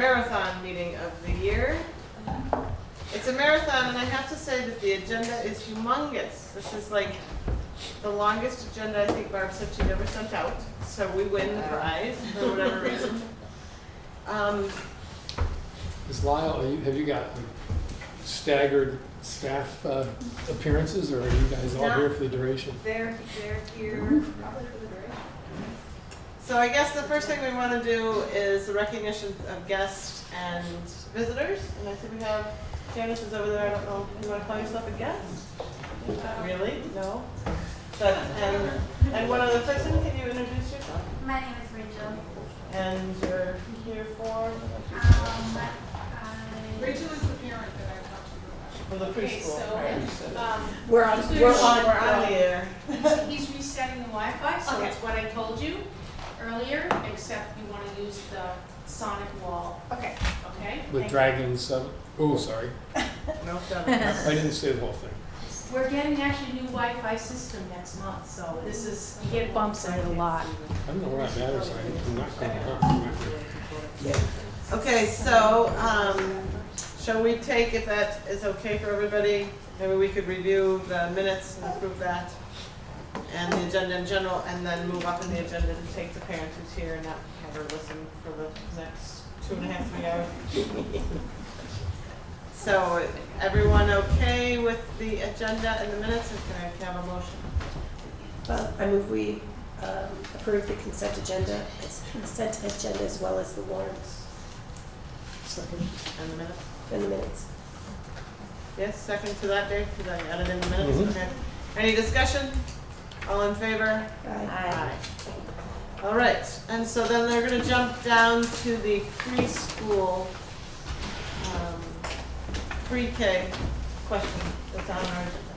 marathon meeting of the year. It's a marathon, and I have to say that the agenda is humongous. This is like the longest agenda I think Barb said she'd ever sent out, so we win the prize for whatever reason. Ms. Lyle, have you got staggered staff appearances, or are you guys all here for the duration? They're here probably for the duration. So I guess the first thing we want to do is the recognition of guests and visitors. And I see we have, Janice is over there. I don't know, you want to call yourself a guest? Really? No? But, and one other person, can you introduce yourself? My name is Rachel. And you're here for? Rachel is the parent that I talked to you about. For the preschool. Okay, We're on the air. He's resetting the Wi-Fi, so it's what I told you earlier, except you want to use the sonic wall. Okay. Okay? With Dragon 7? Oh, sorry. No, I didn't say the whole thing. We're getting actually a new Wi-Fi system next month, so this is, you get bumps in it a lot. I don't know where that matters. I'm not going to. Okay, so shall we take, if that is okay for everybody, maybe we could review the minutes and approve that, and the agenda in general, and then move up in the agenda to take the parent who's here and not have her listen for the next 2.5, 3 hours. So, everyone okay with the agenda and the minutes, and can I have a motion? I move we approve the consent agenda as well as the warrants Second. And the minutes? and the minutes. Yes, second to that, Dave, because I added in the minutes, Mhm. okay. Any discussion? All in favor? Aye. All right, and so then they're gonna jump down to the preschool, pre-K question that's on our agenda.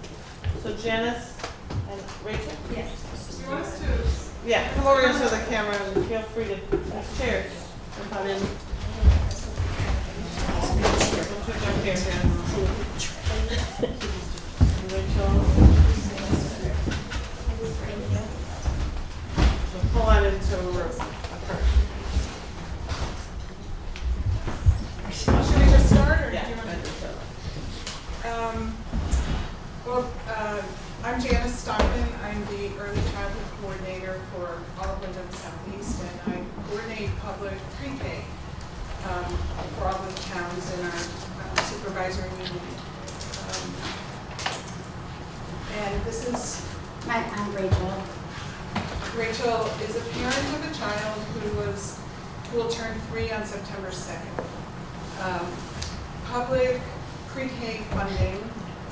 So Janice and Rachel? Yes. You want us to, Yeah, come over here to the camera and feel free to, there's chairs, jump on in. Don't you jump here, Janice. Rachel. So pull on into a purse. should we just start, or do Yeah, you want I think so. I'm Janice Stockman. I'm the early childhood coordinator for all of Wyndham Southeast, and I coordinate public pre-K for all of the towns in our supervisory union. And this is, I'm Rachel. Rachel is a parent of a child who will turn 3 on September 2nd. Public pre-K funding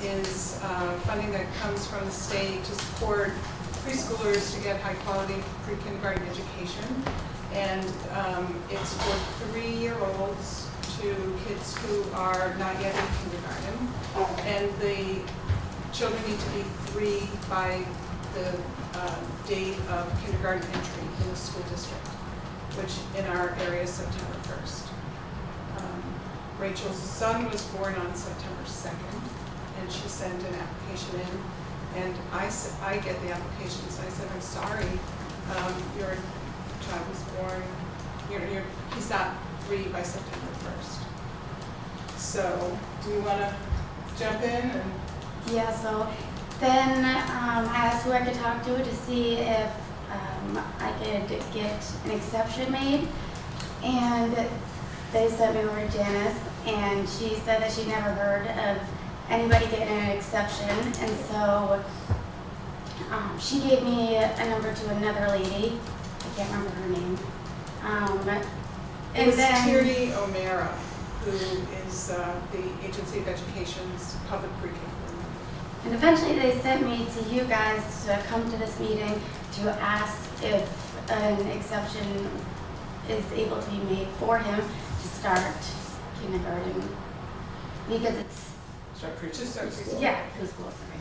is funding that comes from the state to support preschoolers to get high-quality pre-kindergarten education. And it's for 3-year-olds to kids who are not yet in kindergarten. And the children need to be 3 by the date of kindergarten entry in the school district, which in our area is September 1st. Rachel's son was born on September 2nd, and she sent an application in, and I get the applications, and I said, I'm sorry, your child was born, he's not 3 by September 1st. So, do you want to jump in? And Yeah, so then I asked who I could talk to see if I could get an exception made. And they sent me over to Janice, and she said that she never heard of anybody getting an exception. And so she gave me a number to another lady. I can't remember her name. it was Tierney O'Mara, who is the Agency of Education's public pre-K. And eventually they sent me to you guys to come to this meeting to ask if an exception is able to be made for him to start kindergarten. Because it's, Start preaching. Just so preschool. yeah, preschool, sorry.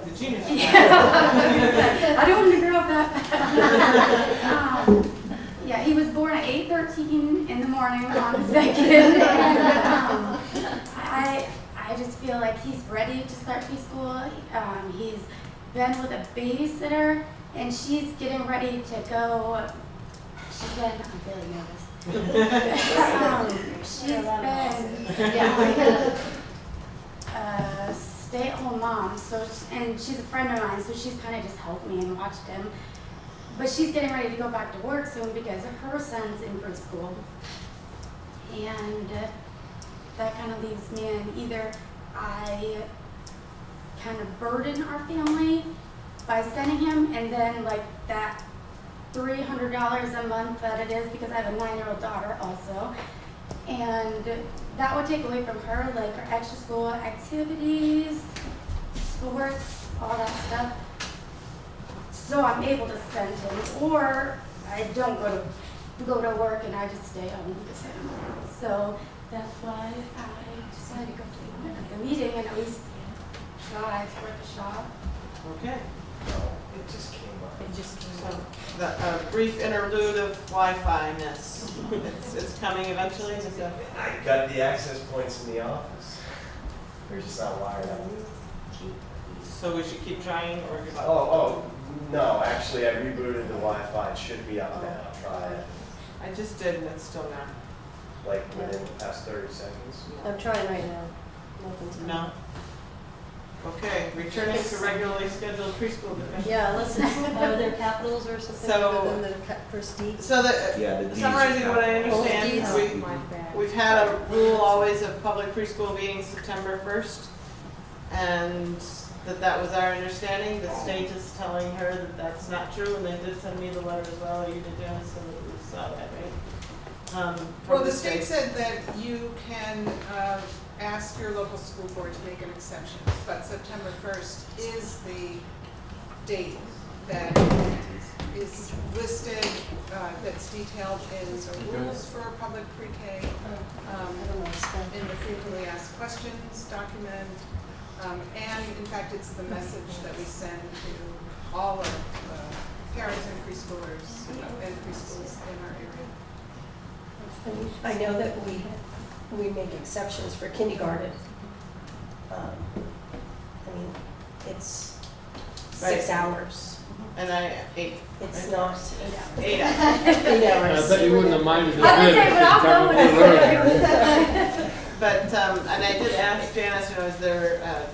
The junior. I don't want to grow up that fast. Yeah, he was born at 8:13 in the morning on the 2nd. And, I just feel like he's ready to start preschool. He's been with a babysitter, and she's getting ready to go. she's been, I'm really nervous. She's been a stay-at-home mom, and she's a friend of mine, so she's kind of just helped me and watched him. But she's getting ready to go back to work soon because her son's in preschool. And that kind of leaves me in either I kind of burden our family by sending him, and then like that $300 a month that it is, because I have a 9-year-old daughter also. And that would take away from her, like her extra school activities, sports, all that stuff. So I'm able to send him, or I don't go to work and I just stay home with him. So that's why I decided to go to the meeting and at least try it's worth a shot. Okay. It just came up. It just came So, out. a brief interlude of Wi-Fi-ness. It's coming eventually, is that? I got the access points in the office. They're just not wired up. So we should keep trying or give up? Oh, no, actually I rebooted the Wi-Fi. It should be up now. Try it, I just did and it's still not. like within the past 30 seconds. I'm trying right now. Nothing's No? Okay, returning to regularly scheduled preschool discussion. Yeah, unless it's, are there capitals or something So- other than the first D? So Yeah, the, the Ds summarizing what I are understand, Ds. is My bad. we've had a rule always of public preschool meetings September 1st. And that was our understanding. The state is telling her that that's not true, and they did send me the letter as well. You did, Janice, so we saw that, right? From Well, the state said that you can ask your local school board to make an exception, but September 1st is the date that is listed, that's detailed in the rules for public pre-K, in the frequently asked questions document, and in fact, it's the message that we send to all of the parents and preschoolers and preschools in our area. I know that we make exceptions for kindergarten. I mean, it's 6 hours. And eight. It's not 8 hours. 8 hours. 8 I hours. bet you wouldn't have minded a I was bit gonna if say, you but I'll come go up with with it. earlier. But, and I did ask Janice, you know, is there,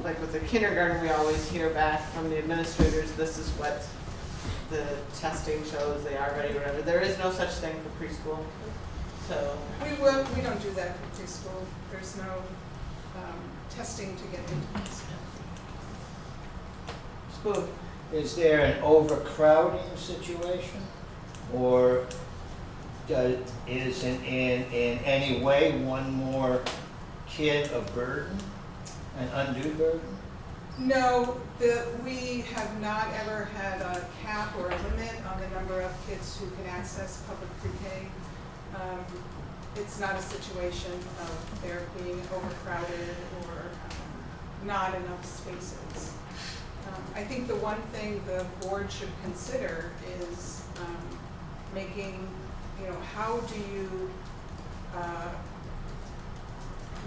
like with the kindergarten, we always hear back from the administrators, this is what the testing shows, they are ready, whatever. There is no such thing for preschool, so. We don't do that for preschool. There's no testing to get into preschool. Spoon. Is there an overcrowding situation? Or is in any way one more kid a burden, an undue burden? No, we have not ever had a cap or a limit on the number of kids who can access public pre-K. It's not a situation of there being overcrowded or not enough spaces. I think the one thing the board should consider is making, you know, how do you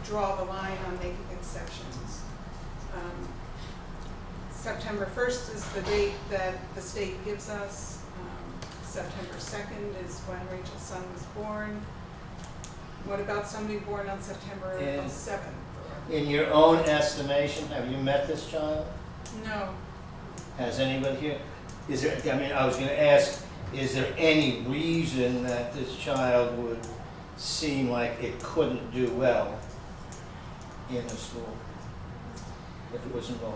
draw the line on making exceptions? September 1st is the date that the state gives us. September 2nd is when Rachel's son was born. What about somebody born on September And- 7th? In your own estimation, have you met this child? No. Has anybody here? Is there, I mean, I was gonna ask, is there any reason that this child would seem like it couldn't do well in a school if it was enrolled?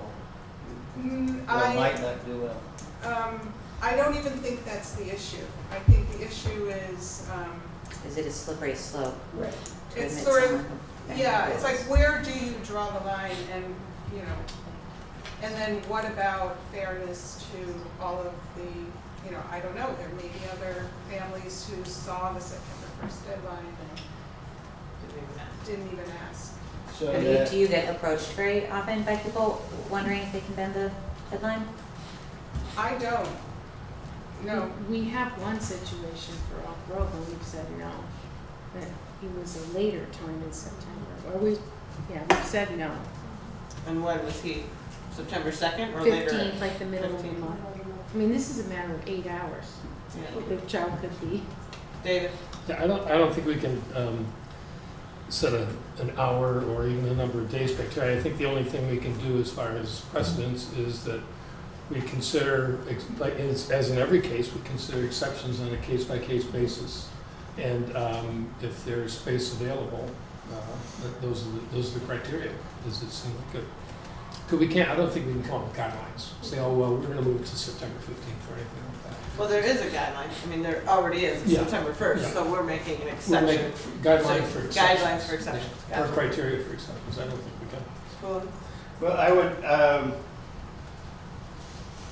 Or might not do well? I don't even think that's the issue. I think the issue is, Is it a slippery slope? Right. to it's admit sort of, someone who- yeah, it's like, where do you draw the line and, you know, and then what about fairness to all of the, you know, I don't know, there may be other families who saw the September 1st deadline and didn't even ask. So I mean, that, do you get approached very often by people wondering if they can bend the deadline? I don't. No. We have one situation for Oak Grove and we've said no, that he was a later term in September, or we've said no. And when was he? September 2nd or later? 15th, like the middle of the 15th. month. I mean, this is a matter of 8 hours. The child could be. David? Yeah, I don't think we can set an hour or even a number of days criteria. I think the only thing we can do as far as precedence is that we consider, like as in every case, we consider exceptions on a case-by-case basis. And if there's space available, those are the criteria. Does it seem like a, because we can't, I don't think we can come up with guidelines. Say, oh, well, we're gonna move it to September 15th or anything like that. Well, there is a guideline. I mean, there already is, it's Yeah. September 1st, Yeah. so we're making an We'll exception. make guidelines for exceptions. Guidelines for exceptions. Yeah, or criteria for exceptions. I don't think we can. Cool. Well,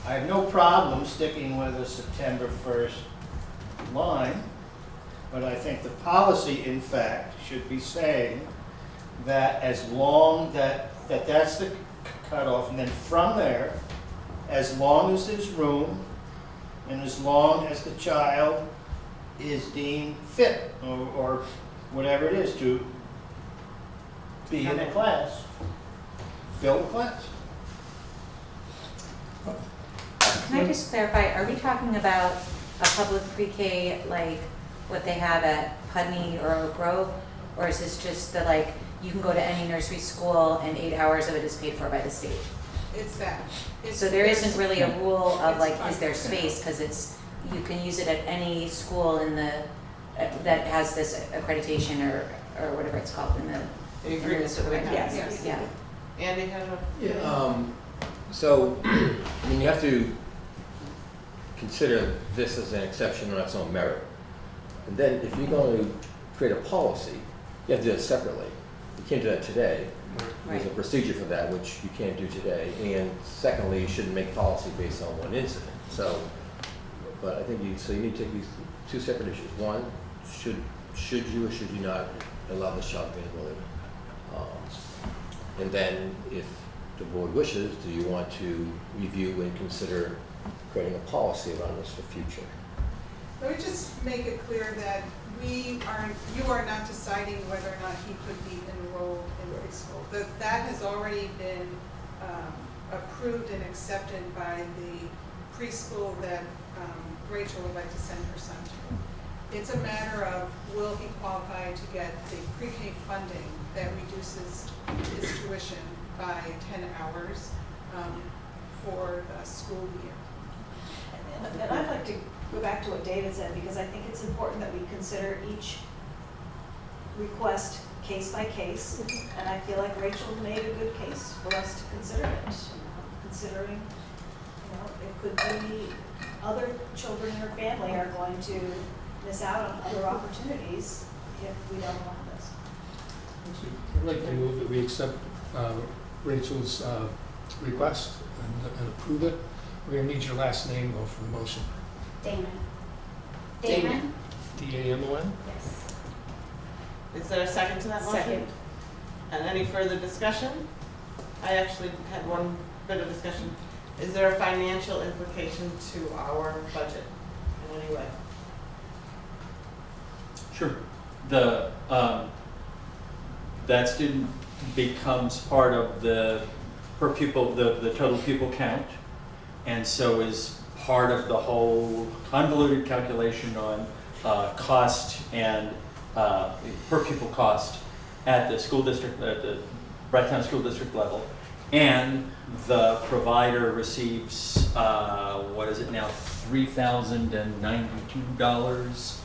I have no problem sticking with the September 1st line, but I think the policy, in fact, should be saying that as long that's the cutoff, and then from there, as long as there's room, and as long as the child is deemed fit, or whatever it is, to be in the class, fill the class. Can I just clarify, are we talking about a public pre-K like what they have at Putney or Oak Grove? Or is this just the like, you can go to any nursery school and 8 hours of it is paid for by the state? It's that. So there isn't really a rule of It's like, fine. is there space? Because it's, you can use it at any school in the, that has this accreditation or whatever it's called in the. The agreements that we have. Yes. Yeah. Andy has a. Yeah, so, I mean, you have to consider this as an exception on its own merit. And then if you're going to create a policy, you have to do it separately. You can't do that today. There's a Right. procedure for that, which you can't do today. And secondly, you shouldn't make policy based on one incident. So, but I think you need to take these two separate issues. One, should you or should you not allow this child availability? And then if the board wishes, do you want to review and consider creating a policy around this for future? Let me just make it clear that you are not deciding whether or not he could be enrolled in preschool. That has already been approved and accepted by the preschool that Rachel would like to send her son to. It's a matter of, will he qualify to get the pre-K funding that reduces his tuition by 10 hours for the school year. And I'd like to go back to what David said, because I think it's important that we consider each request case by case. And I feel like Rachel made a good case for us to consider it, considering, it could be other children in her family are going to miss out on other opportunities if we don't allow this. I'd like to move that we accept Rachel's request and approve it. We're gonna need your last name though for the motion. Damon. Damon. D-A-M-O-N? Yes. Is there a second to that motion? Second. And any further discussion? I actually had one bit of discussion. Is there a financial implication to our budget in any way? Sure. That student becomes part of the per pupil, the total pupil count, and so is part of the whole convoluted calculation on cost and per pupil cost at the school district, at the Brattleboro School District level. And the provider receives, what is it now, $3,092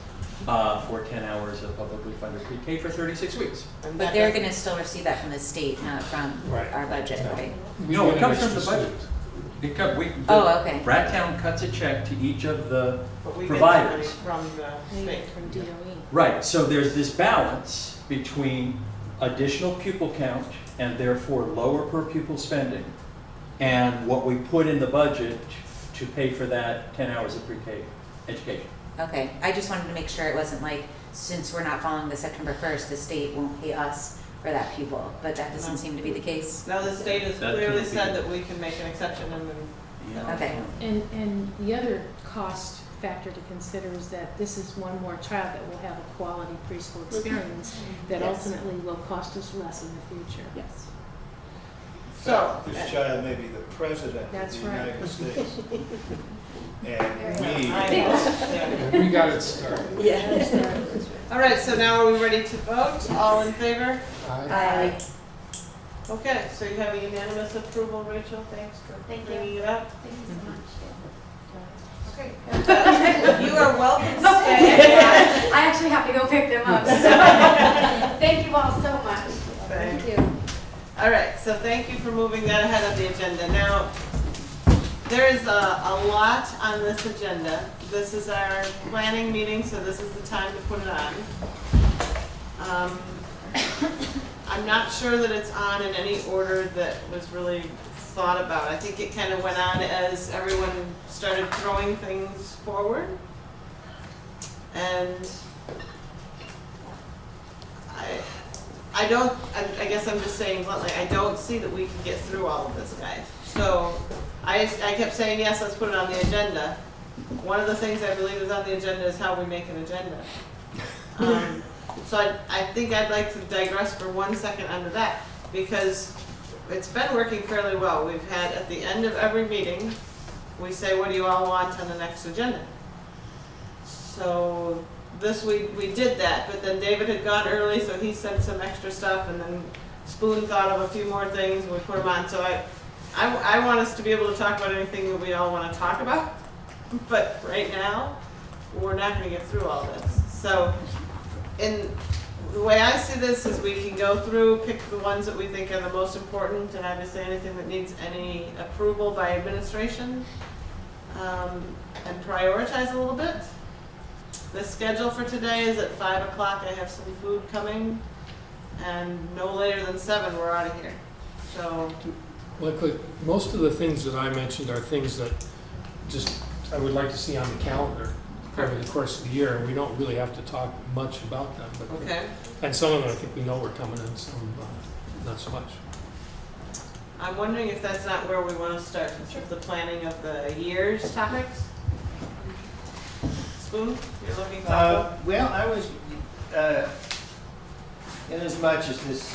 for 10 hours of publicly funded pre-K for 36 weeks. And But that they're doesn't- gonna still receive that from the state, not from Right. our budget, right? No, it comes from the budget. Oh, okay. Brattown cuts a check to each of the But we get the money providers. from the state. From DOE. Right, so there's this balance between additional pupil count and therefore lower per pupil spending and what we put in the budget to pay for that 10 hours of pre-K education. Okay, I just wanted to make sure it wasn't like, since we're not following the September 1st, the state won't pay us for that pupil, but that doesn't seem to be the case. Now, the state has That clearly could be- said that we can make an exception and then. Okay. And the other cost factor to consider is that this is one more child that will have a quality preschool experience that Yes. ultimately will cost us less in the future. Yes. So. This child may be the president of That's the right. United States. And we, I know. Yeah. We got it started. Yeah. All right, so now are we ready to vote? All in favor? Aye. Okay, so you have a unanimous approval, Rachel, thanks for Thank you. bringing it up. Thank you so much. Okay. You are welcome to stay. I actually have to go pick them up, so thank you all so much. Thank you. All right, so thank you for moving that ahead of the agenda. Now, there is a lot on this agenda. This is our planning meeting, so this is the time to put it on. I'm not sure that it's on in any order that was really thought about. I think it kind of went on as everyone started throwing things forward. And I guess I'm just saying bluntly, I don't see that we can get through all of this, guys. So I kept saying, yes, let's put it on the agenda. One of the things I believe is on the agenda is how we make an agenda. So I think I'd like to digress for 1 second under that, because it's been working fairly well. We've had, at the end of every meeting, we say, what do you all want on the next agenda? So this week we did that, but then David had gone early, so he sent some extra stuff, and then Spoon thought of a few more things, and we put them on. So I want us to be able to talk about anything that we all want to talk about, but right now, we're not going to get through all this. So the way I see this is we can go through, pick the ones that we think are the most important, and obviously anything that needs any approval by administration, and prioritize a little bit. The schedule for today is at 5 o'clock. I have some food coming, and no later than 7 we're out of here. So Luckily, most of the things that I mentioned are things that just I would like to see on the calendar over the course of the year. We don't really have to talk much about them, but okay. and some of them I think we know we're coming in, some not so much. I'm wondering if that's not where we want to start, with the planning of the year's topics. Spoon, you're looking thoughtful. well, I was, in as much as this,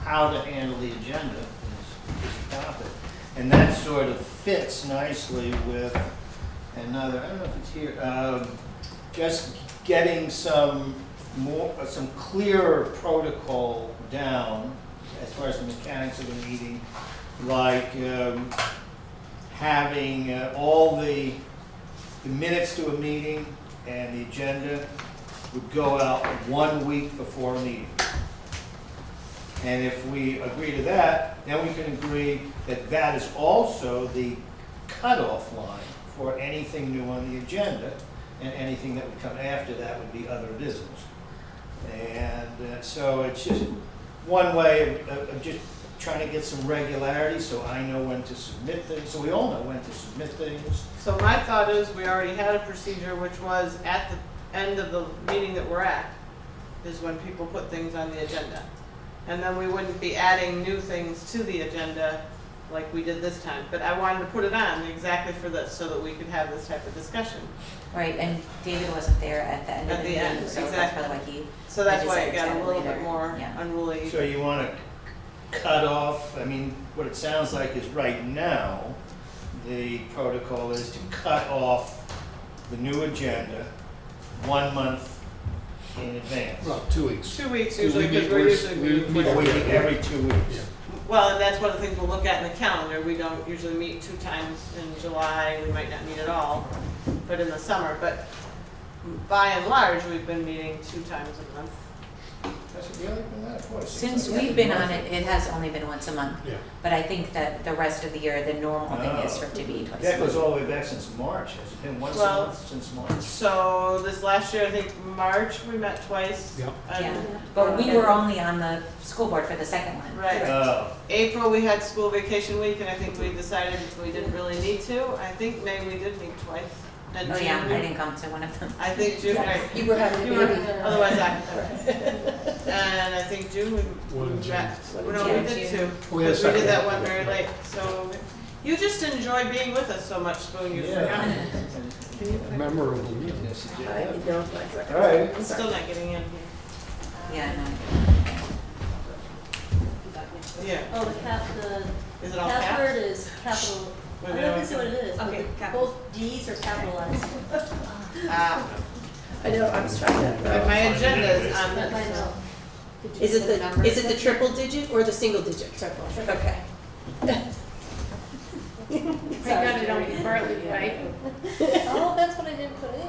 how to handle the agenda is a topic. And that sort of fits nicely with another, I don't know if it's here, just getting some clearer protocol down as far as the mechanics of the meeting, like having all the minutes to a meeting and the agenda would go out 1 week before a meeting. And if we agree to that, then we can agree that that is also the cutoff line for anything new on the agenda, and anything that would come after that would be other business. And so it's just one way of just trying to get some regularity, so I know when to submit things, so we all know when to submit things. So my thought is we already had a procedure, which was at the end of the meeting that we're at, is when people put things on the agenda. And then we wouldn't be adding new things to the agenda like we did this time. But I wanted to put it on exactly for this, so that we could have this type of discussion. Right, and David wasn't there at the end of At the the end, meeting, so that's exactly. probably why he. So that's I why it decided got to a add little later. bit more Yeah. unruly. So you want to cut off, I mean, what it sounds like is right now, the protocol is to cut off the new agenda 1 month in advance. Well, 2 weeks. 2 weeks We usually, meet- because we're usually we meeting meet Or we quickly. meet every 2 weeks. Yeah. Well, and that's one of the things we'll look at in the calendar. We don't usually meet 2 times in July. We might not meet at all, but in the summer. But by and large, we've been meeting 2 times a month. That's what the other than that was. Since we've been on it, it has only been once a month. Yeah. But I think that the rest of the year, the normal thing is for it to be twice a That month. goes all the way back since March. Has it been once a Well- month since March? So this last year, I think March, we met twice. Yep. And- Yeah, but we were only on the school board for the second one. Right. April, we had school vacation week, and I think we decided we didn't really need to. I think May we did meet twice. And Oh yeah, June, I didn't come to one of them. I think June, right. You were having a You were, baby. otherwise I And I think June One in we June. met. One No, in we June. did 2. Oh, yeah, Because we did second. that one very late, so you just enjoy being with us so much, Spoon, you forgot. Can you put- Memorable meeting. Yes, it did. I didn't know if my second. All right. I'm still not getting in here. Yeah, no. Yeah, Oh, the is it all caps? password is capital We're Let gonna- me see what it is. Okay. Both Ds are capitalized. Ah, I know, I was trying but to, my agenda is on But I this. know. is it the triple digit or the single digit? Triple. Okay. I got it on Bartley, right? Oh, that's what I didn't put in.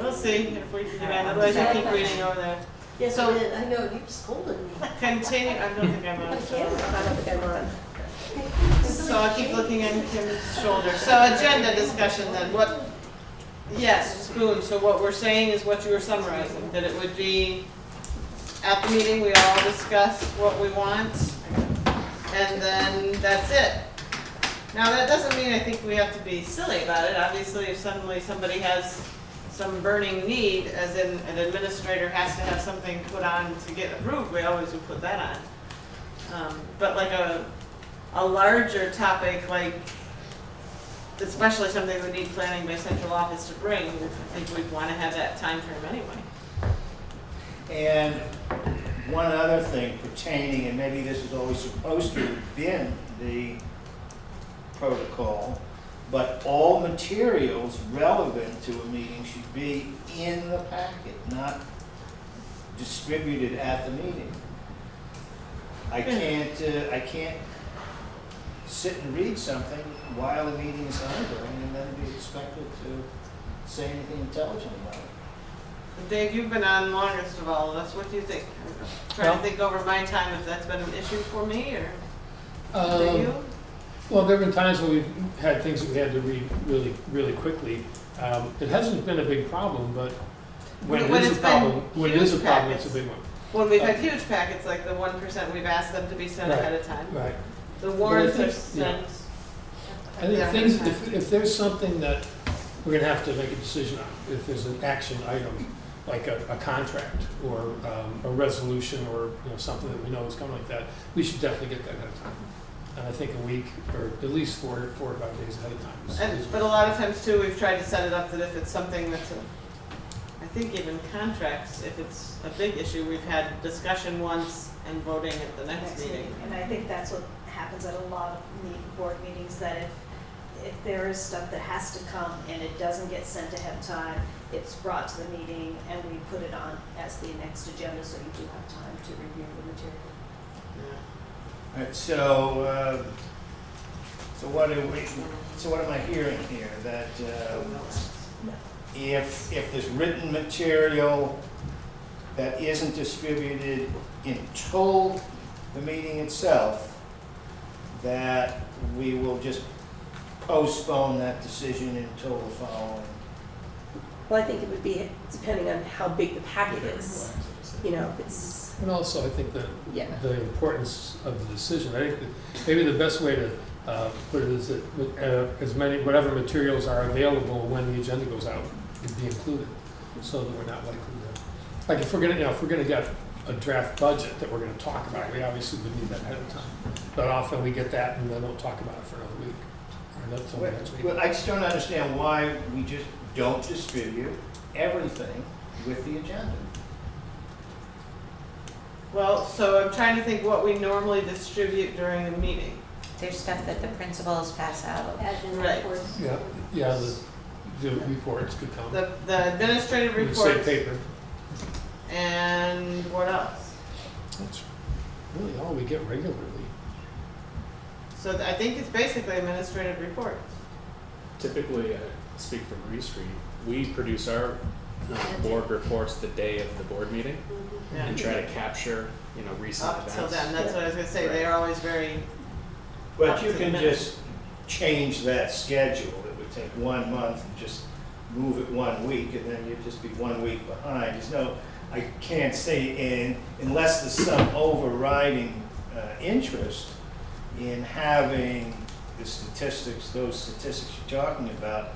We'll see if we can get on, otherwise I keep reading over there. Yes, So- I did. I know, you scolded me. Continue, I don't think I'm I on. can't. I don't think I'm on. So I'll keep looking at Kim's shoulder. So agenda discussion then, what, yes, Spoon, so what we're saying is what you were summarizing, that it would be at the meeting, we all discuss what we want, and then that's it. Now, that doesn't mean I think we have to be silly about it. Obviously, if suddenly somebody has some burning need, as in an administrator has to have something put on to get approved, we always would put that on. But like a larger topic, like especially something that would need planning by central office to bring, I think we'd want to have that time frame anyway. And one other thing pertaining, and maybe this is always supposed to have been the protocol, but all materials relevant to a meeting should be in the packet, not distributed at the meeting. I can't sit and read something while the meeting is ongoing and then be expected to say anything intelligent about it. Dave, you've been on longest of all of us. What do you think? I'm trying to think over my time if that's been an issue for me or for you. Well, there have been times when we've had things that we had to read really, really quickly. It hasn't been a big problem, but when it is a problem, it's a big one. When we've had huge packets, like the 1%, we've asked them to be sent Right. ahead of time. Right. The warrants But I are think- yeah. sent. I think ahead things, of time. if there's something that we're gonna have to make a decision on, if there's an action item, like a contract or a resolution or, you know, something that we know is coming like that, we should definitely get that ahead of time. And I think a week or at least 4 or 5 days ahead of time is But a lot of times too, we've tried to set it up that if it's something that's I think even contracts, if it's a big issue, we've had discussion once and voting at the next meeting. And I think that's what happens at a lot of board meetings, that if there is stuff that has to come and it doesn't get sent ahead of time, it's brought to the meeting and we put it on as the next agenda, so you do have time to review the material. All right, so what am I hearing here? That if there's written material that isn't distributed until the meeting itself, that we will just postpone that decision until the following. Well, I think it would be depending on how big the packet is. You know, if it's, And also, I think that yeah. the importance of the decision, I think that maybe the best way to put it is that as many, whatever materials are available when the agenda goes out would be included, so that we're not likely to, like if we're gonna, you know, if we're gonna get a draft budget that we're gonna talk about, we obviously would need that ahead of time. But often we get that and then don't talk about it for another week, or another till the next week. Well, I just don't understand why we just don't distribute everything with the agenda. Well, so I'm trying to think what we normally distribute during the meeting. There's stuff that the principals pass out. Admin Right. reports. Yeah, the reports could come. The administrative It would say reports paper. and what else? That's really all we get regularly. So I think it's basically administrative reports. Typically, speak for Bree Street, we produce our board reports the day of the board meeting Yeah. and try to capture, you know, recent Up events. till then, that's what I was gonna say, they are always very, But Up you to the can minute. just change that schedule. It would take 1 month and just move it 1 week, and then you'd just be 1 week behind. There's no, I can't say, unless there's some overriding interest in having the statistics, those statistics you're talking about,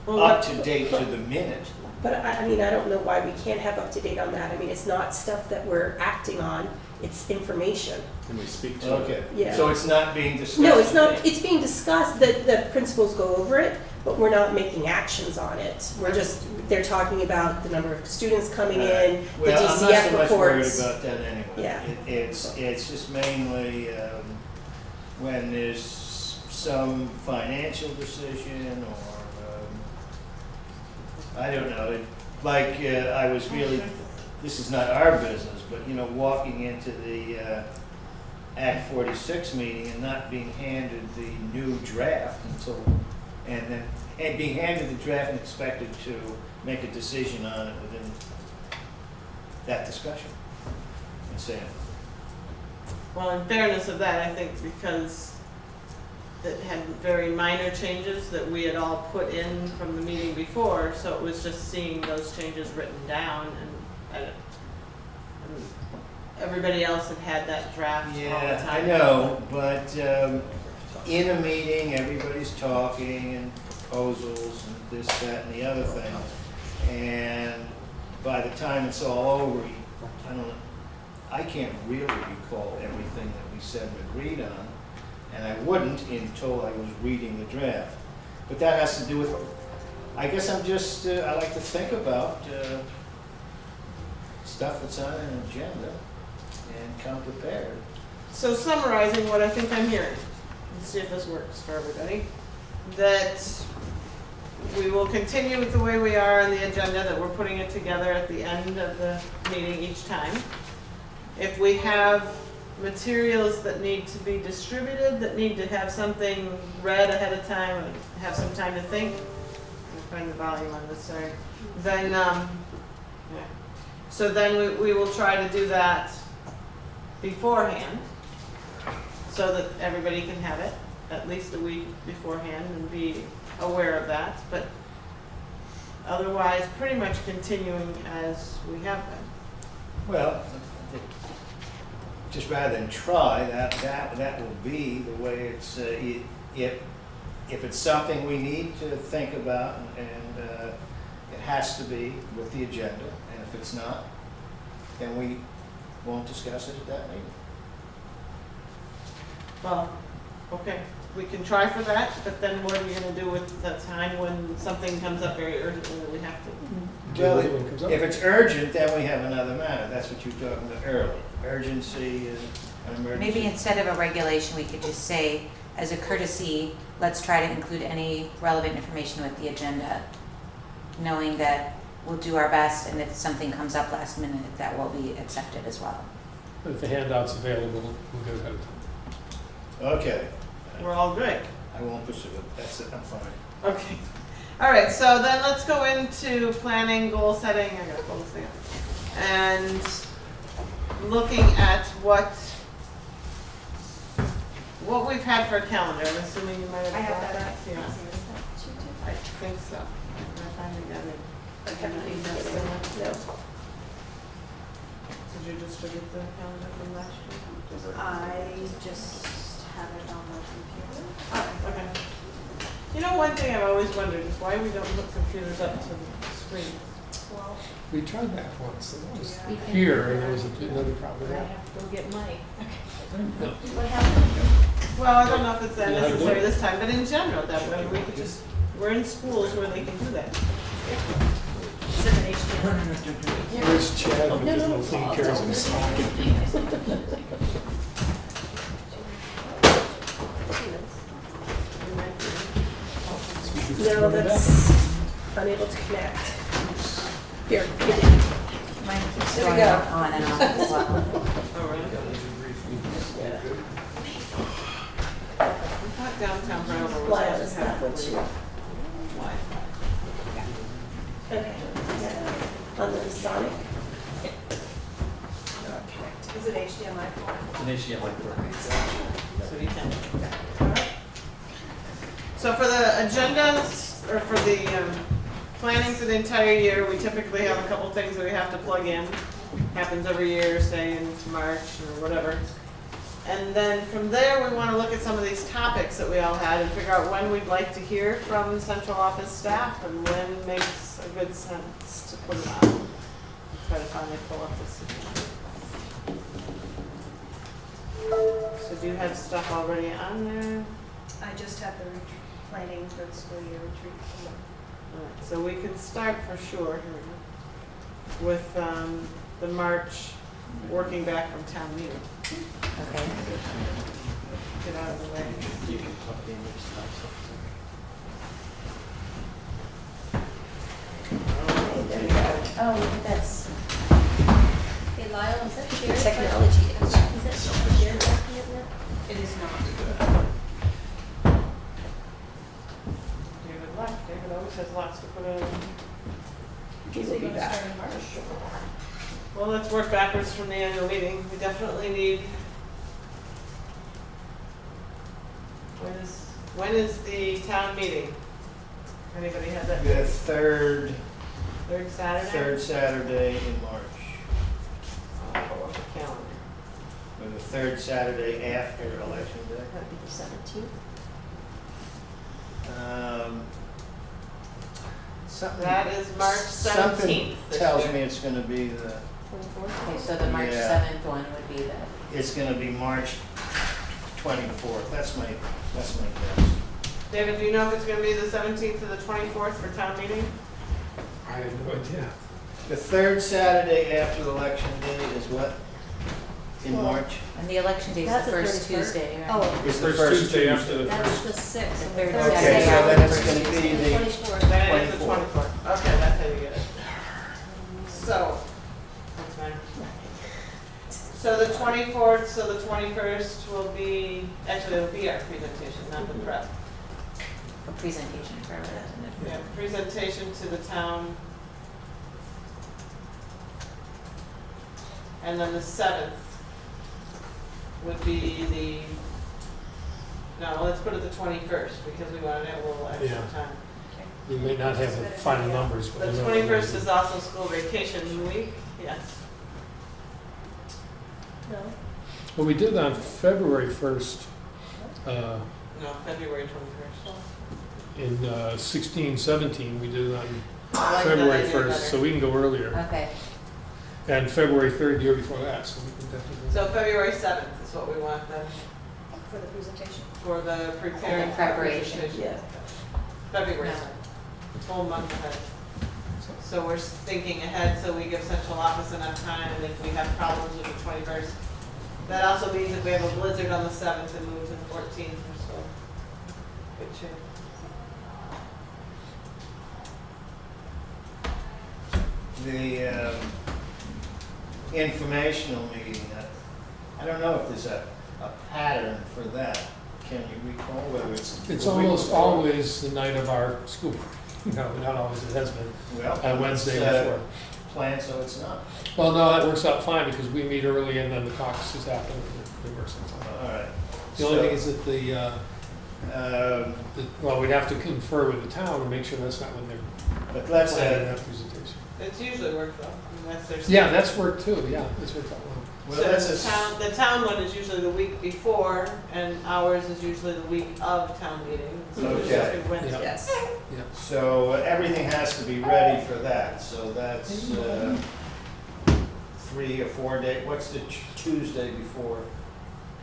well, up what, to date to the minute. But I mean, I don't know why we can't have up to date on that. I mean, it's not stuff that we're acting on, it's information. And we speak to Okay, Yeah. so it's not being discussed. No, it's not, today. it's being discussed, the principals go over it, but we're not making actions on it. We're just, they're talking about the number of students coming in, the Well, I'm not so DCF much worried reports. about that anyway. Yeah. It's just mainly when there's some financial decision or, I don't know, like, I was really, this is not our business, but, you know, walking into the Act 46 meeting and not being handed the new draft until, and being handed the draft and expected to make a decision on it within that discussion. Insane. Well, in fairness of that, I think because it had very minor changes that we had all put in from the meeting before, so it was just seeing those changes written down and everybody else had that draft all the Yeah, time. I know, but in a meeting, everybody's talking and proposals and this, that, and the other thing. And by the time it's all over, I can't really recall everything that we said and agreed on. And I wouldn't until I was reading the draft. But that has to do with, I guess I'm just, I like to think about stuff that's on an agenda and come prepared. So summarizing what I think I'm hearing, let's see if this works for everybody, that we will continue with the way we are on the agenda, that we're putting it together at the end of the meeting each time. If we have materials that need to be distributed, that need to have something read ahead of time and have some time to think, I'll find the volume on this, sorry, then, so then we will try to do that beforehand, so that everybody can have it at least a week beforehand and be aware of that, but otherwise pretty much continuing as we have been. Well, just rather than try, that will be the way it's, if it's something we need to think about and it has to be with the agenda, and if it's not, then we won't discuss it at that meeting. Well, okay, we can try for that, but then what are we gonna do with the time when something comes up very urgently that we have to? Well, When it comes up. if it's urgent, then we have another matter. That's what you were talking about earlier. Urgency and an emergency. Maybe instead of a regulation, we could just say, as a courtesy, let's try to include any relevant information with the agenda, knowing that we'll do our best, and if something comes up last minute, that will be accepted as well. But if the handout's available, we'll get it ahead of time. Okay. We're all good. I won't pursue it. That's it. I'm fine. Okay. All right, so then let's go into planning, goal setting, I gotta pull this thing up. And looking at what we've had for a calendar, I'm assuming you might have brought that. Yeah, I think so. I finally got it. I haven't Did even given it, no. you distribute the calendar from last year? I just have it on my computer. Oh, okay. You know, one thing I've always wondered is why we don't hook computers up to the screen. Well, We tried that once, and it was Yeah. here, and there was another problem. I have to go get Mike. what happened? Well, I don't know if it's that Yeah, I do. necessary this time, but in general, that way we could just, we're in schools where they can do that. Is it an HDMI? Where's Chad with his little thing carries in his pocket? No, that's unable to connect. Here, you did. Mine keeps There we going go. on and off as well. Oh, really? Yeah. I thought downtown Brattleboro was Why supposed was to have that one too? Wi-Fi. Okay. Yeah. On the Sonic. Not connected. Is it HDMI for? It's an HDMI port. So you can. So for the agenda, or for the planning for the entire year, we typically have a couple things that we have to plug in. Happens every year, say in March or whatever. And then from there, we want to look at some of these topics that we all had and figure out when we'd like to hear from central office staff and when makes a good sense to put them on. Try to finally pull up this. So do you have stuff already on there? I just have the planning for the school year retreat. Alright, so we can start for sure here we go, with the March working back from town meeting. Okay. get out of the way. You can copy and just type something. There we go. Oh, look at this. Hey Lyle, is that shared? Technology. Is that shared document yet? It is not. David left, David always has lots to put in. He will be back. Start in March. Well, let's work backwards from the annual meeting. We definitely need. When is the town meeting? Anybody have that? The third Third Saturday? in March, I'll pull up the calendar. or the third Saturday after Election Day. That'd be the 17th. Something- That is March 17th. Something this tells year. me it's gonna be the, 24th? Okay, so the March Yeah. 7th one would be the, it's gonna be March 24th. That's my guess. David, do you know if it's gonna be the 17th or the 24th for town meeting? I have no idea. The third Saturday after Election Day is what? In Well, March? and the election day is That's the the first 31st. Tuesday, right? Oh, It's the First Tuesday after the that's first. the 6th. The third Thursday. Saturday Okay, so after then the it's first gonna be Tuesday. the 24th. Then it is the 24th. 24th. Okay, that's how you get it. So, that's fine. So the 24th, so the 21st will be, actually it'll be our presentation, not the prep. A presentation for it. Yeah, presentation to the town. And then the 7th would be no, let's put it the 21st because we want to have a little extra Yeah. time. We may not have the final numbers, but The we know. 21st is also school vacation week, yes. No. Well, we did on February 1st, No, February 21st. in 16, 17, we did it on I like that February idea 1st, better. so we can go earlier. Okay, And February 3rd, the year before that, so we can definitely. So February 7th is what we want then For the presentation. for the preparing The for preparation. presentation. Yeah. February No. 7th, full month ahead. So we're thinking ahead so we give central office enough time and if we have problems with the 21st. That also means if we have a blizzard on the 7th and move to the 14th, we're still good shape. The informational meeting, I don't know if there's a pattern for that. Can you recall whether it's? It's the week almost before? always the night of our school, no, not always, it has been, Well, Wednesday it's, before. planned so it's not. Well, no, that works out fine because we meet early and then the caucuses happen, and it works out fine. All right. The only thing So, is that well, we'd have to confer with the town and make sure that's not when they're But let's, planning that presentation. It's usually work though, I mean, that's their. Yeah, that's work too, yeah, that's worked out well. well, that's So the town one is usually the week before, and ours is usually the week of town meeting. So it's Okay. usually Wednesday. Yes. Yeah. so everything has to be ready for that, so that's 3 or 4 days. What's the Tuesday before,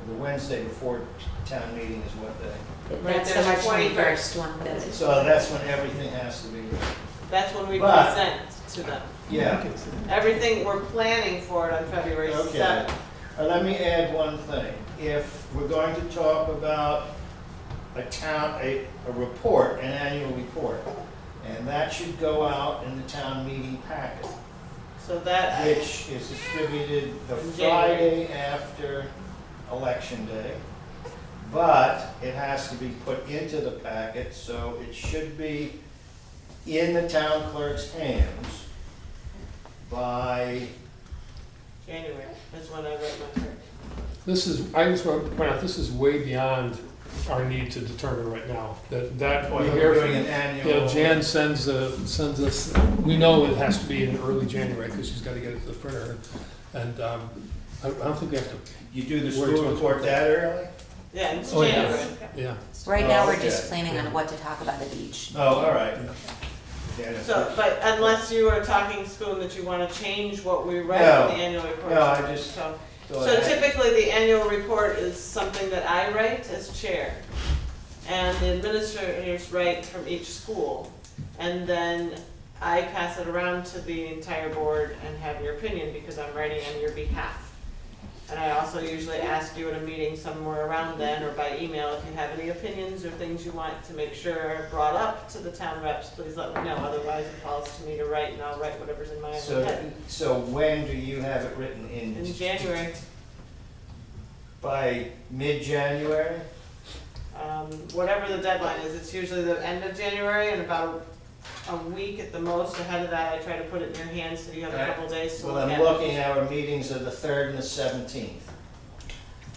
the Wednesday before town meeting is what day? Right, that's the there's March 21st. 21st one. That's- So that's when everything has to be ready. That's when we But- present to them. Yeah. Everything, we're planning for it on February Okay. 7th. Let me add one thing. If we're going to talk about a report, an annual report, and that should go out in the town meeting packet, So that, which is distributed the In Friday after Election Day. But it has to be put into the packet, so it should be in the town clerk's hands by, January is when I wrote my chart. This is, I just want to point out, this is way beyond our need to determine right now. That we we're hear doing from, an annual. you know, Jan sends us, we know it has to be in early January because she's got to get it to the printer. And I don't think we have to, You do the Words school much report better. that early? Yeah, it's Oh, yeah. January. yeah. Right now, we're okay. just planning Yeah. on what to talk about at each. Oh, all right. Yeah, So, but unless you are talking, Spoon, that you want to change what we write No. in the annual report. No, I just So thought so I- typically, the annual report is something that I write as chair. And the administrators write from each school. And then I pass it around to the entire board and have your opinion because I'm writing on your behalf. And I also usually ask you at a meeting somewhere around then or by email if you have any opinions or things you want to make sure are brought up to the town reps, please let me know. Otherwise it falls to me to write and I'll write whatever's in my own head. So when do you have it written in? In January, By mid-January? whatever the deadline is, it's usually the end of January and about a week at the most ahead of that, I try to put it in your hands so you have a Right. couple days to Well, look I'm at it. looking at our meetings of the 3rd and the 17th.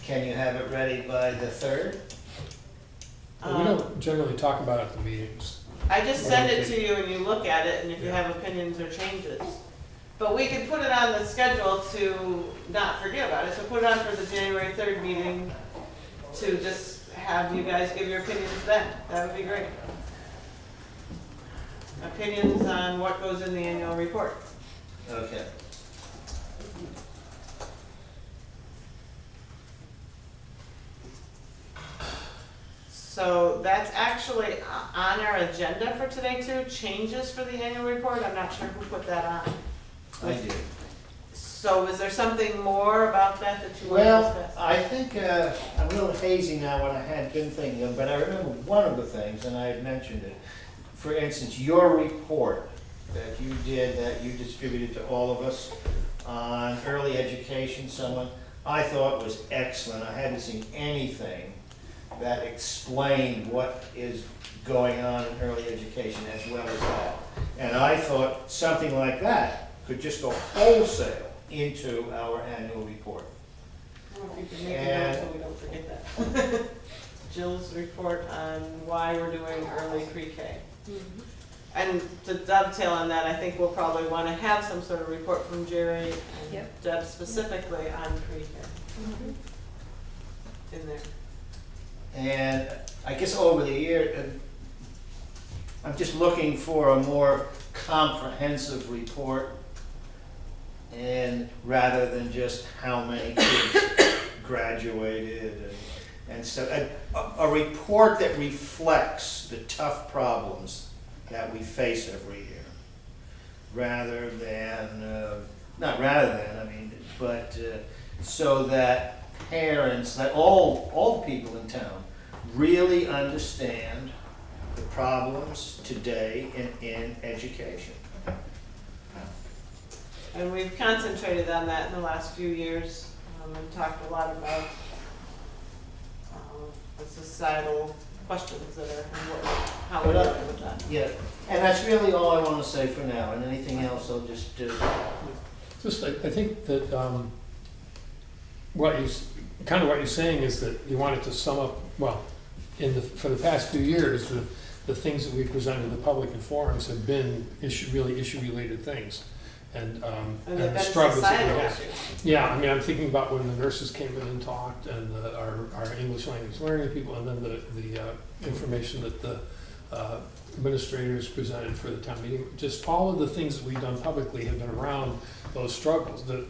Can you have it ready by the 3rd? But we don't generally talk about it at the meetings. I just send it to you and you look at it and if you have opinions or changes. But we can put it on the schedule to not forget about it, so put it on for the January 3rd meeting to just have you guys give your opinions then, that would be great. Opinions on what goes in the annual report. Okay. So that's actually on our agenda for today too, changes for the annual report, I'm not sure who put that on. I did. So is there something more about that that you want to Well, discuss? I think, I'm a little hazy now what I had been thinking of, but I remember one of the things, and I had mentioned it. For instance, your report that you did, that you distributed to all of us on early education, I thought was excellent. I hadn't seen anything that explained what is going on in early education as well as that. And I thought something like that could just go wholesale into our annual report. Well, if you can make a note so we don't forget that. Jill's report on why we're doing early pre-K. And to dovetail on that, I think we'll probably want to have some sort of report from Jerry and Yep. Deb specifically on pre-K in there. And I guess over the year, I'm just looking for a more comprehensive report, and rather than just how many kids graduated and stuff, a report that reflects the tough problems that we face every year, rather than, but so that parents, that all people in town really understand the problems today in education. And we've concentrated on that in the last few years, and talked a lot about the societal questions that are, and how we're dealing with that. Yeah, and that's really all I want to say for now, and anything else I'll just do. Just, I think that what you're saying is that you wanted to sum up, well, for the past few years, the things that we've presented to the public in forums have been issue-related things. And they've the been struggles that we societal have. issues. Yeah, I mean, I'm thinking about when the nurses came in and talked, and our English language learning people, and then the information that the administrators presented for the town meeting. Just all of the things that we've done publicly have been around those struggles, the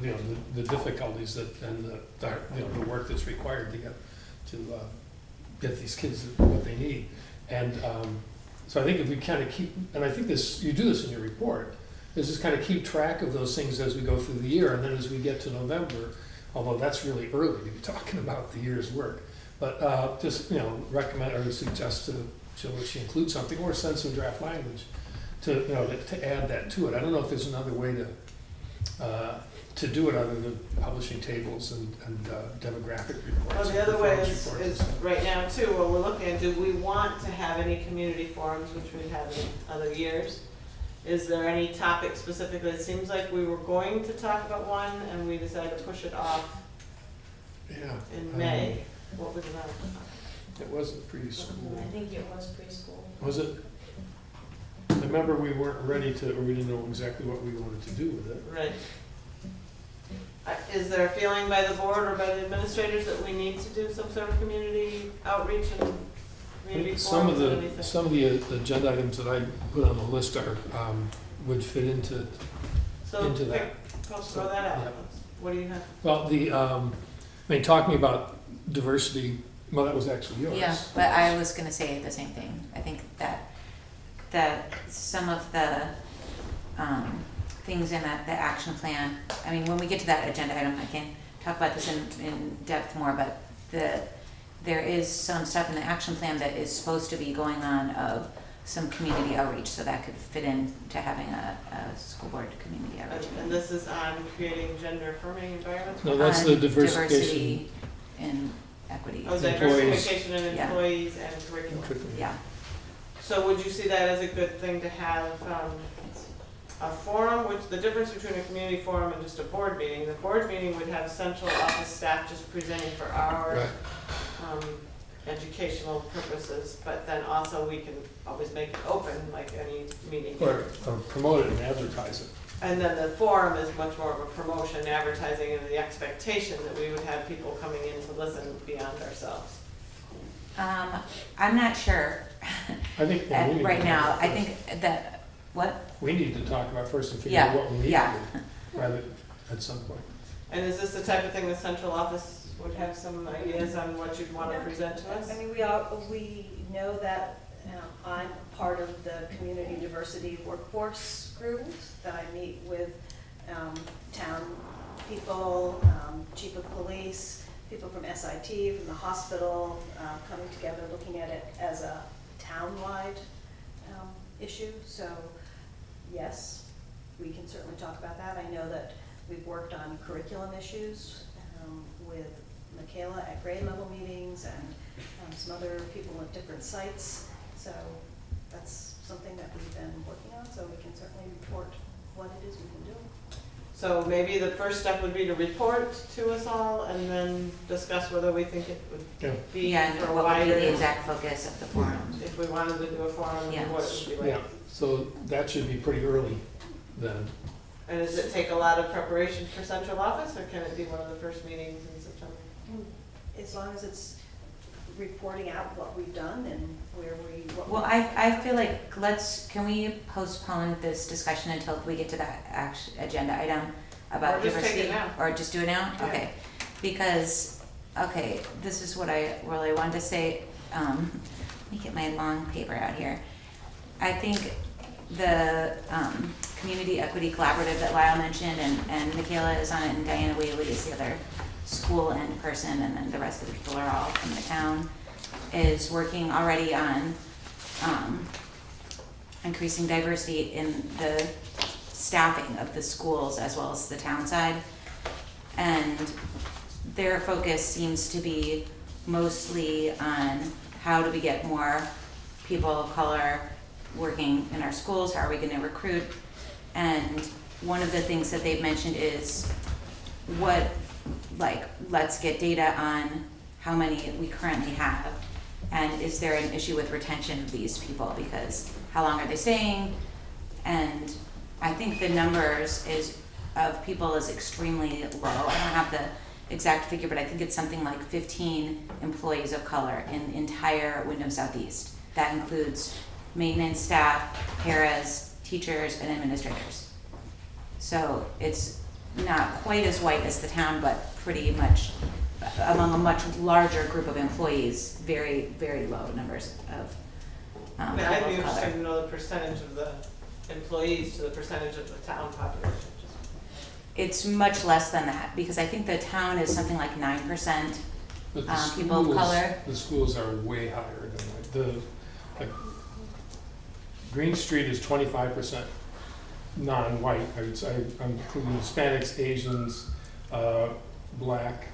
difficulties and the work that's required to get these kids what they need. And so I think if we kind of keep, and I think you do this in your report, is just kind of keep track of those things as we go through the year, and then as we get to November, although that's really early to be talking about the year's work, but just recommend or suggest to Jill that she include something or send some draft language to add that to it. I don't know if there's another way to do it other than publishing tables and demographic reports. Well, the other way performance is reports and stuff. right now too, what we're looking at, do we want to have any community forums, which we've had in other years? Is there any topic specifically? It seems like we were going to talk about one and we decided to push it off in May. What was it about? It wasn't preschool. I think it was preschool. Was it? I remember we weren't ready to, or we didn't know exactly what we wanted to do with it. Right. Is there a feeling by the board or by the administrators that we need to do some sort of community outreach and community Some forums of or anything? some of the agenda items that I put on the list would fit into So that. throw that out. Yeah. What do you have? Well, talking about diversity, well, that was actually yours. Yeah, but I was gonna say the same thing. I think that some of the things in the action plan, I mean, when we get to that agenda item again, talk about this in depth more, but there is some stuff in the action plan that is supposed to be going on of some community outreach, so that could fit in to having a school board community outreach. And this is on creating gender affirming environments? No, that's the diversification. Diversity and equity. Oh, diversification in employees and curriculum. Yeah. So would you see that as a good thing to have a forum? Which the difference between a community forum and just a board meeting, the board meeting would have central office staff just presenting for our educational purposes, but then also we can always make it open like any meeting. Or promote it and advertise it. And then the forum is much more of a promotion, advertising, and the expectation that we would have people coming in to listen beyond ourselves. I'm not sure. I think we need right to now, talk I first. think that, what? We need to talk about first and figure out what we need to do, rather at some point. And is this the type of thing the central office would have some ideas on what you'd want to present to us? I mean, we know that I'm part of the community diversity workforce group, that I meet with town people, chief of police, people from SIT, from the hospital, coming together, looking at it as a town-wide issue. So yes, we can certainly talk about that. I know that we've worked on curriculum issues with Michaela at grade level meetings and some other people at different sites. So that's something that we've been working on, so we can certainly report what it is we can do. So maybe the first step would be to report to us all and then discuss whether we think it would be Yeah, for and a what would be wider, the exact focus of the forum. if we wanted to do a forum, Yeah. what it would be like. Yeah, so that should be pretty early then. And does it take a lot of preparation for central office, or can it be one of the first meetings in September? As long as it's reporting out what we've done and where we, Well, I feel like can we postpone this discussion until we get to that agenda item about Or just take diversity? it now. Or just do it now? Yeah. Okay. Because, this is what I really wanted to say. Let me get my long paper out here. I think the Community Equity Collaborative that Lyle mentioned, and Michaela is on it, and Diana Whaley is the other school end person, and then the rest of the people are all from the town, is working already on increasing diversity in the staffing of the schools as well as the town side. And their focus seems to be mostly on how do we get more people of color working in our schools, how are we gonna recruit? And one of the things that they've mentioned is let's get data on how many we currently have, and is there an issue with retention of these people, because how long are they staying? And I think the numbers of people is extremely low. I don't have the exact figure, but I think it's something like 15 employees of color in the entire Wyndham Southeast. That includes maintenance staff, paras, teachers, and administrators. So it's not quite as white as the town, but pretty much among a much larger group of employees, very, very low numbers of I'd people be of interested color. to know the percentage of the employees to the percentage of the town population. It's much less than that, because I think the town is something like 9%. But the People of schools, color. the schools are way higher than that. Like Green Street is 25% non-white. I'm including Hispanics, Asians, Black,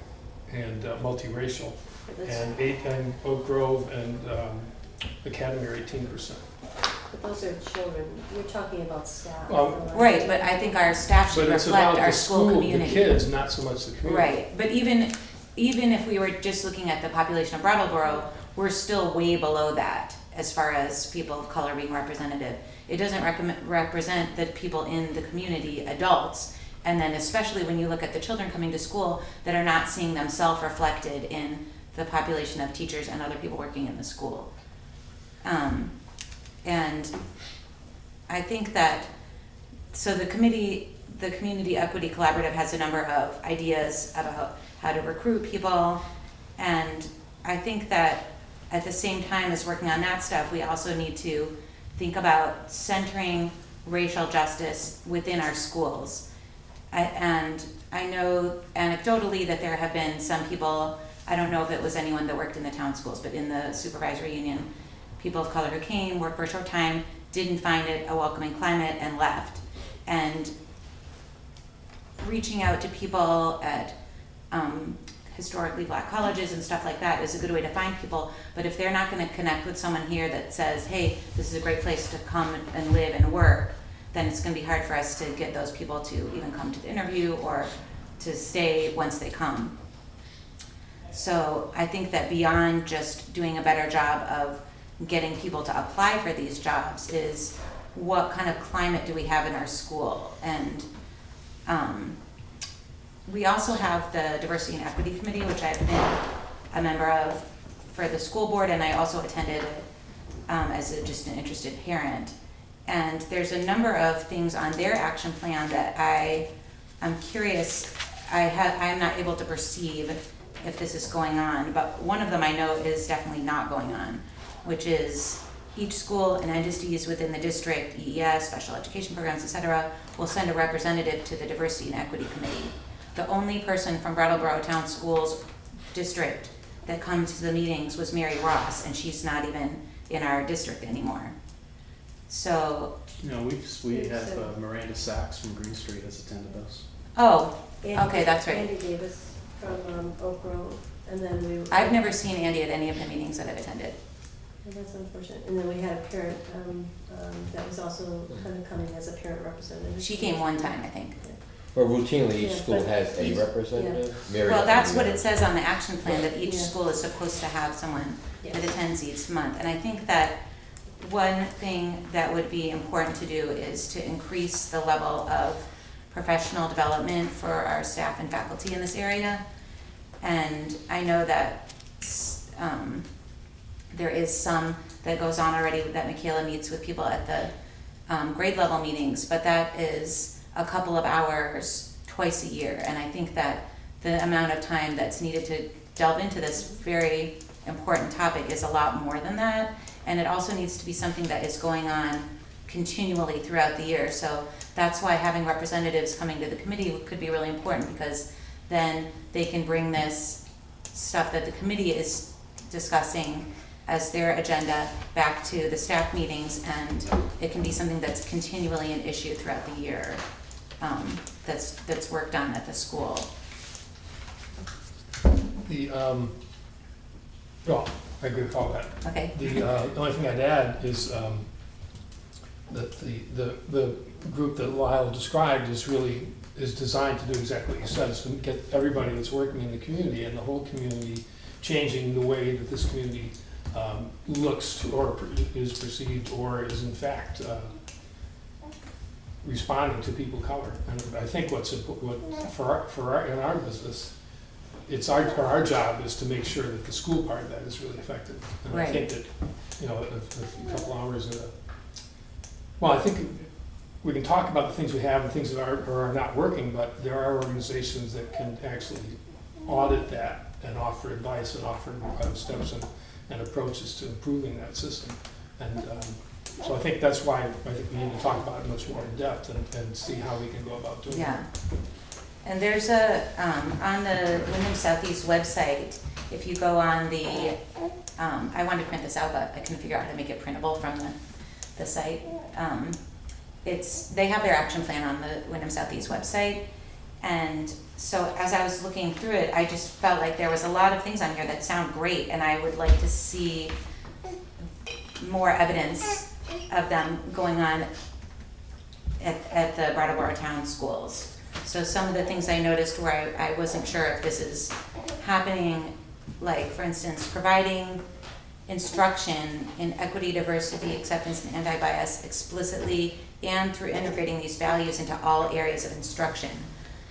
and multiracial. And Oak Grove and Academy are 18%. But those are children, you're talking about staff. Right, but I think our staff should But it's reflect about our the school school, the community. kids, not so much the community. Right, but even if we were just looking at the population of Brattleboro, we're still way below that as far as people of color being representative. It doesn't represent the people in the community, adults, and then especially when you look at the children coming to school that are not seeing themselves reflected in the population of teachers and other people working in the school. And I think that, so the Community Equity Collaborative has a number of ideas about how to recruit people, and I think that at the same time as working on that stuff, we also need to think about centering racial justice within our schools. And I know anecdotally that there have been some people, I don't know if it was anyone that worked in the town schools, but in the supervisory union, people of color who came, worked for a short time, didn't find it a welcoming climate and left. And reaching out to people at historically black colleges and stuff like that is a good way to find people. But if they're not going to connect with someone here that says, hey, this is a great place to come and live and work, then it's going to be hard for us to get those people to even come to the interview or to stay once they come. So I think that beyond just doing a better job of getting people to apply for these jobs is what kind of climate do we have in our school? And we also have the Diversity and Equity Committee, which I've been a member of for the school board, and I also attended it as just an interested parent. And there's a number of things on their action plan that I'm curious, I am not able to perceive if this is going on, but one of them I know is definitely not going on, which is each school and entities within the district, EES, special education programs, etc., will send a representative to the Diversity and Equity Committee. The only person from Brattleboro Town Schools District that comes to the meetings was Mary Ross, and she's not even in our district anymore. So, You know, we have Miranda Sachs from Green Street has attended us. oh, Andy- okay, that's right. Andy Davis from Oak Grove, and then we. I've never seen Andy at any of the meetings that I've attended. And that's unfortunate. And then we had a parent that was also kind of coming as a parent representative. She came one time, I think. Well, routinely, each Yeah, school but has a each- representative. Mary Well, that's what Ellen, it says on the action plan, that each Yeah. school is supposed to have someone that Yes. attends each month. And I think that one thing that would be important to do is to increase the level of professional development for our staff and faculty in this area. And I know that there is some that goes on already, that Michaela meets with people at the grade level meetings, but that is a couple of hours twice a year. And I think that the amount of time that's needed to delve into this very important topic is a lot more than that. And it also needs to be something that is going on continually throughout the year. So that's why having representatives coming to the committee could be really important, because then they can bring this stuff that the committee is discussing as their agenda back to the staff meetings, and it can be something that's continually an issue throughout the year, that's worked on at the school. Well, I agree with all that. Okay. The only thing I'd add is that the group that Lyle described is designed to do exactly what you said, is to get everybody that's working in the community and the whole community changing the way that this community looks to, or is perceived, or is in fact responding to people of color. And I think in our business, it's our job is to make sure that the school part of that is really effective. And Right. I think that, a couple hours I think we can talk about the things we have and things that are or are not working, but there are organizations that can actually audit that and offer advice and offer steps and approaches to improving that system. And so I think that's why I think we need to talk about it much more in depth and see how we can go about doing it. Yeah. And there's on the Wyndham Southeast website, if you go on the, I wanted to print this out, but I couldn't figure out how to make it printable from the site. They have their action plan on the Wyndham Southeast website. And so as I was looking through it, I just felt like there was a lot of things on here that sound great, and I would like to see more evidence of them going on at the Brattleboro Town schools. So some of the things I noticed where I wasn't sure if this is happening, like for instance, providing instruction in equity, diversity, acceptance, and anti-bias explicitly and through integrating these values into all areas of instruction.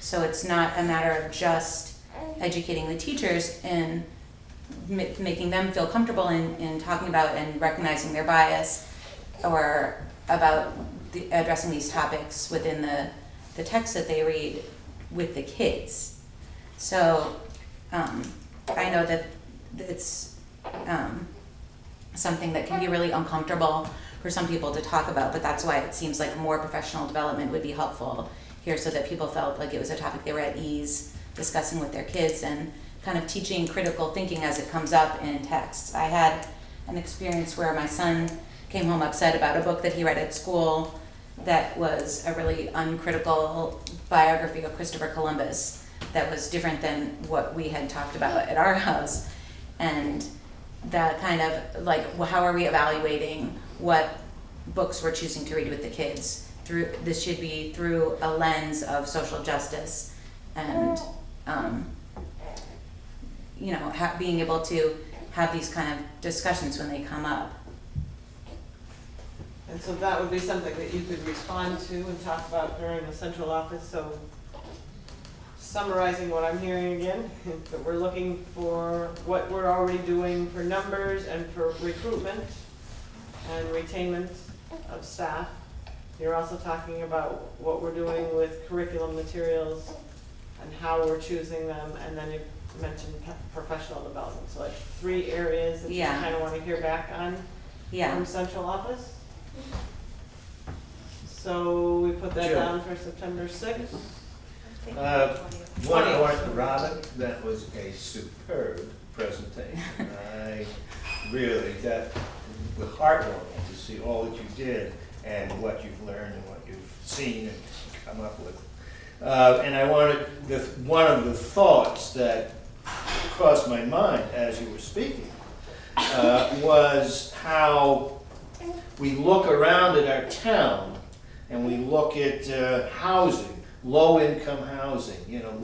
So it's not a matter of just educating the teachers and making them feel comfortable in talking about and recognizing their bias, or about addressing these topics within the text that they read with the kids. So I know that it's something that can be really uncomfortable for some people to talk about, but that's why it seems like more professional development would be helpful here so that people felt like it was a topic they were at ease discussing with their kids and kind of teaching critical thinking as it comes up in texts. I had an experience where my son came home upset about a book that he read at school that was a really uncritical biography of Christopher Columbus that was different than what we had talked about at our house. And that kind of like, well, how are we evaluating what books we're choosing to read with the kids? This should be through a lens of social justice and being able to have these kind of discussions when they come up. And so that would be something that you could respond to and talk about during the central office. So summarizing what I'm hearing again, that we're looking for what we're already doing for numbers and for recruitment and retainment of staff. You're also talking about what we're doing with curriculum materials and how we're choosing them, and then you mentioned professional development. So like 3 areas that you kind of want to hear back on from central office. So we put that down for September 6th. Robin, that was a superb presentation. I really got heartwarming to see all that you did and what you've learned and what you've seen and come up with. And I wanted, one of the thoughts that crossed my mind as you were speaking was how we look around at our town and we look at housing, low-income housing,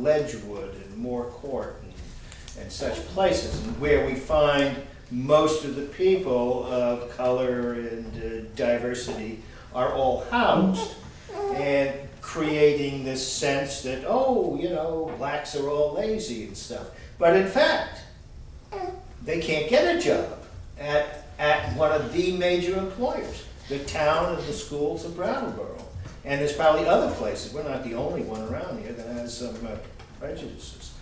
Ledgewood and Moore Court and such places, and where we find most of the people of color and diversity are all housed, and creating this sense that, blacks are all lazy and stuff. But in fact, they can't get a job at one of the major employers, the town and the schools of Brattleboro. And there's probably other places. We're not the only one around here that has some prejudices.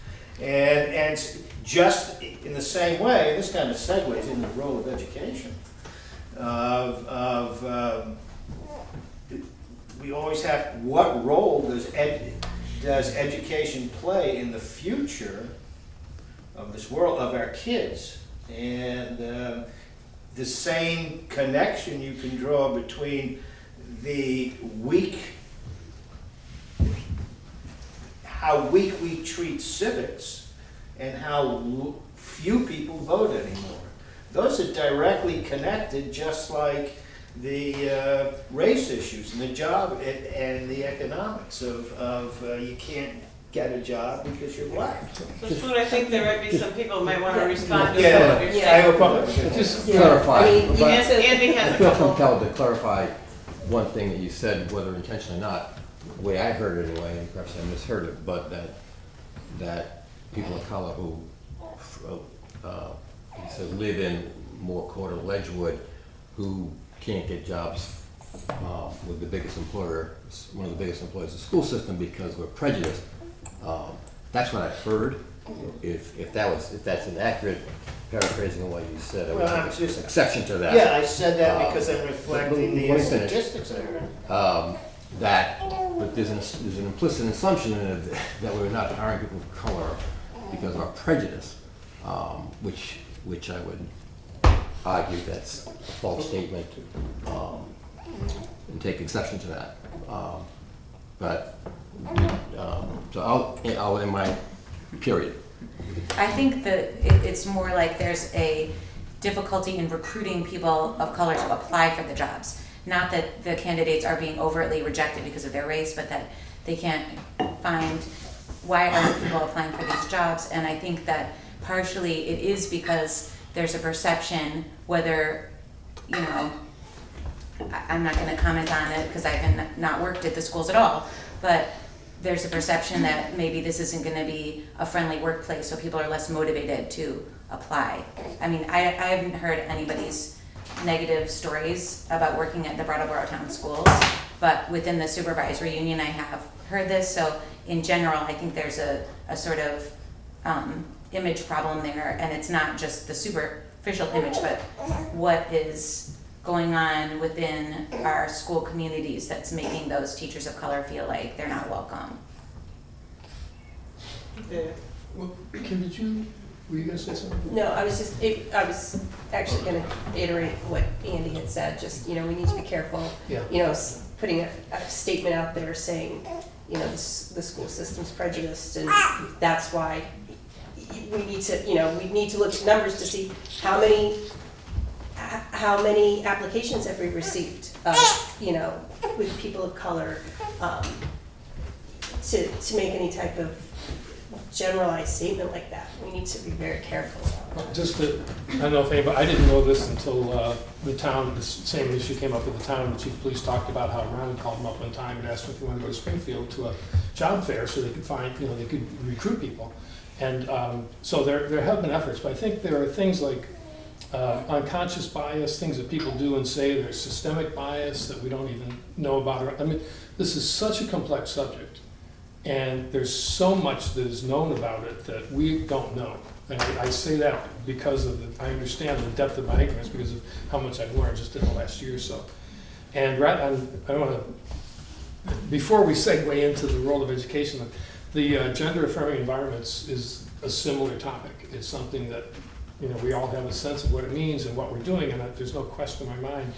And just in the same way, this kind of segues into the role of education. We always have, what role does education play in the future of this world, of our kids? And the same connection you can draw between how weak we treat civics and how few people vote anymore. Those are directly connected, just like the race issues and the job and the economics of you can't get a job because you're black. So Spoon, I think there might be some people who might want to respond to Yeah, some of your I have a problem. Just clarify. Andy has I a feel couple. compelled to clarify one thing that you said, whether intentionally or not, the way I heard it anyway, and perhaps I misheard it, but that people of color who you said live in Moore Court or Ledgewood, who can't get jobs with the biggest employer, one of the biggest employers in the school system because we're prejudiced. That's what I've heard. If that's an accurate paraphrasing of what you said, I would Well, take just- exception to that. Yeah, I said that because I'm reflecting let the me finish. statistics I heard. But there's an implicit assumption in it that we're not hiring people of color because of our prejudice, which I would argue that's a false statement, and take exception to that. So I'll end my period. I think that it's more like there's a difficulty in recruiting people of color to apply for the jobs. Not that the candidates are being overtly rejected because of their race, but that they can't find why aren't people applying for these jobs. And I think that partially it is because there's a perception, whether, I'm not going to comment on it because I've not worked at the schools at all, but there's a perception that maybe this isn't going to be a friendly workplace, so people are less motivated to apply. I mean, I haven't heard anybody's negative stories about working at the Brattleboro Town Schools, but within the supervisory union I have heard this, so in general I think there's a sort of image problem there, and it's not just the superficial image, but what is going on within our school communities that's making those teachers of color feel like they're not welcome. Yeah. Well, Kim, were you gonna say something? No, I was actually gonna iterate what Andy had said, just, we need to be careful, Yeah. Putting a statement out there saying, the school system's prejudiced, and that's why we need to look at numbers to see how many applications have we received of, with people of color, to make any type of generalized statement like that. We need to be very careful. Well, I don't know if anybody, I didn't know this until the town, the same issue came up with the town, the chief of police talked about how Ron called him up one time and asked him if he wanted to go to Springfield to a job fair so they could find, they could recruit people. And so there have been efforts, but I think there are things like unconscious bias, things that people do and say, there's systemic bias that we don't even know about. I mean, this is such a complex subject, and there's so much that is known about it that we don't know. And I say that because I understand the depth of my ignorance because of how much I've learned just in the last year or so. And I don't want to, before we segue into the role of education, the gender affirming environments is a similar topic. It's something that we all have a sense of what it means and what we're doing, and there's no question in my mind,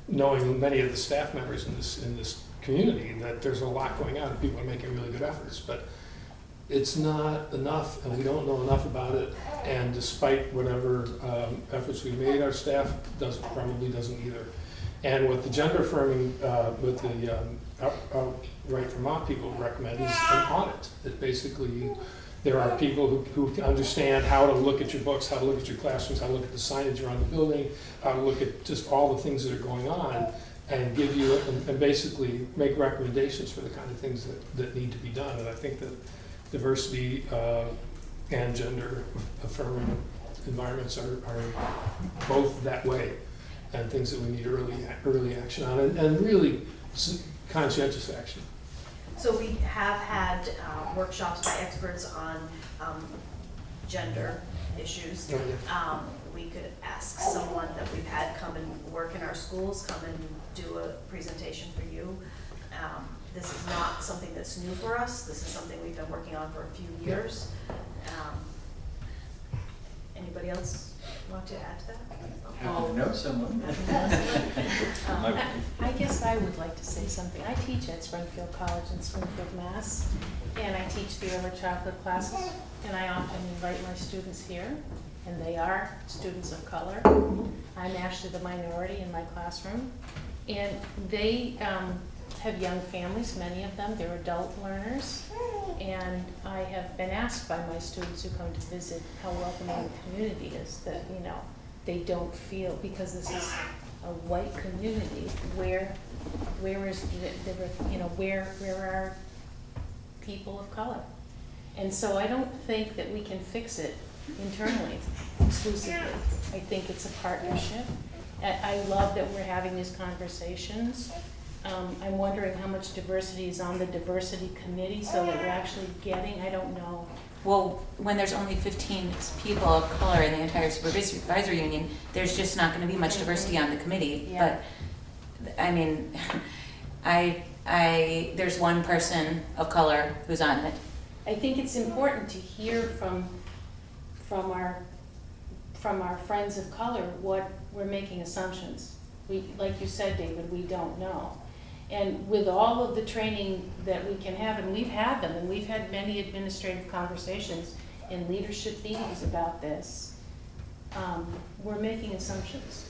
knowing many of the staff members in this community, that there's a lot going on and people are making really good efforts. But it's not enough, and we don't know enough about it. And despite whatever efforts we made, our staff probably doesn't either. And what the gender affirming, with the Right Vermont people recommend is an audit. That basically there are people who understand how to look at your books, how to look at your classrooms, how to look at the signage around the building, how to look at just all the things that are going on, and give you and basically make recommendations for the kind of things that need to be done. And I think that diversity and gender affirming environments are both that way, and things that we need early action on, and really conscientious action. So we have had workshops by experts on gender issues. Oh, yeah. We could ask someone that we've had come and work in our schools, come and do a presentation for you. This is not something that's new for us. This is something we've been working on for a few years. Anybody else want to add to that? Happy to know someone. I guess I would like to say something. I teach at Springfield College in Springfield, Mass. And I teach the early childhood classes. And I often invite my students here, and they are students of color. I'm actually the minority in my classroom. And they have young families, many of them. They're adult learners. And I have been asked by my students who come to visit how welcoming the community is, that, they don't feel, because this is a white community, where are people of color? And so I don't think that we can fix it internally exclusively. I think it's a partnership. I love that we're having these conversations. I'm wondering how much diversity is on the diversity committee so that we're actually getting, I don't know. Well, when there's only 15 people of color in the entire supervisory union, there's just not going to be much diversity on the committee. Yeah. But I mean, there's one person of color who's on it. I think it's important to hear from our friends of color what we're making assumptions. Like you said, David, we don't know. And with all of the training that we can have, and we've had them, and we've had many administrative conversations in leadership meetings about this, we're making assumptions.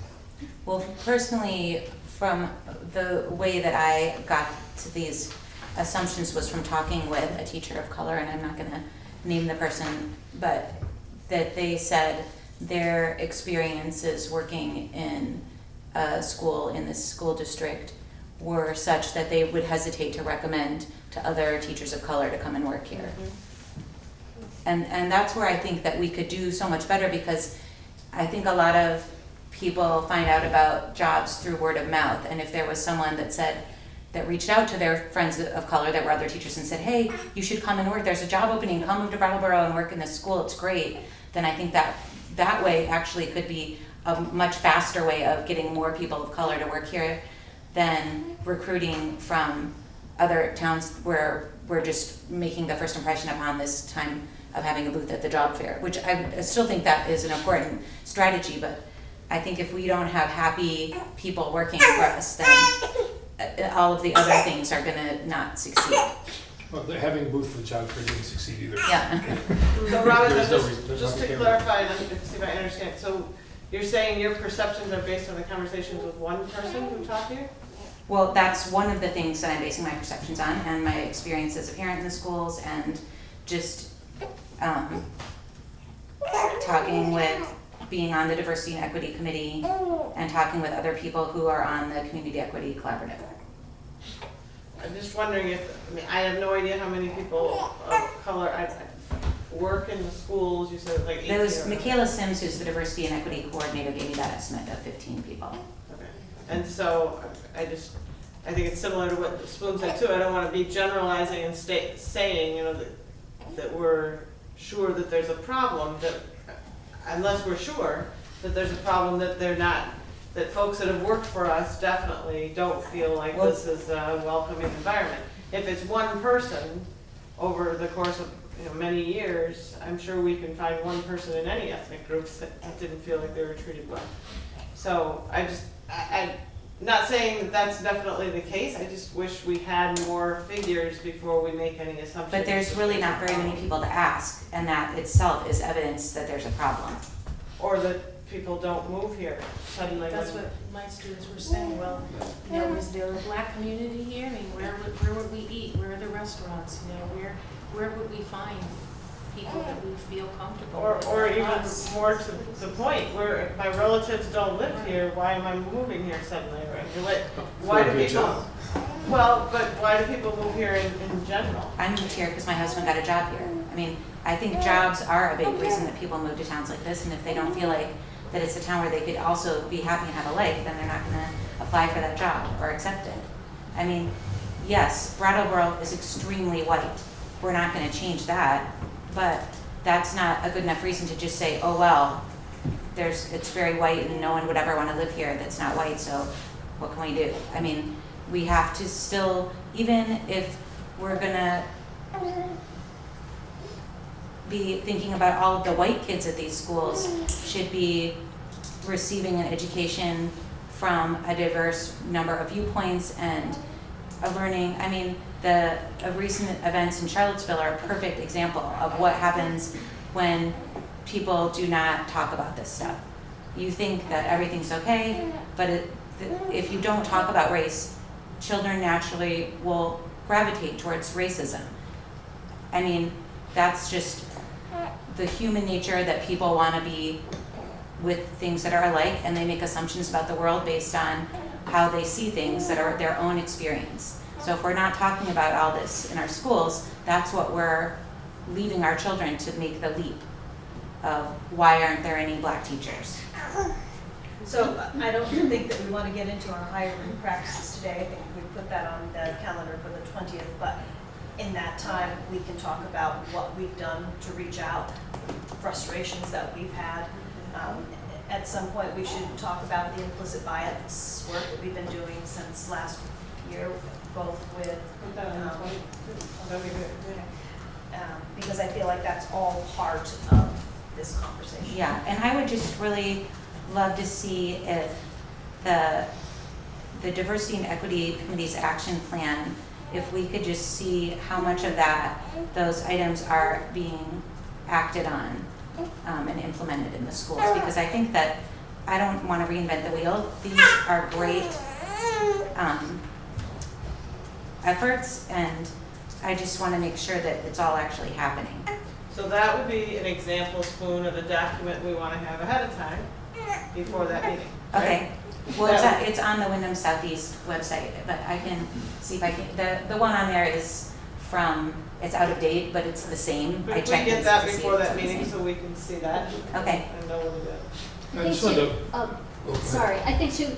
Well, personally, from the way that I got to these assumptions was from talking with a teacher of color, and I'm not going to name the person, but that they said their experiences working in a school in this school district were such that they would hesitate to recommend to other teachers of color to come and work here. Mm-hmm. And that's where I think that we could do so much better, because I think a lot of people find out about jobs through word of mouth, and if there was someone that reached out to their friends of color that were other teachers and said, hey, you should come and work, there's a job opening, come move to Brattleboro and work in this school, it's great, then I think that way actually could be a much faster way of getting more people of color to work here than recruiting from other towns where we're just making the first impression upon this time of having a booth at the job fair, which I still think that is an important strategy, but I think if we don't have happy people working for us, then all of the other things are gonna not succeed. Well, having a booth for the job fair didn't succeed either. Yeah. So Robin, There's no reason- there's just to nothing clarify, and see if I understand, so you're saying your perceptions are based on the conversations with one person who taught you? Well, that's one of the things that I'm basing my perceptions on, and my experience as a parent in the schools, and just talking with, being on the Diversity and Equity Committee, and talking with other people who are on the Community Equity Collaborative. I'm just wondering if, I mean, I have no idea how many people of color work in the schools, you said like 18 Those, or- Michaela Sims, who's the Diversity and Equity Coordinator, gave me that estimate of 15 people. Okay. And so I think it's similar to what Spoon said too. I don't want to be generalizing and saying, you know, that we're sure that there's a problem, that unless we're sure that there's a problem, that they're not, that folks that have worked for us definitely don't feel like this is a welcoming environment. If it's one person over the course of, you know, many years, I'm sure we can find one person in any ethnic groups that didn't feel like they were treated well. So I'm not saying that that's definitely the case, I just wish we had more figures before we make any assumptions. But there's really not very many people to ask, and that itself is evidence that there's a problem. Or that people don't move here suddenly. That's what my students were saying, well, you know, is there a black community here? I mean, where would we eat? Where are the restaurants? You know, where would we find people that we feel comfortable with? Or even us? more to the point, where my relatives don't live here, why am I moving here suddenly? Right? Why do people, well, but why do people move here in general? I moved here because my husband got a job here. I mean, I think jobs are a big reason that people move to towns like this, and if they don't feel like that it's a town where they could also be happy and have a life, then they're not gonna apply for that job or accept it. I mean, yes, Brattleboro is extremely white. We're not gonna change that, but that's not a good enough reason to just say, oh, well, it's very white and no one would ever wanna live here that's not white, so what can we do? I mean, we have to still, even if we're gonna be thinking about all of the white kids at these schools should be receiving an education from a diverse number of viewpoints and a learning. I mean, the recent events in Charlottesville are a perfect example of what happens when people do not talk about this stuff. You think that everything's okay, but if you don't talk about race, children naturally will gravitate towards racism. I mean, that's just the human nature that people want to be with things that are alike, and they make assumptions about the world based on how they see things that are their own experience. So if we're not talking about all this in our schools, that's what we're leaving our children to make the leap of why aren't there any black teachers? So I don't think that we want to get into our hiring practices today. I think we put that on the calendar for the 20th, but in that time, we can talk about what we've done to reach out, frustrations that we've had. At some point, we should talk about the implicit bias work that we've been doing since last year, both with, because I feel like that's all part of this conversation. Yeah, and I would just really love to see if the Diversity and Equity Committee's action plan, if we could just see how much of those items are being acted on and implemented in the schools, because I think that I don't want to reinvent the wheel. These are great efforts, and I just want to make sure that it's all actually happening. So that would be an example, Spoon, of a document we want to have ahead of time before that meeting. Right? Okay. Well, it's on the Wyndham Southeast website, but I can see if I can, the one on there is it's out of date, but it's the same. Could I we checked get it that to see before if it's that the meeting same. so we can see that? Okay. And know what it is. I just wanted to, Sorry, I think too,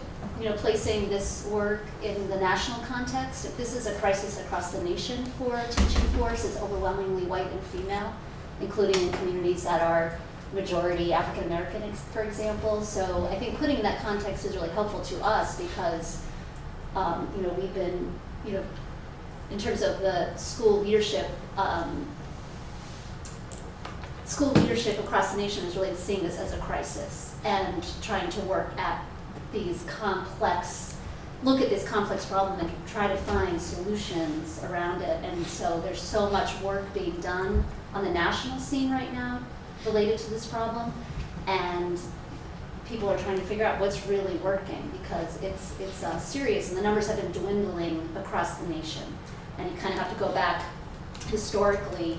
placing this work in the national context, if this is a crisis across the nation for a teaching force, it's overwhelmingly white and female, including in communities that are majority African American, for example. So I think putting in that context is really helpful to us because, you know, we've been, you know, in terms of the school leadership across the nation is really seeing this as a crisis and trying to work at look at this complex problem and try to find solutions around it. And so there's so much work being done on the national scene right now related to this problem. And people are trying to figure out what's really working because it's serious and the numbers have been dwindling across the nation. And you kind of have to go back historically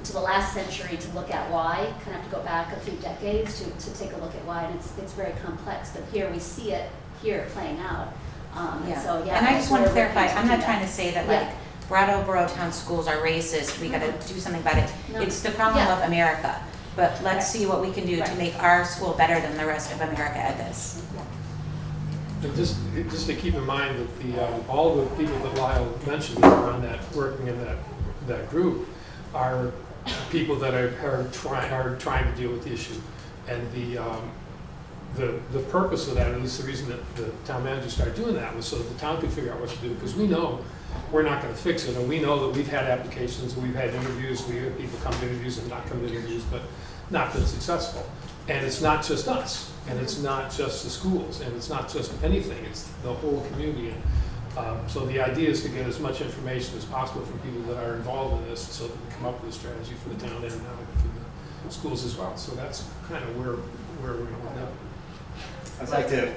to the last century to look at why. Kind of have to go back a few decades to take a look at why, and it's very complex. But here we see it here playing out. And so And I just want to we're clarify, looking I'm not do trying that. to say that Yeah. like Brattleboro town schools are racist, we gotta do something about it. No. It's the problem Yeah. of America, but let's see what we can do to Right. make our school better than the rest of America at this. And just to keep in mind that all the people that Lyle mentioned that are on that, working in that group are people that are trying to deal with the issue. And the purpose of that, at least the reason that the town manager started doing that, was so that the town could figure out what to do, because we know we're not gonna fix it, and we know that we've had applications, and we've had interviews, we have people come to interviews and not come to interviews, but not been successful. And it's not just us, and it's not just the schools, and it's not just anything, it's the whole community. And so the idea is to get as much information as possible from people that are involved in this, so that we come up with a strategy for the town and now for the schools as well. So that's kind of where we're going now. I'd like to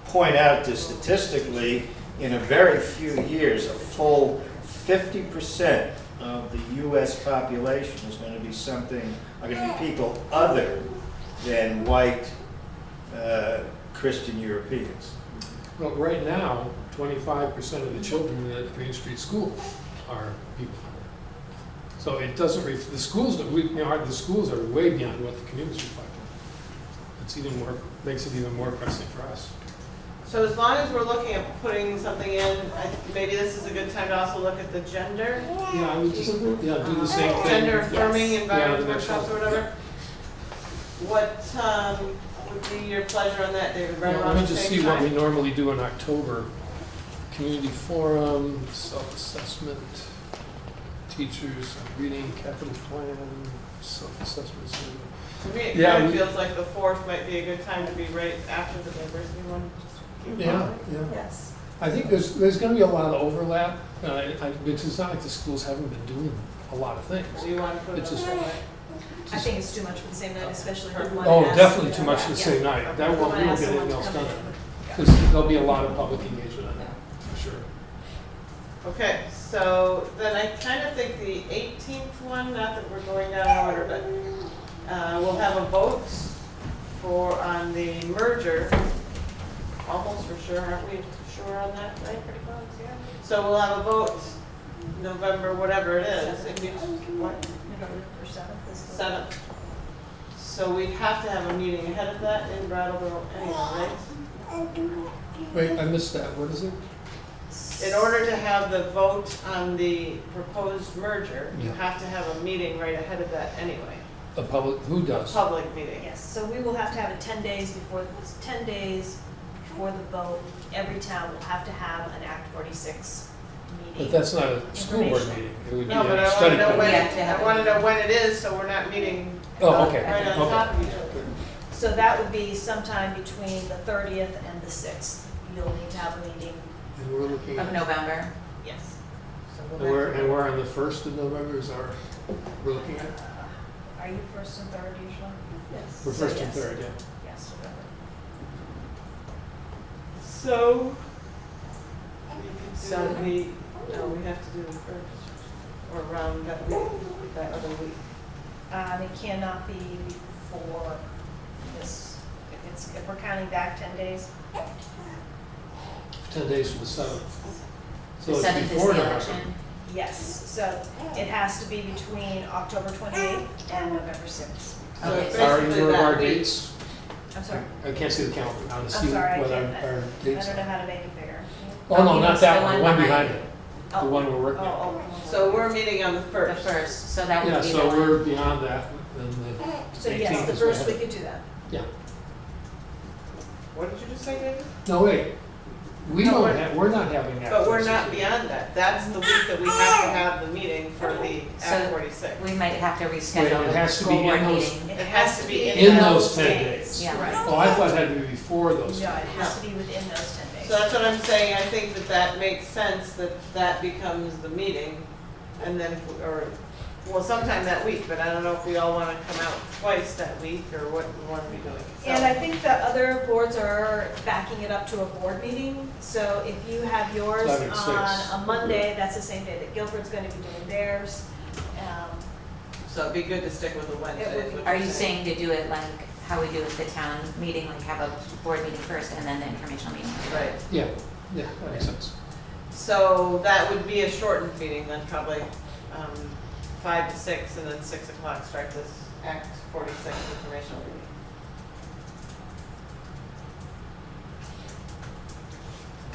point out that statistically, in a very few years, a full 50% of the U.S. population is going to be people other than white Christian Europeans. Well, right now, 25% of the children at Green Street School are people of color. So it doesn't, the schools that the schools are way beyond what the community's reflecting. It's even more, makes it even more pressing for us. So as long as we're looking at putting something in, maybe this is a good time to also look at the gender. Yeah, I would just, do the same thing. Gender affirming Yeah, environment the next workshops or one. whatever. What would be your pleasure on that, David? Right Yeah, around let me the just same see what we time? normally do in October. Community forum, self-assessment, teachers, reading, capital plan, self-assessment survey. To me, it Yeah, kind of we- feels like the 4th might be a good time to be right after the diversity one. Just keep going. Yes. I think there's gonna be a lot of overlap, because it's not like the schools haven't been doing a lot of things. Do you want to put it It's on just- that way? I think it's too much for the same night, especially if we want Oh, to ask. definitely too much the Yeah. same night. That We won't, wanna we won't ask get someone anything to else come done. in. Because there'll be a lot of public engagement on that, for sure. Okay, so then I kind of think the 18th one, not that we're going down in order, but we'll have a vote on the merger. Almost for sure, aren't we sure on that, right, pretty close, yeah? So we'll have a vote November, whatever it is. What? November 7th is the. 7th. So we'd have to have a meeting ahead of that in Brattleboro anyway, right? Wait, I missed that. What is it? In order to have the vote on the proposed merger, you Yeah. have to have a meeting right ahead of that anyway. A public, who does? Public meeting. Yes, so we will have to have it 10 days before the vote. Every town will have to have an Act 46 meeting. But that's not a school board Information. meeting. It would be No, but a I want study to know committee. when, Yeah, to have I want to know when it is, so we're not meeting Oh, okay. right on Okay. top of each other. So that would be sometime between the 30th and the 6th. You'll need to have a meeting. And we're looking Of at, November. Yes. So and we'll have to- we're on the 1st of November is we're looking at? Are you first and third usually? Yes. We're So 1st and yes. 3rd, yeah. Yes, November. So, we have to do the first, or around that week, that other week. It cannot be before this, if we're counting back 10 days. 10 days from the 7th. So The it's 7th is before the November. election. Yes, so it has to be between October 28th and November 6th. So Okay. it's Are basically either of that our week. dates? I'm sorry? I can't see the calendar. I want to I'm see sorry, I what can't, our I dates don't know are. how to make it bigger. Oh, no, Oh, not it's that the one, the one one behind behind it. The one we're working on. Oh, So we're meeting on the The first. first, so that Yeah, would be the so one. we're beyond that, and the So 18th yes, the is first ahead. we could do that. Yeah, What did you just say, David? no, wait, we No, don't we're- have, we're not having that. But we're first. not beyond that. That's the week that we have to have the meeting for the So- Act 46. We might have to Wait, reschedule it the has to school be board in those- meeting. It has to be In those 10 days. Yeah. Right. Oh, I thought it had to be before those. No, it has to be within those 10 days. So that's what I'm saying. I think that that makes sense, that that becomes the meeting. And then, or, well, sometime that week, but I don't know if we all want to come out twice that week or what we want to be doing. So- And I think the other boards are backing it up to a board meeting. So if you have yours That makes on sense. a Monday, that's the same day that Guilford's gonna be doing theirs. So it'd be good to stick with the Wednesday. It would is be- what Are you're you saying to do it like how we do with the town meeting, like have a board meeting first and then the informational meeting? Right. Yeah, that makes sense. So that would be a shortened meeting then, probably 5 to 6, and then 6 o'clock start this Act 46 informational meeting.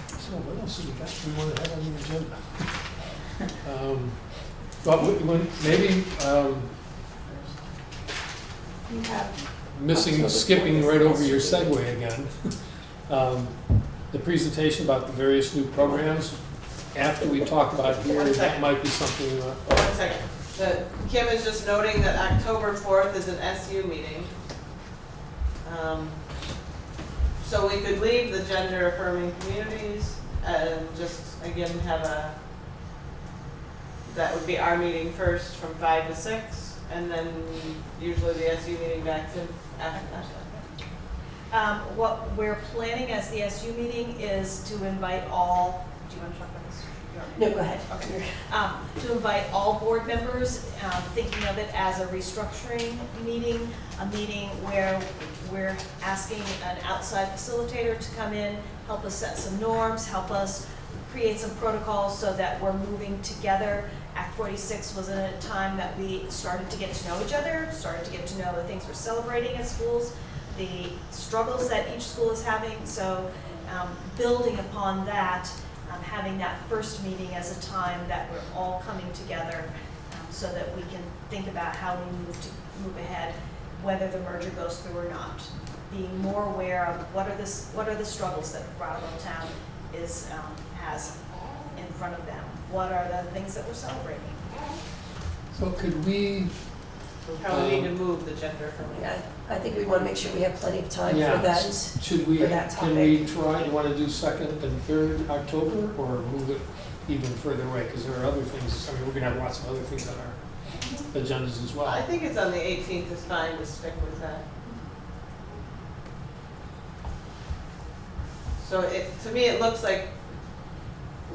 So what else do we got we want to have on the agenda? But maybe You have, missing, skipping right over your segue again. The presentation about the various new programs, after we talk about here, One that second. might be something, One second. Kim is just noting that October 4th is an SU meeting. So we could leave the gender affirming communities and just, again, have that would be our meeting first from 5 to 6, and then usually the SU meeting back to after that. what we're planning as the SU meeting is to invite all, do you want to talk about this? No, go ahead. Okay. To invite all board members, thinking of it as a restructuring meeting, a meeting where we're asking an outside facilitator to come in, help us set some norms, help us create some protocols so that we're moving together. Act 46 was a time that we started to get to know each other, started to get to know the things we're celebrating at schools, the struggles that each school is having. So building upon that, having that first meeting as a time that we're all coming together so that we can think about how we move ahead, whether the merger goes through or not. Being more aware of what are the struggles that Brattleboro town has in front of them. What are the things that we're celebrating? so could we, We probably need to move the gender affirming. Yeah, I think we want to make sure we have plenty of time yeah, for that. should we, for that can we try, you want to do 2nd and 3rd October, or move it even further away? Because there are other things, I mean, we're going to have lots of other things on our agendas as well. I think it's on the 18th is fine to stick with that. So to me, it looks like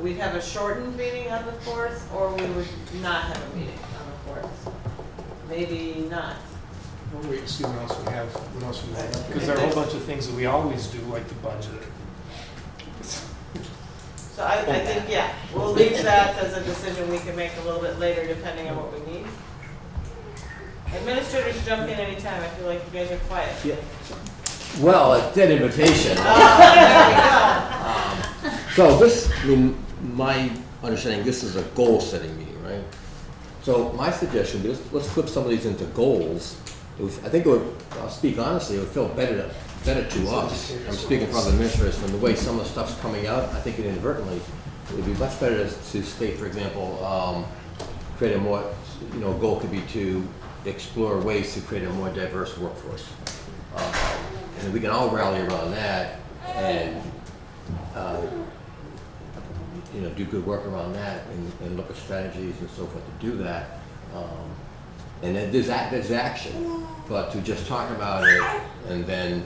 we'd have a shortened meeting on the 4th, or we would not have a meeting on the 4th. Maybe not. We'll wait and see what else we have, because there are a whole bunch of things that we always do, like the budget. So I think, yeah, we'll leave that as a decision we can make a little bit later, depending on what we need. Administrators jump in anytime. I feel like you guys are quiet. Yeah. Well, a dead invitation. Oh, there we go. So this, I mean, my understanding, this is a goal-setting meeting, right? So my suggestion is, let's flip some of these into goals. I think it would, I'll speak honestly, it would feel better to us. I'm speaking from the administrators, from the way some of the stuff's coming out, I think inadvertently, it would be much better to state, for example, create a more, goal could be to explore ways to create a more diverse workforce. And we can all rally around that and, do good work around that and look at strategies and so forth to do that. And then there's action, but to just talk about it and then,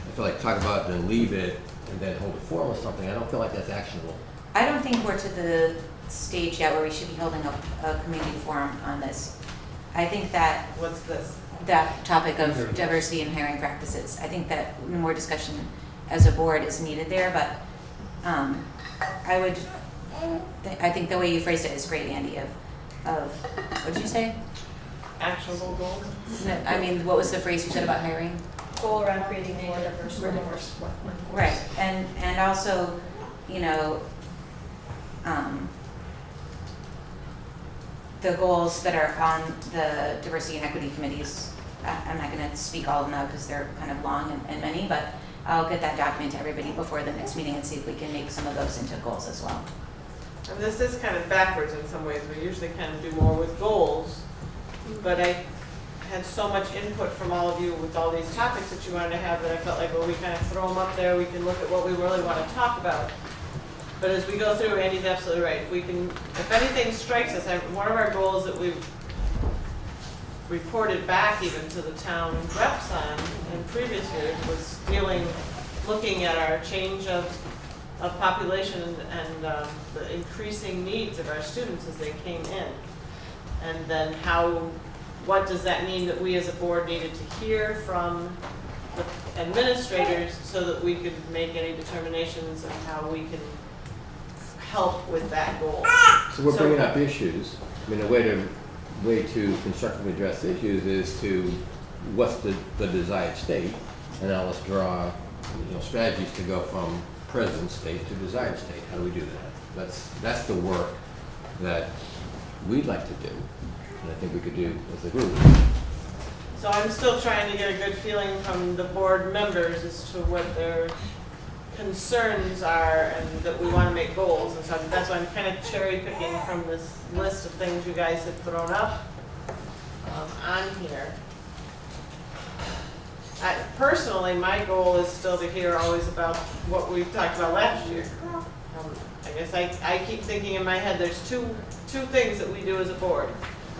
I feel like talk about it and leave it and then hold a forum or something, I don't feel like that's actionable. I don't think we're to the stage yet where we should be holding a community forum on this. I think that What's this? that topic of diversity in hiring practices, I think that more discussion as a board is needed there, but I think the way you phrased it is great, Andy, of what did you say? Actionable goals? No, I mean, what was the phrase you said about hiring? Goal around creating more diverse workforce. Right, and also, the goals that are on the diversity and equity committees. I'm not gonna speak all of them out because they're kind of long and many, but I'll get that document to everybody before the next meeting and see if we can make some of those into goals as well. And this is kind of backwards in some ways. We usually kind of do more with goals, but I had so much input from all of you with all these topics that you wanted to have that I felt like, well, we kind of throw them up there, we can look at what we really want to talk about. But as we go through, Andy's absolutely right. If we can, if anything strikes us, one of our goals that we've reported back even to the town reps on in previous years was looking at our change of population and the increasing needs of our students as they came in. And then what does that mean that we as a board needed to hear from the administrators so that we could make any determinations of how we can help with that goal. So we're bringing up issues. I mean, a way to constructively address issues is to what's the desired state, and now let's draw strategies to go from present state to desired state. How do we do that? That's the work that we'd like to do, and I think we could do as a group. So I'm still trying to get a good feeling from the board members as to what their concerns are and that we want to make goals and stuff. That's why I'm kind of cherry picking from this list of things you guys have thrown up on here. Personally, my goal is still to hear always about what we've talked about last year. I guess I keep thinking in my head there's two things that we do as a board.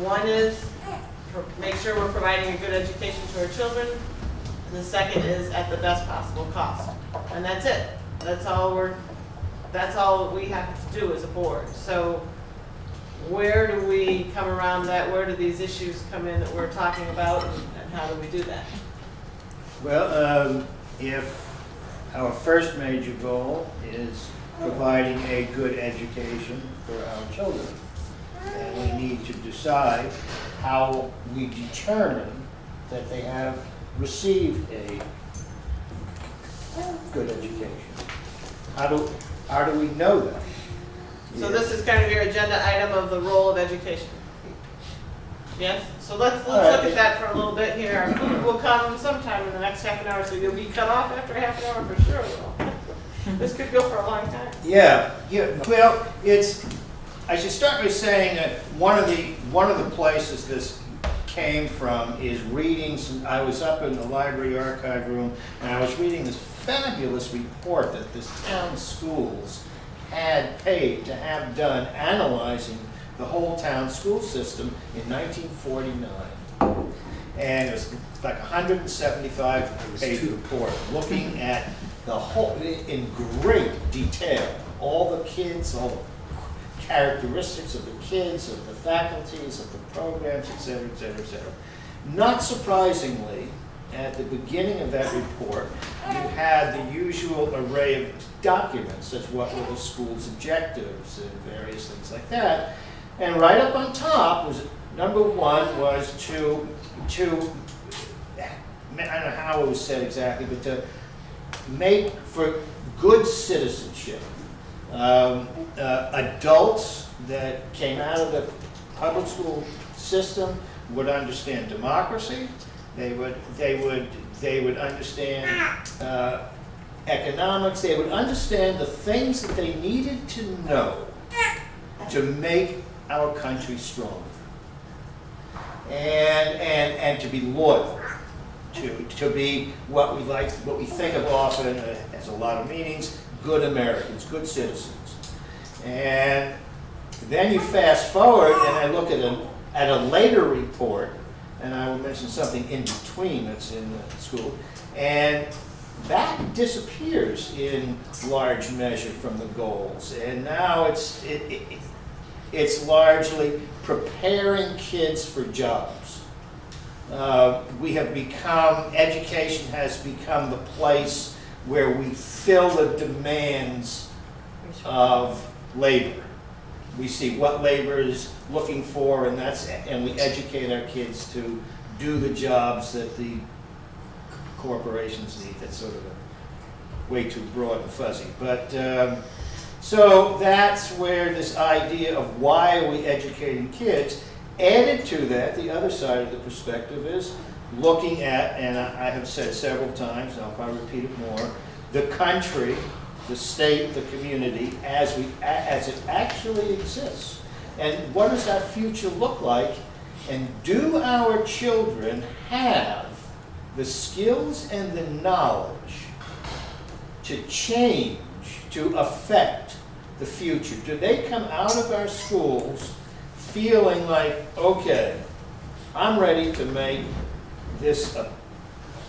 One is make sure we're providing a good education to our children. And the second is at the best possible cost. And that's it. That's all we have to do as a board. So where do we come around that? Where do these issues come in that we're talking about, and how do we do that? Well, if our first major goal is providing a good education for our children, and we need to decide how we determine that they have received a good education. How do we know that? So this is kind of your agenda item of the role of education. Yes? So let's look at that for a little bit here. Food will come sometime in the next half an hour, so you'll be cut off after half an hour for sure. This could go for a long time. Yeah. Well, I should start by saying that one of the places this came from is reading I was up in the library archive room and I was reading this fabulous report that this town schools had paid to have done analyzing the whole town school system in 1949. And it was like 175-page report looking at the whole, in great detail, all the kids, all the characteristics of the kids, of the faculties, of the programs, et cetera, et cetera, et cetera. Not surprisingly, at the beginning of that report, you had the usual array of documents, as what were the school's objectives and various things like that. And right up on top was, number one was to I don't know how it was said exactly, but to make for good citizenship. Adults that came out of the public school system would understand democracy. They would understand economics. They would understand the things that they needed to know to make our country stronger, and to be loyal, to be what we think of often as a lot of meanings, good Americans, good citizens. And then you fast forward, and I look at a later report, and I will mention something in between that's in the school, and that disappears in large measure from the goals. And now it's largely preparing kids for jobs. Education has become the place where we fill the demands of labor. We see what labor is looking for, and we educate our kids to do the jobs that the corporations need. That's sort of way too broad and fuzzy. But So that's where this idea of why are we educating kids, added to that, the other side of the perspective is looking at, and I have said several times, and I'll probably repeat it more, the country, the state, the community, as it actually exists. And what does that future look like? And do our children have the skills and the knowledge to change, to affect the future? Do they come out of our schools feeling like, okay, I'm ready to make this a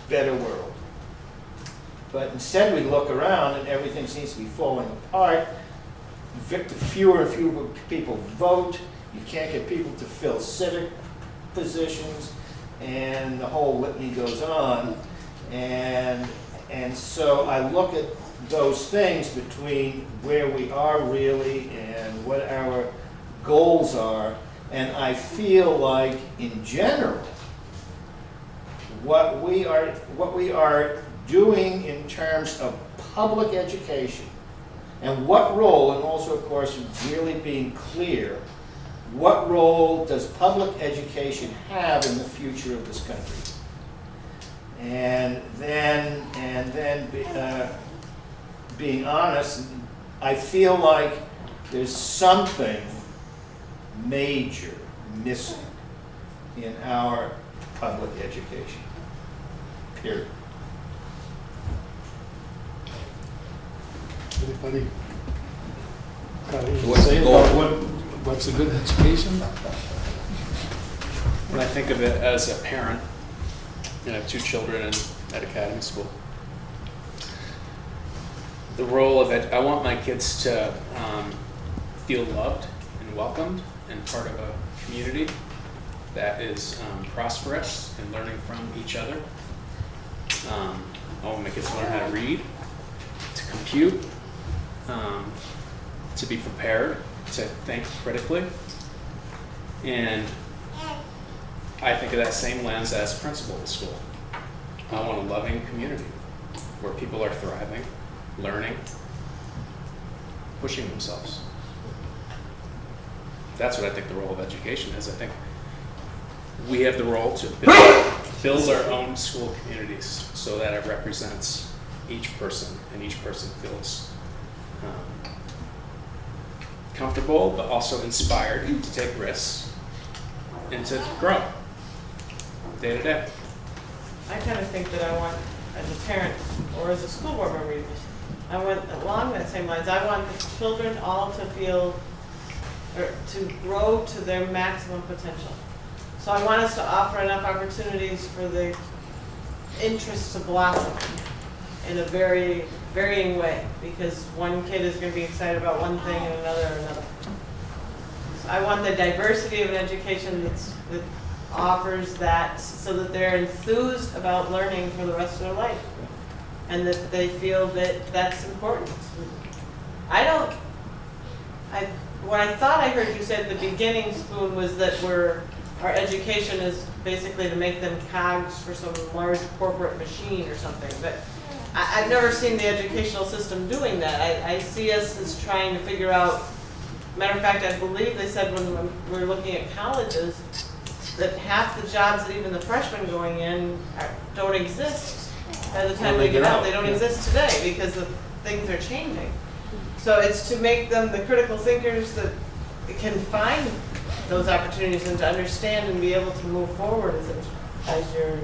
better world? But instead we look around and everything seems to be falling apart. Fewer and fewer people vote. You can't get people to fill civic positions, and the whole litany goes on. And so I look at those things between where we are really and what our goals are, and I feel like in general what we are doing in terms of public education and what role, and also of course really being clear, what role does public education have in the future of this country? And then being honest, I feel like there's something major missing in our public education, period. Anybody got anything to What's the say goal? about what's a good education? When I think of it as a parent, and I have 2 children at academy school, the role of it, I want my kids to feel loved and welcomed and part of a community that is prosperous and learning from each other. I want my kids to learn how to read, to compute, to be prepared, to think critically. And I think of that same lens as principal of the school. I want a loving community where people are thriving, learning, pushing themselves. That's what I think the role of education is. I think we have the role to build our own school communities so that it represents each person and each person feels comfortable but also inspired to take risks and to grow day to day. I kind of think that I want, as a parent or as a school board member even, I want, along that same lines, I want the children all to feel, or to grow to their maximum potential. So I want us to offer enough opportunities for the interests to blossom in a very varying way, because one kid is going to be excited about one thing and another. So I want the diversity of an education that offers that, so that they're enthused about learning for the rest of their life, and that they feel that that's important. What I thought I heard you say at the beginning, Spoon, was that our education is basically to make them cogs for some large corporate machine or something, but I've never seen the educational system doing that. I see us as trying to figure out, matter of fact, I believe they said when we were looking at colleges, that half the jobs that even the freshmen going in don't exist by the time they get out. They don't exist today because the things are changing. So it's to make them the critical thinkers that can find those opportunities and to understand and be able to move forward as your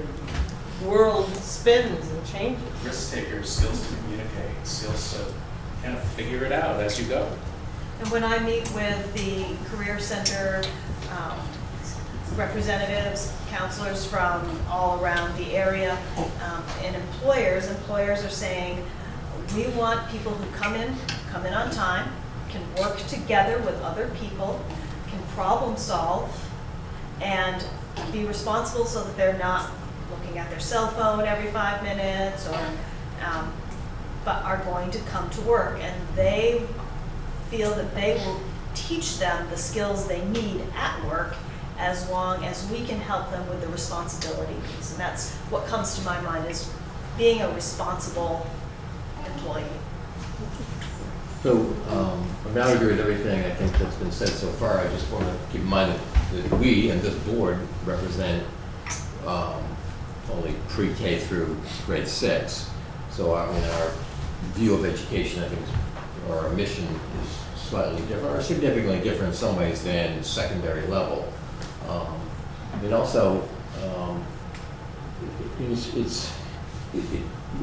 world spins and changes. Risk takers, skills to communicate, skills to kind of figure it out as you go. And when I meet with the Career Center representatives, counselors from all around the area, and employers are saying, we want people who come in on time, can work together with other people, can problem solve, and be responsible so that they're not looking at their cell phone every 5 minutes, or but are going to come to work, and they feel that they will teach them the skills they need at work as long as we can help them with the responsibility piece. And that's what comes to my mind, is being a responsible employee. So, I mean, I agree with everything I think that's been said so far. I just want to keep in mind that we and this board represent only pre-K through grade 6. So, I mean, our view of education, I think, or our mission is slightly different, or significantly different in some ways than secondary level. And also,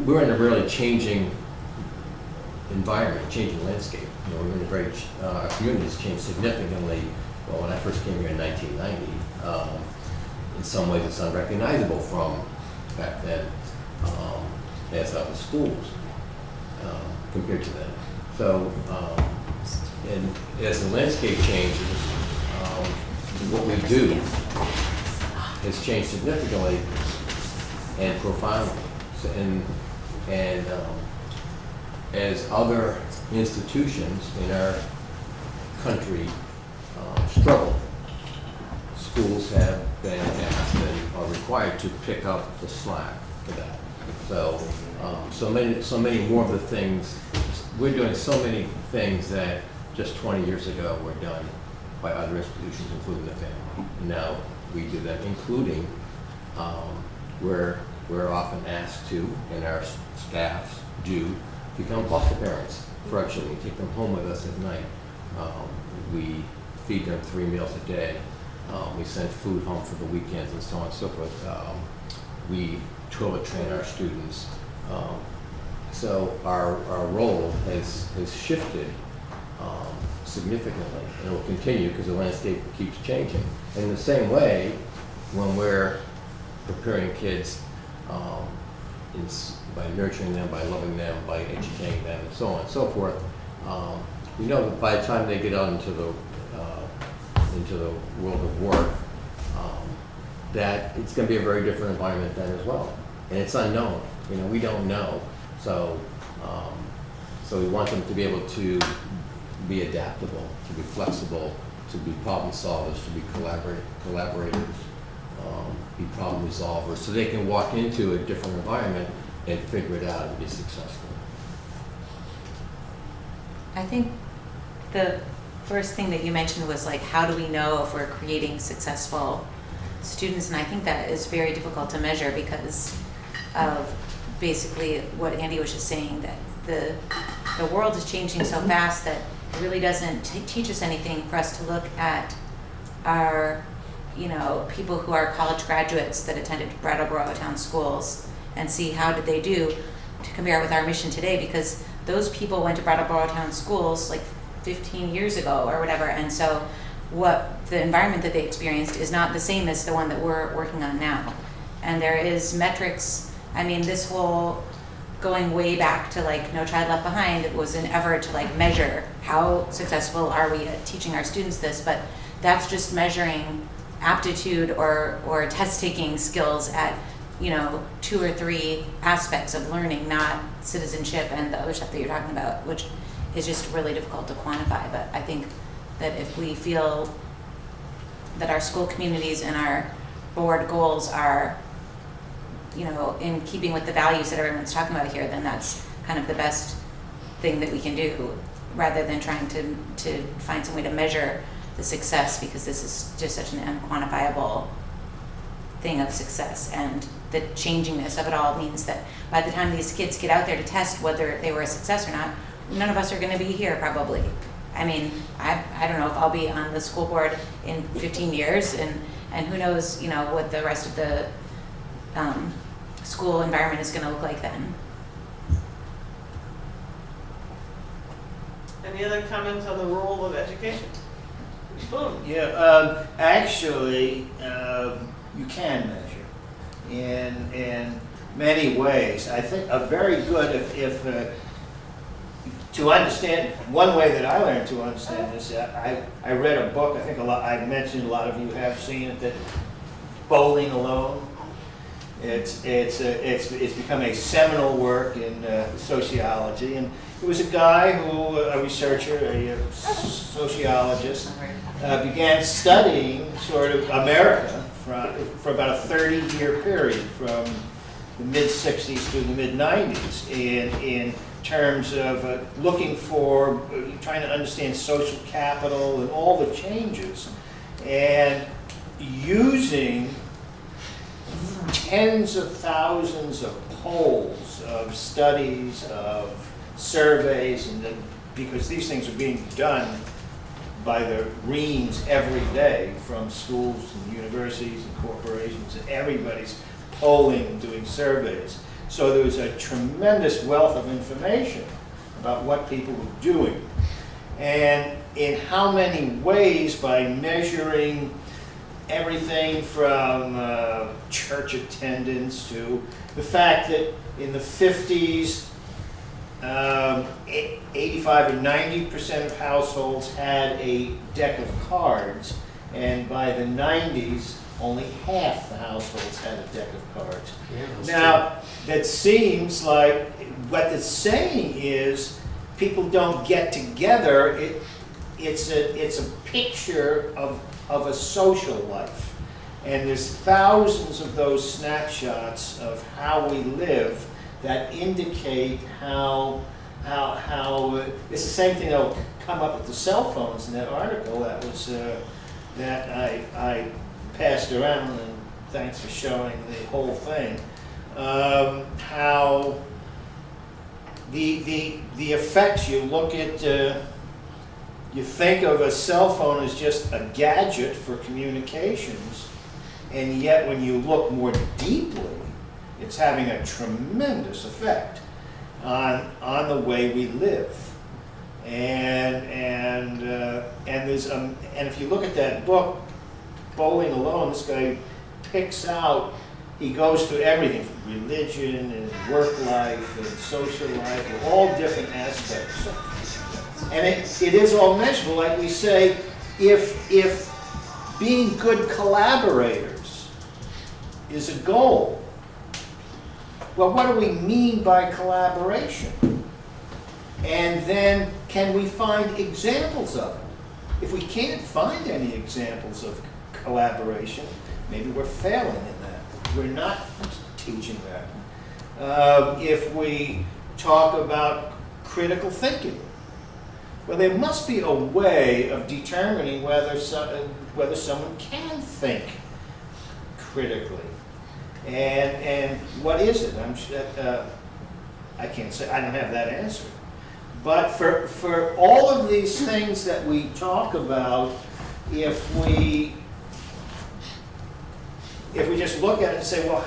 we're in a really changing environment, changing landscape. You know, we're in a very, our community has changed significantly. Well, when I first came here in 1990, in some ways it's unrecognizable from back then, as are the schools compared to then. So, and as the landscape changes, what we do has changed significantly and profoundly. So, and as other institutions in our country struggle, schools have been asked and are required to pick up the slack for that. So, so many more of the things, we're doing so many things that just 20 years ago were done by other institutions, including the family. And now we do that, including we're often asked to, and our staffs do, become foster parents for our children. We take them home with us at night. We feed them 3 meals a day. We send food home for the weekends and so on and so forth. We toilet train our students. So our role has shifted significantly, and it will continue because the landscape keeps changing. And in the same way, when we're preparing kids by nurturing them, by loving them, by educating them, and so on and so forth, we know that by the time they get out into the world of work, that it's going to be a very different environment then as well, and it's unknown. You know, we don't know, so we want them to be able to be adaptable, to be flexible, to be problem solvers, to be collaborators, be problem resolvers, so they can walk into a different environment and figure it out and be successful. I think the first thing that you mentioned was like, how do we know if we're creating successful students? And I think that is very difficult to measure because of basically what Andy was just saying, that the world is changing so fast that it really doesn't teach us anything for us to look at our, people who are college graduates that attended Brattleboro town schools and see how did they do to compare with our mission today, because those people went to Brattleboro town schools like 15 years ago or whatever, and so what the environment that they experienced is not the same as the one that we're working on now. And there is metrics, this whole going way back to like No Child Left Behind, it was an effort to like measure how successful are we at teaching our students this, but that's just measuring aptitude or test taking skills at 2 or 3 aspects of learning, not citizenship and the other stuff that you're talking about, which is just really difficult to quantify. But I think that if we feel that our school communities and our board goals are in keeping with the values that everyone's talking about here, then that's kind of the best thing that we can do, rather than trying to find some way to measure the success, because this is just such an unquantifiable thing of success. And the changingness of it all means that by the time these kids get out there to test whether they were a success or not, none of us are going to be here probably. I don't know if I'll be on the school board in 15 years, and who knows, what the rest of the school environment is going to look like then. Any other comments on the role of education? Boom. Yeah, actually, you can measure in many ways. I think a very good, if to understand, one way that I learned to understand this, I read a book, I think I mentioned, a lot of you have seen it, that Bowling Alone. It's become a seminal work in sociology, and it was a guy who, a researcher, a sociologist, began studying sort of America for about a 30-year period, from the mid-'60s to the mid-'90s, in terms of looking for, trying to understand social capital and all the changes, and using tens of thousands of polls, of studies, of surveys, and then, because these things are being done by the reams every day from schools and universities and corporations, and everybody's polling and doing surveys. So there was a tremendous wealth of information about what people were doing. And in how many ways, by measuring everything from church attendance to the fact that in the 50s, 85 or 90% of households had a deck of cards, and by the 90s, only half the households had a deck of cards. Now, that seems like what it's saying is people don't get together. It's a picture of a social life. And there's thousands of those snapshots of how we live that indicate how it's the same thing that'll come up with the cell phones in that article that was that I passed around, and thanks for showing the whole thing. How the effects, you look at, you think of a cell phone as just a gadget for communications, and yet when you look more deeply, it's having a tremendous effect on the way we live. And there's and if you look at that book, Bowling Alone, this guy picks out, he goes through everything from religion and work life and social life, and all different aspects. And it is all measurable. Like we say, if being good collaborators is a goal, well, what do we mean by collaboration? And then can we find examples of it? If we can't find any examples of collaboration, maybe we're failing in that. We're not teaching that. If we talk about critical thinking, well, there must be a way of determining whether someone can think critically. And what is it? I can't say, I don't have that answer. But for all of these things that we talk about, if we just look at it and say, well,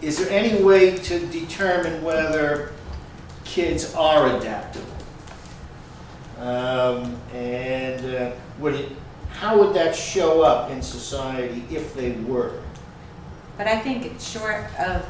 is there any way to determine whether kids are adaptable? How would that show up in society if they were? But I think short of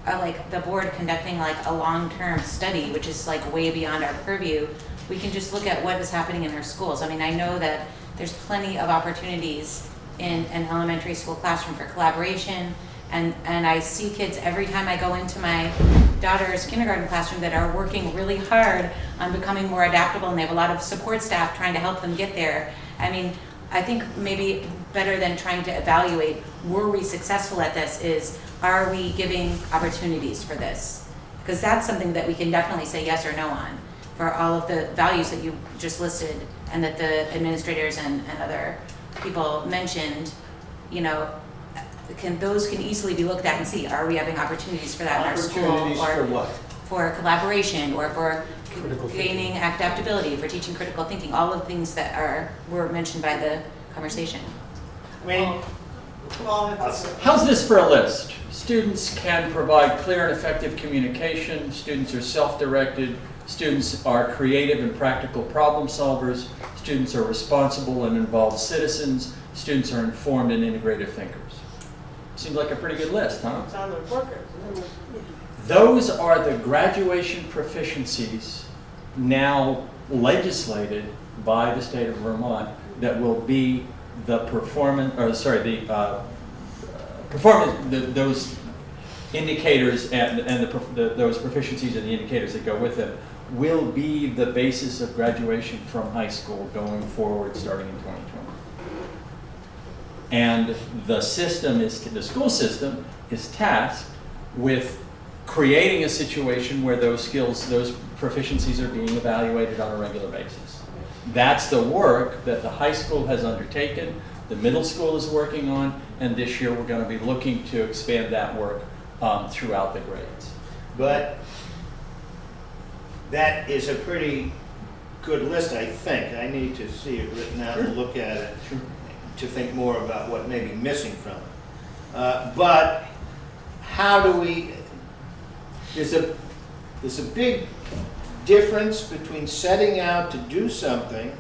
like the board conducting like a long-term study, which is like way beyond our purview, we can just look at what is happening in our schools. I mean, I know that there's plenty of opportunities in an elementary school classroom for collaboration, and I see kids every time I go into my daughter's kindergarten classroom that are working really hard on becoming more adaptable, and they have a lot of support staff trying to help them get there. I mean, I think maybe better than trying to evaluate, were we successful at this, is are we giving opportunities for this? Because that's something that we can definitely say yes or no on, for all of the values that you just listed and that the administrators and other people mentioned. You know, those can easily be looked at and see, are we having opportunities for that in our school? Opportunities for what? For collaboration, or for gaining adaptability, for teaching critical thinking, all of the things that were mentioned by the conversation. I mean, How's this for a list? Students can provide clear and effective communication, students are self-directed, students are creative and practical problem solvers, students are responsible and involved citizens, students are informed and integrative thinkers. Seems like a pretty good list, huh? It's on the workers. Those are the graduation proficiencies now legislated by the state of Vermont that will be the those indicators and those proficiencies and the indicators that go with it will be the basis of graduation from high school going forward starting in 2020. And the school system is tasked with creating a situation where those skills, those proficiencies are being evaluated on a regular basis. That's the work that the high school has undertaken, the middle school is working on, and this year we're going to be looking to expand that work throughout the grades. But that is a pretty good list, I think. I need to see it written out and look at it to think more about what may be missing from it. But how do we, there's a big difference between setting out to do something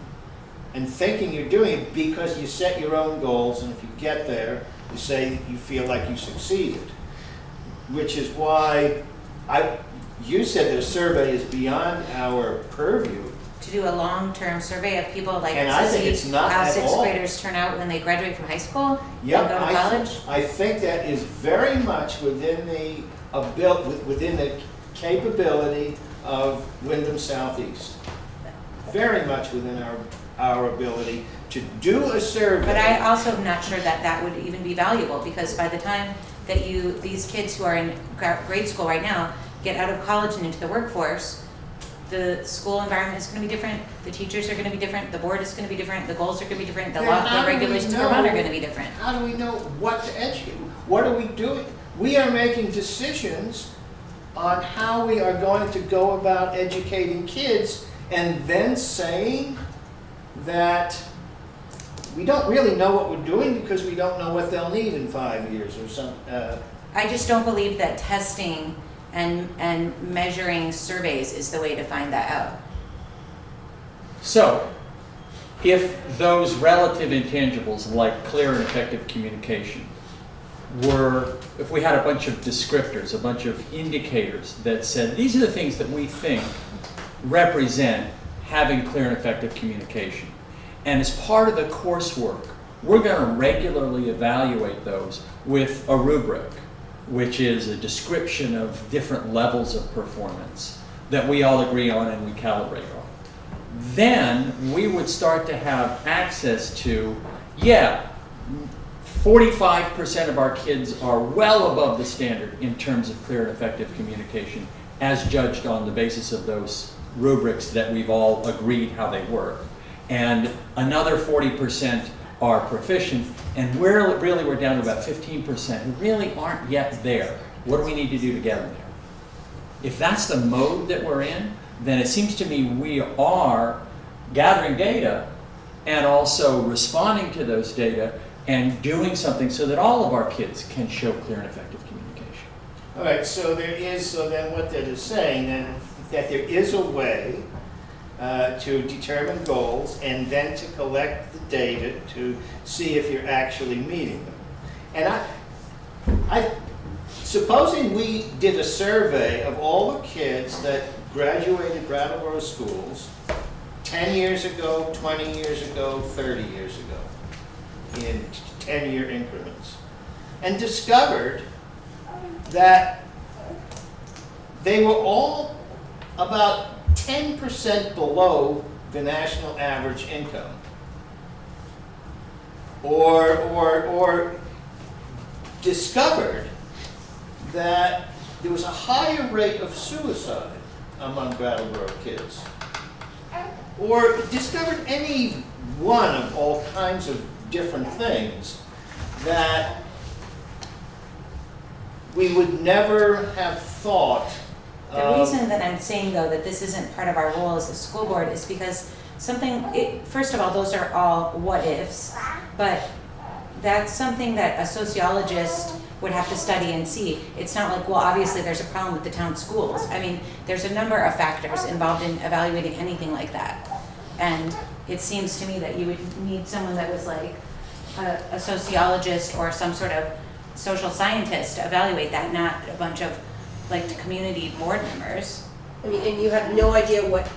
and thinking you're doing it because you set your own goals, and if you get there, you say you feel like you succeeded. Which is why you said the survey is beyond our purview. To do a long-term survey of people, like And I think it's not how at sixth all. graders turn out when they graduate from high school Yep, and go to college. I think that is very much within the within the capability of Wyndham Southeast. Very much within our ability to do a survey. But I also am not sure that that would even be valuable, because by the time that these kids who are in grade school right now get out of college and into the workforce, the school environment is going to be different, the teachers are going to be different, the board is going to be different, the goals are going to be different, the regulations for run are going to be different. How do we know what to educate? What are we doing? We are making decisions on how we are going to go about educating kids, and then saying that we don't really know what we're doing because we don't know what they'll need in 5 years or some. I just don't believe that testing and measuring surveys is the way to find that out. So, if those relative intangibles like clear and effective communication if we had a bunch of descriptors, a bunch of indicators that said these are the things that we think represent having clear and effective communication. And as part of the coursework, we're going to regularly evaluate those with a rubric, which is a description of different levels of performance that we all agree on and we calibrate on. Then we would start to have access to, 45% of our kids are well above the standard in terms of clear and effective communication, as judged on the basis of those rubrics that we've all agreed how they work. And another 40% are proficient, and we're down to about 15% who really aren't yet there. What do we need to do to get them there? If that's the mode that we're in, then it seems to me we are gathering data and also responding to those data and doing something so that all of our kids can show clear and effective communication. All right, so then what that is saying then, that there is a way to determine goals and then to collect the data to see if you're actually meeting them. And supposing we did a survey of all the kids that graduated Brattleboro schools 10 years ago, 20 years ago, 30 years ago, in 10-year increments, and discovered that they were all about 10% below the national average income, or discovered that there was a higher rate of suicide among Brattleboro kids, or discovered any one of all kinds of different things that we would never have thought. The reason that I'm saying, though, that this isn't part of our role as the school board is because first of all, those are all what ifs, but that's something that a sociologist would have to study and see. It's not like, well, obviously there's a problem with the town schools. I mean, there's a number of factors involved in evaluating anything like that. And it seems to me that you would need someone that was like a sociologist or some sort of social scientist to evaluate that, not a bunch of like community board members. I mean, and you have no idea what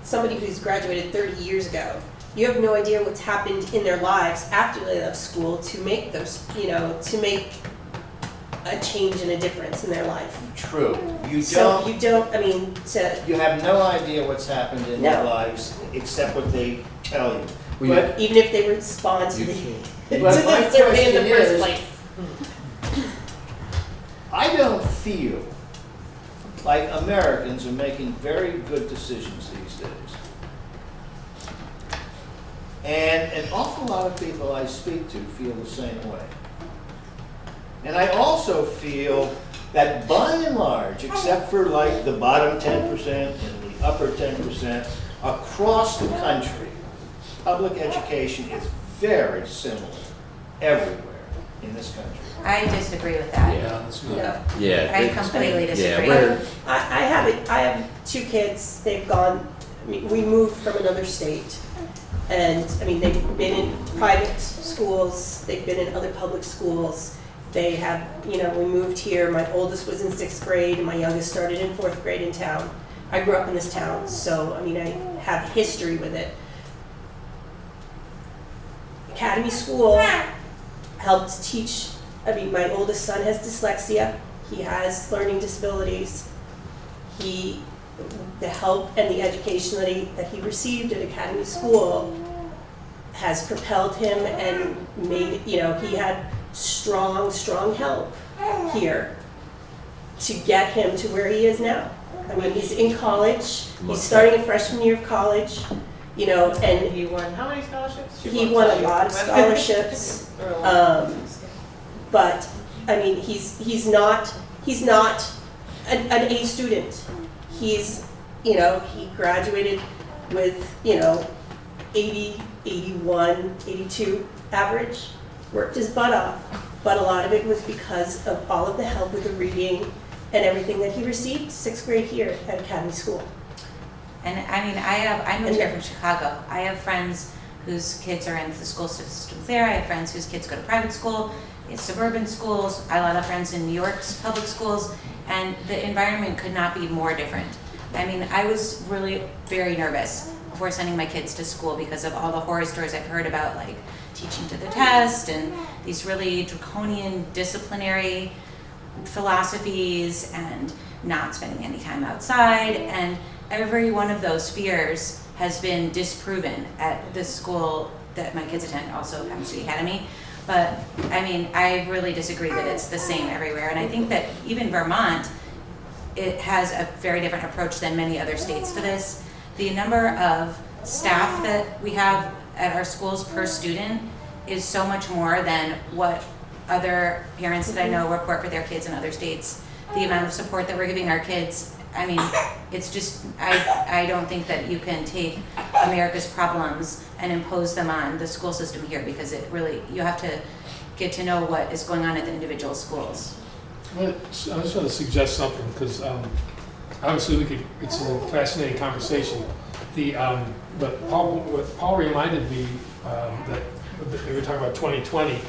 somebody who's graduated 30 years ago, you have no idea what's happened in their lives after they left school to make those, to make a change and a difference in their life. True. You have no idea what's happened in their lives except what they tell you. But even if they respond to the my survey in the question first is, place. I don't feel like Americans are making very good decisions these days. And an awful lot of people I speak to feel the same way. And I also feel that by and large, except for like the bottom 10% and the upper 10%, across the country, public education is very similar everywhere in this country. I disagree with that. Yeah, that's not. Yeah. I completely disagree. I have two kids, they've gone, I mean, we moved from another state. And, I mean, they've been in private schools, they've been in other public schools. They have, you know, we moved here, my oldest was in 6th grade, and my youngest started in 4th grade in town. I grew up in this town, so, I mean, I have history with it. Academy School helped teach, I mean, my oldest son has dyslexia, he has learning disabilities. The help and the education that he received at Academy School has propelled him and made, you know, he had strong help here to get him to where he is now. I mean, he's in college, he's starting a freshman year of college, you know, and He won how many scholarships? he won a lot of scholarships. But, I mean, he's not an A student. He's, you know, he graduated with, you know, 80, 81, 82 average, worked his butt off, but a lot of it was because of all of the help with the reading and everything that he received 6th grade here at Academy School. And I mean, I moved here from Chicago. I have friends whose kids are in the school system there. I have friends whose kids go to private school, in suburban schools. I have a lot of friends in New York's public schools, and the environment could not be more different. I mean, I was really very nervous before sending my kids to school because of all the horror stories I've heard about, like teaching to the test and these really draconian disciplinary philosophies and not spending any time outside. And every one of those fears has been disproven at the school that my kids attend, also happens to be Academy. But I mean, I really disagree that it's the same everywhere. And I think that even Vermont, it has a very different approach than many other states to this. The number of staff that we have at our schools per student is so much more than what other parents that I know report for their kids in other states. The amount of support that we're giving our kids, I mean, it's just, I don't think that you can take America's problems and impose them on the school system here, because it really, you have to get to know what is going on at the individual schools. Well, I just want to suggest something, because obviously it's a fascinating conversation. But what Paul reminded me that we were talking about 2020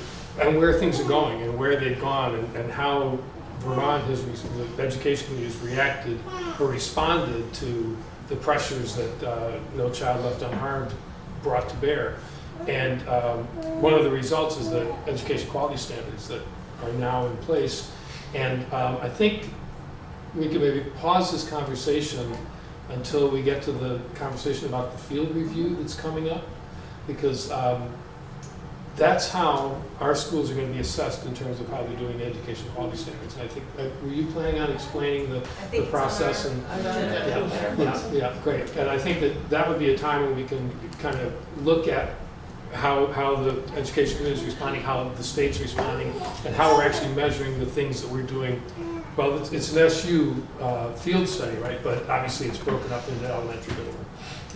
and where things are going and where they've gone and how Vermont the education community has reacted or responded to the pressures that No Child Left Unharmed brought to bear. And one of the results is the education quality standards that are now in place. And I think we can maybe pause this conversation until we get to the conversation about the field review that's coming up, because that's how our schools are going to be assessed in terms of how they're doing the education quality standards. And I think, were you planning on explaining the process? Yeah, great. And I think that would be a time when we can kind of look at how the education community is responding, how the state's responding, and how we're actually measuring the things that we're doing. Well, it's an SU field study, right? But obviously it's broken up into elementary, middle,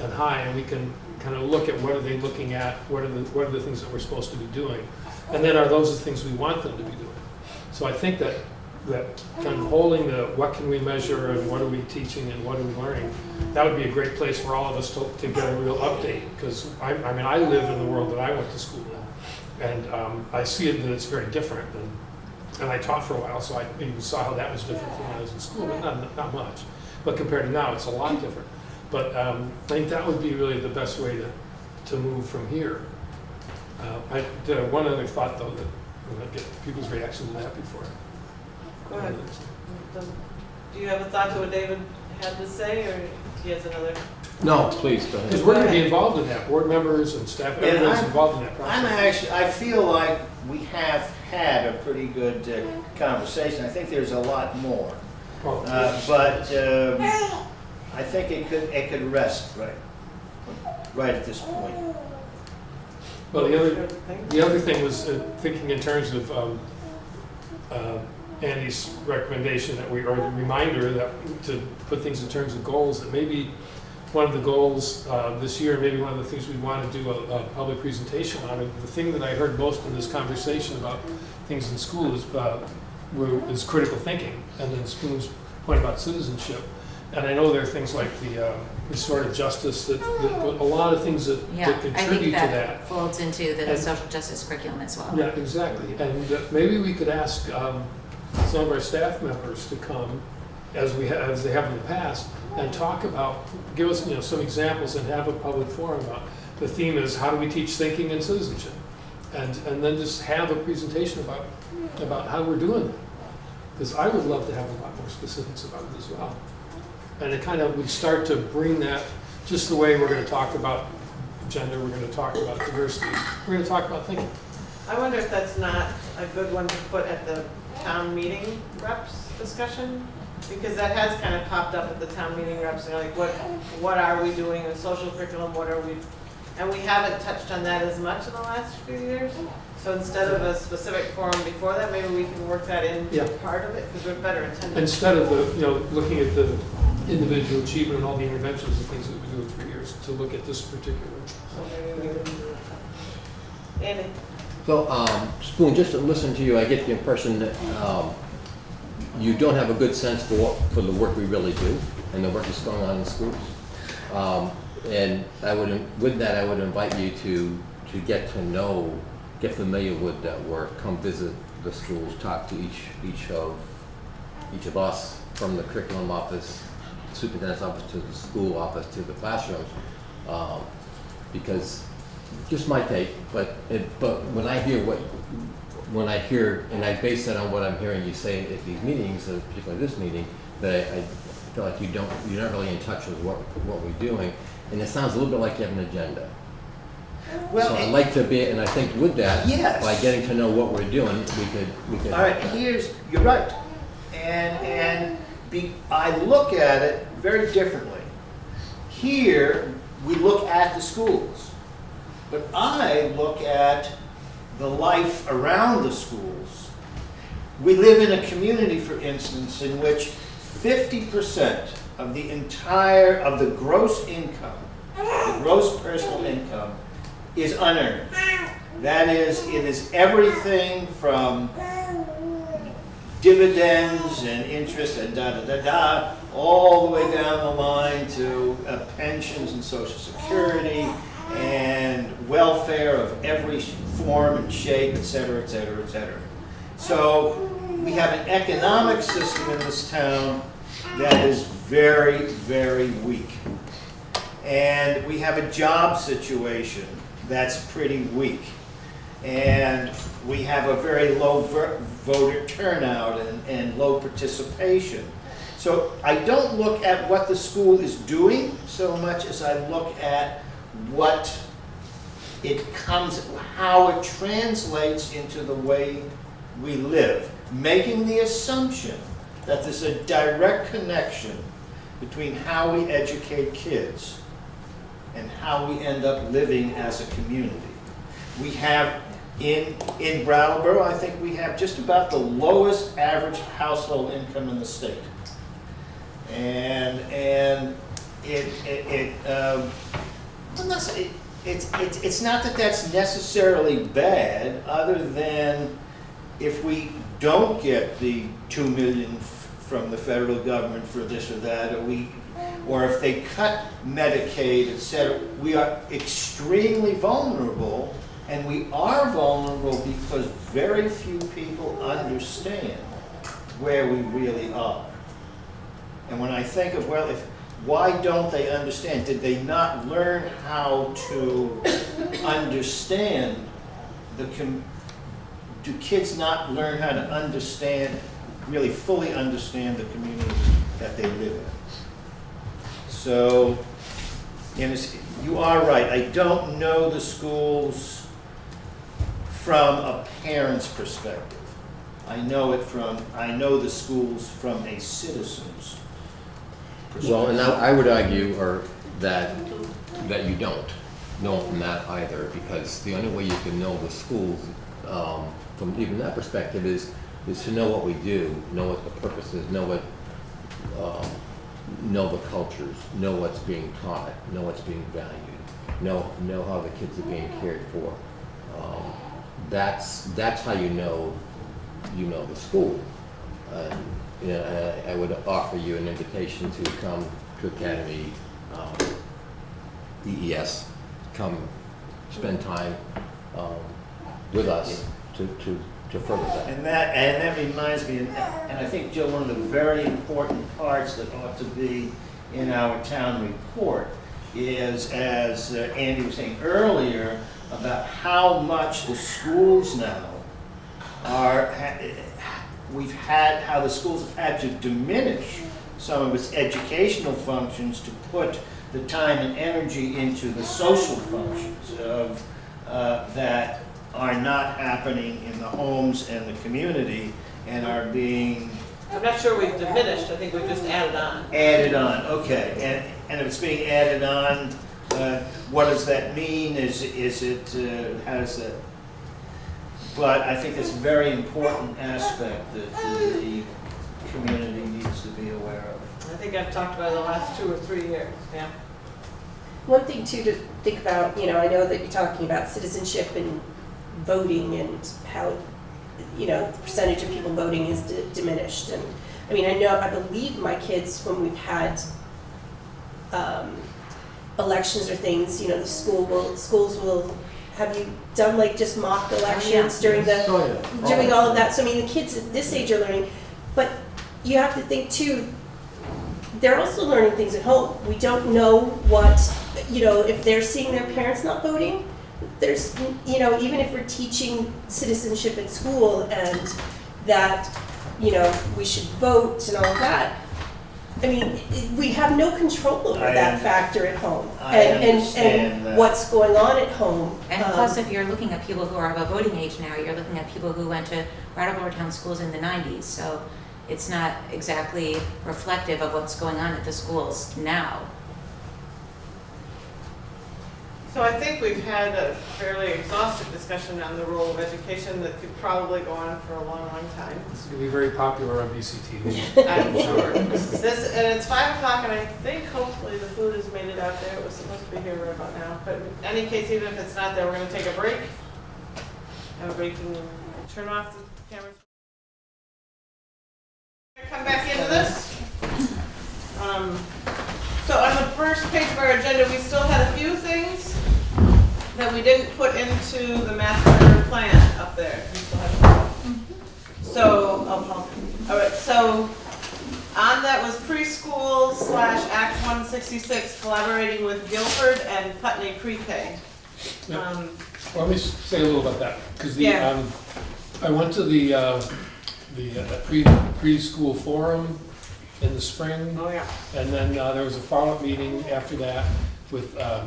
and high, and we can kind of look at what are they looking at, what are the things that we're supposed to be doing, and then are those the things we want them to be doing. So I think that kind of holding the what can we measure and what are we teaching and what are we learning, that would be a great place for all of us to get a real update, because I mean I live in the world that I went to school in, and I see it that it's very different, and I taught for a while, so I even saw how that was different from when I was in school, but not much. But compared to now, it's a lot different. But I think that would be really the best way to move from here. I did have one other thought, though, that I'm going to get people's reaction to that before. Go ahead. Do you have a thought to what David had to say, or he has another? No, please, go ahead. Because we're going to be involved in that. Board members and staff, everyone's involved in that process. I feel like we have had a pretty good conversation. I think there's a lot more. Well, But I think it could rest right at this point. Well, the other thing was thinking in terms of Andy's recommendation that or the reminder that to put things in terms of goals, that maybe one of the goals this year, maybe one of the things we want to do a public presentation on, the thing that I heard most in this conversation about things in school is critical thinking, and then Spoon's point about citizenship. And I know there are things like the restorative justice, that a lot of things that Yeah, I contribute think to that that. folds into the And- social justice curriculum as well. Yeah, exactly. And maybe we could ask some of our staff members to come, as they have in the past, and talk about, give us some examples and have a public forum about. The theme is, how do we teach thinking and citizenship? And then just have a presentation about how we're doing it. Because I would love to have a lot more specifics about it as well. And it kind of would start to bring that, just the way we're going to talk about gender, we're going to talk about diversity, we're going to talk about thinking. I wonder if that's not a good one to put at the town meeting reps discussion, because that has kind of popped up at the town meeting reps, like what are we doing in social curriculum, and we haven't touched on that as much in the last few years. So instead of a specific forum before that, maybe we can work that into Yeah. part of it, because we're better attending. Instead of looking at the individual achievement and all the interventions and things that we've been doing for years, to look at this particular. So maybe we can do that. Andy? So, Spoon, just to listen to you, I get the impression that you don't have a good sense for the work we really do and the work that's going on in schools. And I would invite you to get familiar with that work. Come visit the schools, talk to each of us, from the curriculum office, superintendent's office, to the school office, to the classrooms, because just my take. But when I hear, and I base that on what I'm hearing you say at these meetings, particularly this meeting, that I feel like you're not really in touch with what we're doing, and it sounds a little bit like you have an agenda. Well, so I'd like to be, and I think with that, yes, by getting to know what we're doing, we could. All right, you're right, and I look at it very differently. Here, we look at the schools, but I look at the life around the schools. We live in a community, for instance, in which 50% of the gross income, the gross personal income, is unearned. That is, it is everything from dividends and interest and all the way down the line to pensions and Social Security and welfare of every form and shape, et cetera, et cetera, et cetera. So we have an economic system in this town that is very, very weak. And we have a job situation that's pretty weak. And we have a very low voter turnout and low participation. So I don't look at what the school is doing so much as I look at how it translates into the way we live, making the assumption that there's a direct connection between how we educate kids and how we end up living as a community. We have, in Brattleboro, I think we have just about the lowest average household income in the state. And it's not that that's necessarily bad, other than if we don't get the $2 million from the federal government for this or that, or if they cut Medicaid, et cetera, we are extremely vulnerable, and we are vulnerable because very few people understand where we really are. And when I think of, why don't they understand? Did they not learn how to understand do kids not learn how to understand, really fully understand the community that they live in? So, you are right. I don't know the schools from a parent's perspective. I know the schools from a citizen's perspective. Well, and I would argue that you don't know from that either, because the only way you can know the schools from even that perspective is to know what we do, know what the purpose is, know the cultures, know what's being taught, know what's being valued, know how the kids are being cared for. That's how you know the school. I would offer you an invitation to come to Academy EES, come spend time with us to further that. And that reminds me, and I think, Jill, one of the very important parts that ought to be in our town report is, as Andy was saying earlier, about how much the schools now how the schools have had to diminish some of its educational functions to put the time and energy into the social functions of that are not happening in the homes and the community and are being I'm not sure we've diminished, I think we've just added on. added on. Okay, and if it's being added on, what does that mean? Is it how does that? But I think it's a very important aspect that the community needs to be aware of. I think I've talked about it the last 2 or 3 years, yeah. One thing too to think about, I know that you're talking about citizenship and voting and how, the percentage of people voting is diminished. And I mean, I believe my kids, when we've had elections or things, the schools will, have you done like just mock elections during doing all of that? So I mean, the kids at this age are learning, but you have to think too, they're also learning things at home. We don't know what, if they're seeing their parents not voting, there's, even if we're teaching citizenship at school and that, we should vote and all of that, I mean, we have no control over that factor at home and what's going on at home. And plus, if you're looking at people who are of a voting age now, you're looking at people who went to Brattleboro town schools in the 90s. So it's not exactly reflective of what's going on at the schools now. So I think we've had a fairly exhaustive discussion on the role of education that could probably go on for a long, long time. It's going to be very popular on BCTV. I'm sure. And it's 5 o'clock, and I think hopefully the food has made it out there. It was supposed to be here right about now. But in any case, even if it's not there, we're going to take a break. Everybody can turn off the cameras. Come back into this. So on the first page of our agenda, we still had a few things that we didn't put into the master plan up there. We still have So, all right, so on that was preschool / Act 166, collaborating with Guilford and Putney Pre-K. Well, let me say a little about that, because Yeah. I went to the preschool forum in the spring. Oh, yeah. And then there was a follow-up meeting after that with the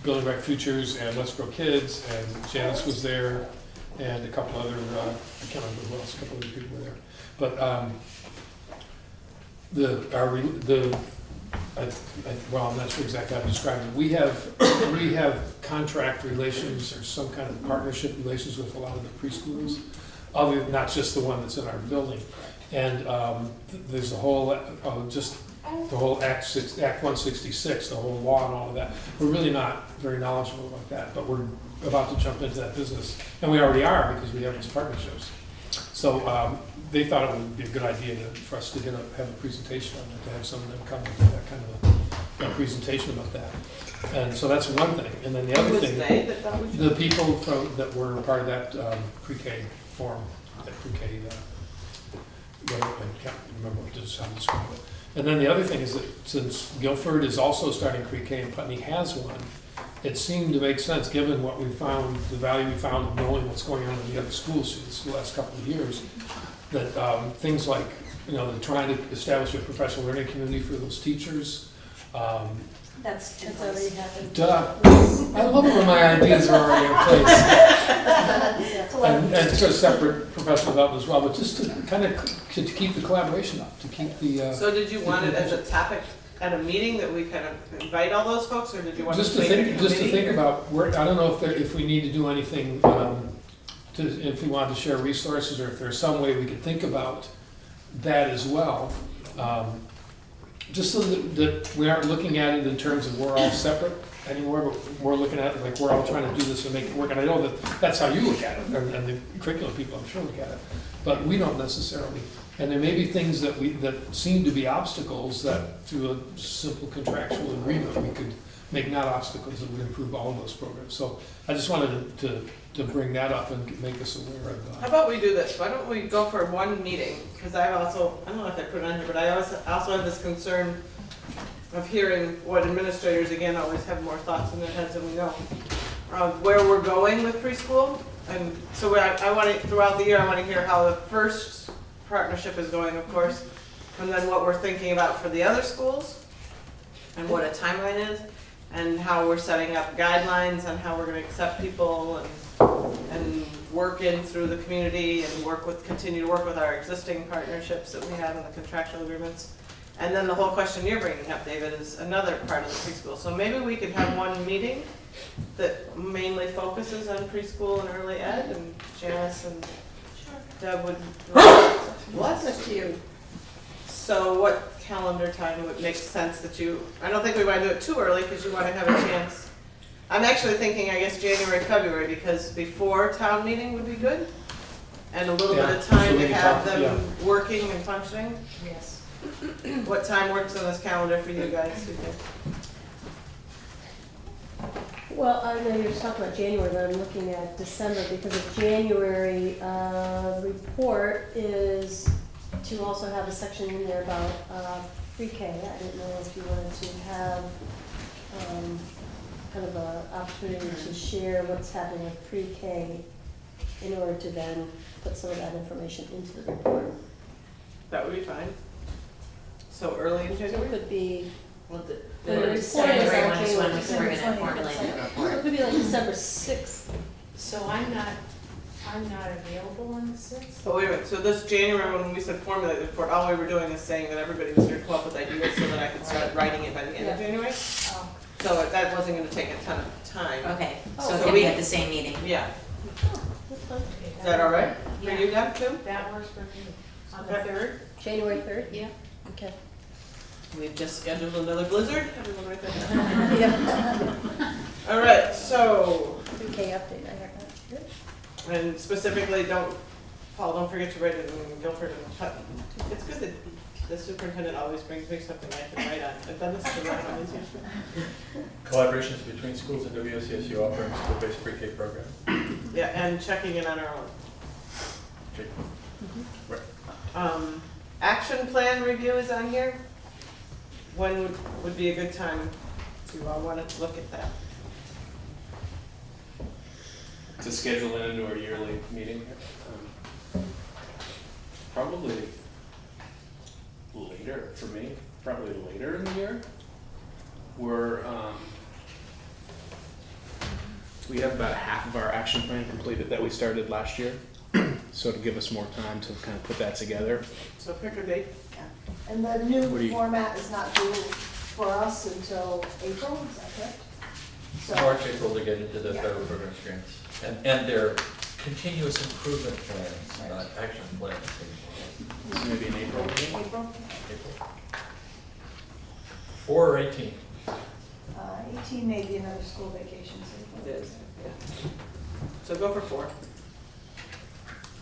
Building Right Futures and Let's Grow Kids, and Janice was there, and a couple other, I can't remember who else, a couple other people were there. But well, I'm not sure exactly how to describe it. We have contract relations or some kind of partnership relations with a lot of the preschoolers, other than not just the one that's in our building. And there's the whole, the whole Act 166, the whole law and all of that. We're really not very knowledgeable about that, but we're about to jump into that business. And we already are, because we have these partnerships. So they thought it would be a good idea for us to have a presentation on it, to have some of them come and do that kind of a presentation about that. And so that's one thing. And then the other thing, the people that were part of that pre-K forum, that pre-K, I can't remember how to describe it. And then the other thing is that since Guilford is also starting pre-K and Putney has one, it seemed to make sense, given what we found, the value we found of knowing what's going on in the other schools the last couple of years, that things like, they're trying to establish a professional learning community for those teachers. That's already happened. I love it when my ideas are already in place. and sort of separate professional development as well, but just to kind of, to keep the collaboration up, to keep the, So did you want it as a topic at a meeting that we kind of invite all those folks, or did you want just to to make it a think, just to committee, think or- about where, I don't know if there, if we need to do anything, if we wanted to share resources, or if there's some way we could think about that as well. Just so that we aren't looking at it in terms of we're all separate anymore, but we're looking at it like we're all trying to do this and make it work. And I know that that's how you look at it, and the curriculum people, I'm sure, look at it. But we don't necessarily. And there may be things that that seem to be obstacles that through a simple contractual agreement, we could make not obstacles that would improve all of those programs. So I just wanted to bring that up and make us aware of How about we do this, why don't we go for one meeting, because I don't know if I put it on here, but I also have this concern of hearing what administrators, again, always have more thoughts in their heads than we know, of where we're going with preschool. And so I want to, throughout the year, I want to hear how the first partnership is going, of course, and then what we're thinking about for the other schools, and what a timeline is, and how we're setting up guidelines on how we're going to accept people and work in through the community and continue to work with our existing partnerships that we have in the contractual agreements. And then the whole question you're bringing up, David, is another part of the preschool. So maybe we could have one meeting that mainly focuses on preschool and early ed, and Janice and Deb would. Bless you. So what calendar time would make sense that I don't think we want to do it too early because you want to have a chance. I'm actually thinking, I guess, January, February, because before town meeting would be good. And a little bit of so time we to can have talk- them working and functioning. Yes. What time works on this calendar for you guys, you think? Well, I know you're talking about January, but I'm looking at December because of January, report is to also have a section in there about pre-K. I didn't know if you wanted to have kind of an opportunity to share what's happening with pre-K in order to then put some of that information into the report. That would be fine. So early in So it January? could be, Well, the January report is one on is when January we're gonna 20th. formulate the So report. it could be like December 6th. So I'm not available on the 6th. But wait a minute, so this January, when we said formulate the report, all we were doing is saying that everybody was here to come up with ideas so that I could start writing it by the end of January. Oh, So that wasn't gonna take a ton of time. Okay, so So it could we- be at the same meeting. Yeah, That's fine. okay, is that all right for Yeah. you, Deb, too? That works for me. On the Okay. 3rd? January 3rd? Yeah. Okay. We've just scheduled another blizzard. Everyone write that down. All right, so, Pre-K update, I heard that. Good. and specifically, Paul, don't forget to write it in Guilford and Putnam. It's good that the superintendent always brings me something I can write on. I've done this to write on these years. Collaborations between schools and WSCSU offering school-based pre-K program. Yeah, and checking in on our own. Jake. Action plan review is on here. When would be a good time to want to look at that? To schedule it into our yearly meeting, probably later for me, probably later in the year. We have about half of our action plan completed that we started last year. So to give us more time to kind of put that together. So pick a date. And the What do new you- format is not due for us until April, is that correct? So- March, April to get into the Yeah. federal program grants. And their continuous improvement plans, not action plans. So maybe in April. April? April. 4 or 18? 18 may be another school vacation, so. It is, yeah. So go for 4.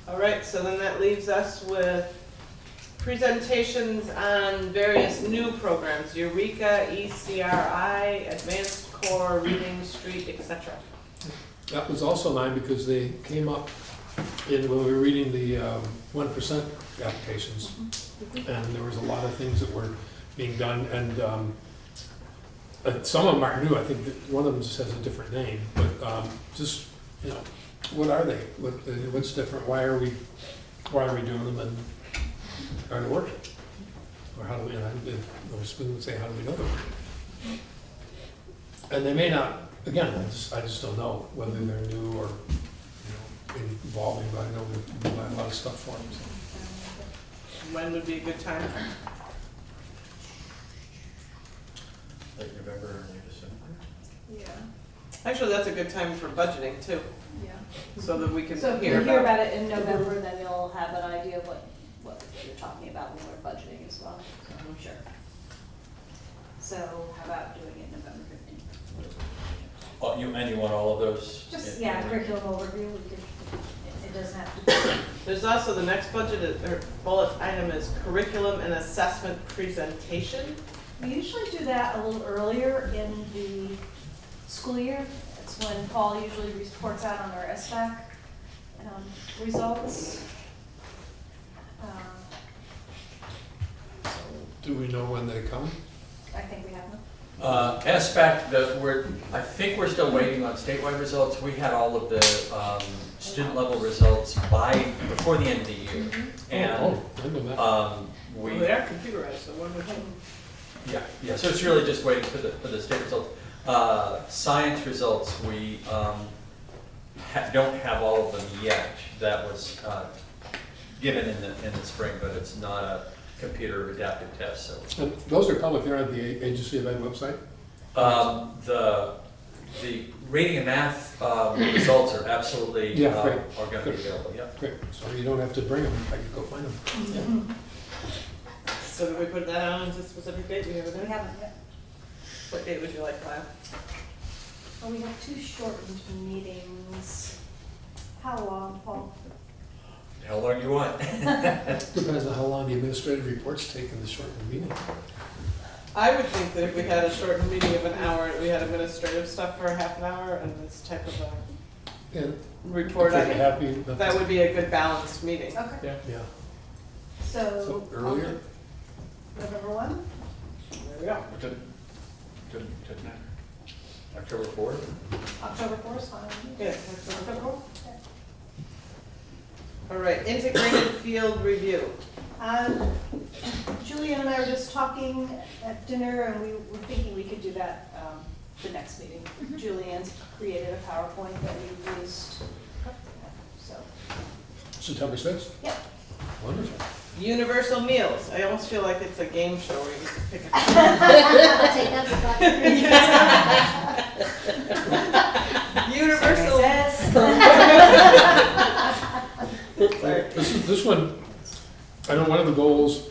All right, so then that leaves us with presentations on various new programs, Eureka, ECRI, Advanced Core, Reading Street, etc. That was also mine because they came up when we were reading the 1% applications. And there was a lot of things that were being done, and some of them are new. I think that one of them just has a different name, but just, what are they? What's different? Why are we doing them, and are they working? Or how do we, or Spoon would say, how do we know they're working? And they may not, again, I just don't know whether they're new or, involving, but I know we buy a lot of stuff for them. When would be a good time? Late November, early December. Yeah, Actually, that's a good time for budgeting too, yeah. so that we can So if you hear hear about. about it in November, then you'll have an idea of what you're talking about when we're budgeting as well, so I'm sure. So how about doing it November 15th? Oh, you want all of those? Just, in- yeah, curriculum overview, we could, it doesn't have to be. There's also the next budget, or bullet item is curriculum and assessment presentation. We usually do that a little earlier in the school year. It's when Paul usually reports out on our SBAC results. Do we know when they come? I think we have them. SBAC, I think we're still waiting on statewide results. We had all of the student level results before the end of the year. And I know that. Well, we, they are computerized, so when would yeah, so it's really just waiting for the state results. Science results, we don't have all of them yet. That was given in the spring, but it's not a computer adaptive test, so. And those are public, they're on the Agency of Ed website? The reading and math results are absolutely, Yeah, great. are gonna be Good. available, yeah. Great, so you don't have to bring them, I can go find them. So do we put that on as a specific date? We have it We in? haven't yet. What date would you like, Lyle? Well, we have 2 shortened meetings. How long, Paul? How long do you want? Depends on how long the administrative reports take in the shortened meeting. I would think that if we had a shortened meeting of an hour, we had administrative stuff for a half an hour and this type of a And report, I if you're happy, but- that would be a good balanced meeting. Okay. Yeah, So. so earlier? November 1? There we go. Doesn't matter. October 4th? October 4th is fine. Good. All right, integrated field review. Julian and I were just talking at dinner, and we were thinking we could do that the next meeting. Julian's created a PowerPoint that we used, so. September 6th? Yep. Wonderful. Universal meals. I almost feel like it's a game show where you just pick a. I'll take that for Universal. This one, I know one of the goals,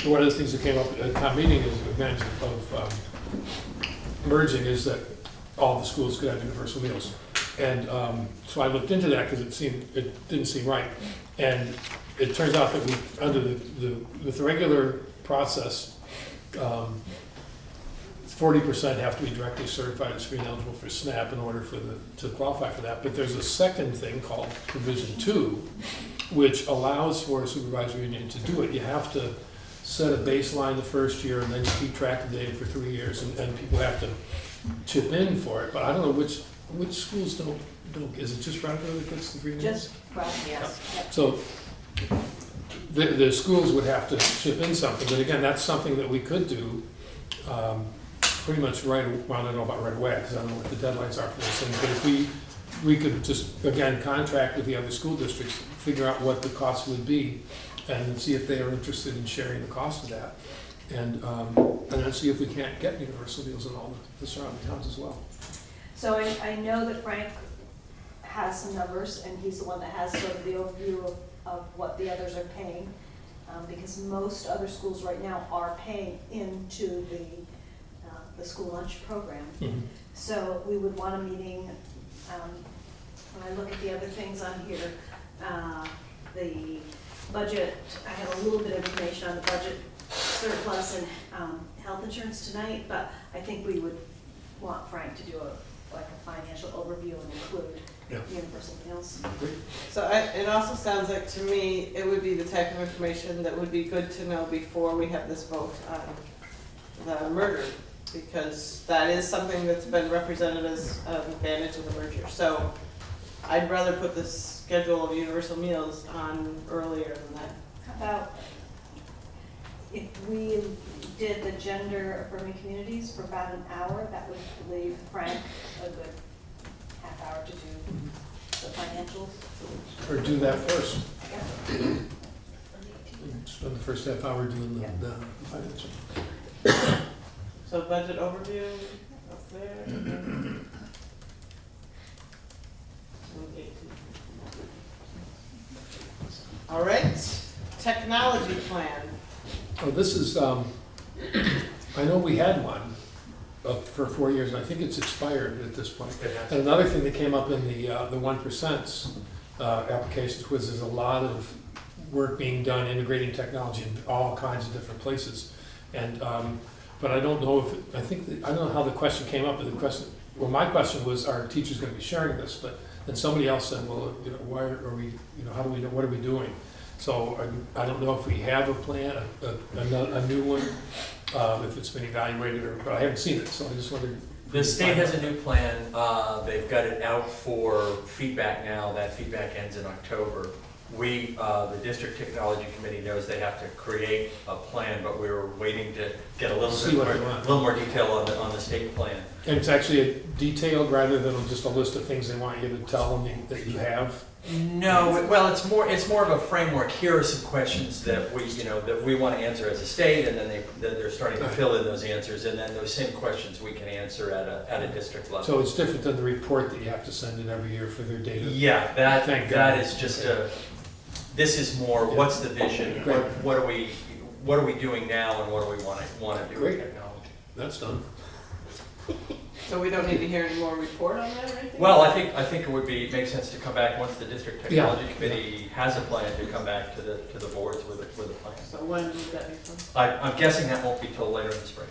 one of the things that came up at town meeting is advantage of merging is that all the schools could have universal meals. And so I looked into that because it didn't seem right. And it turns out that we, under the regular process, 40% have to be directly certified as screen eligible for SNAP in order to qualify for that. But there's a second thing called Provision 2, which allows for a supervisory union to do it. You have to set a baseline the first year, and then you keep track of data for 3 years, and people have to chip in for it. But I don't know which schools don't. Is it just Brattleboro that gets the 3 years? Just, right, yes. Yep. So the schools would have to chip in something, but again, that's something that we could do pretty much right, well, I don't know about right away, because I don't know what the deadlines are for those things, but if we could just, again, contract with the other school districts, figure out what the cost would be, and see if they are interested in sharing the cost of that, and then see if we can't get universal meals in all the surrounding towns as well. So I know that Frank has some numbers, and he's the one that has sort of the overview of what the others are paying, because most other schools right now are paying into the school lunch program. Mm-hmm. So we would want a meeting, when I look at the other things on here, the budget, I have a little bit of information on the budget surplus and health insurance tonight, but I think we would want Frank to do a financial overview and include universal meals. So it also sounds like to me, it would be the type of information that would be good to know before we have this vote on the merger, because that is something that's been represented as an advantage of the merger. So I'd rather put this schedule of universal meals on earlier than that. How about if we did the gender affirming communities for about an hour, that would leave Frank a good half hour to do the financials. Or do that first. Spend the first half hour doing the financial. So budget overview up there. and then- All right, technology plan. Oh, this is, I know we had one for 4 years, and I think it's expired at this point. And another thing that came up in the 1% applications was there's a lot of work being done integrating technology in all kinds of different places. And, but I don't know if, I don't know how the question came up, but the question, well, my question was, are teachers gonna be sharing this? But then somebody else said, well, why are we, how do we know, what are we doing? So I don't know if we have a plan, a new one, if it's been evaluated, but I haven't seen it, so I just wondered. The state has a new plan. They've got it out for feedback now. That feedback ends in October. We, the district technology committee knows they have to create a plan, but we were waiting to get a little more detail on the state plan. And it's actually detailed rather than just a list of things they want you to tell them that you have? No, well, it's more of a framework. Here are some questions that we want to answer as a state, and then they're starting to fill in those answers, and then those same questions we can answer at a district level. So it's different than the report that you have to send in every year for their data? Yeah, that is just this is more, what's the vision? What are we doing now, and what do we want to do with technology? That's done. So we don't need to hear any more report on that or anything? Well, I think it would make sense to come back once the district technology committee has a plan to come back to the boards with a plan. So when would that be from? I'm guessing that won't be till later in the spring.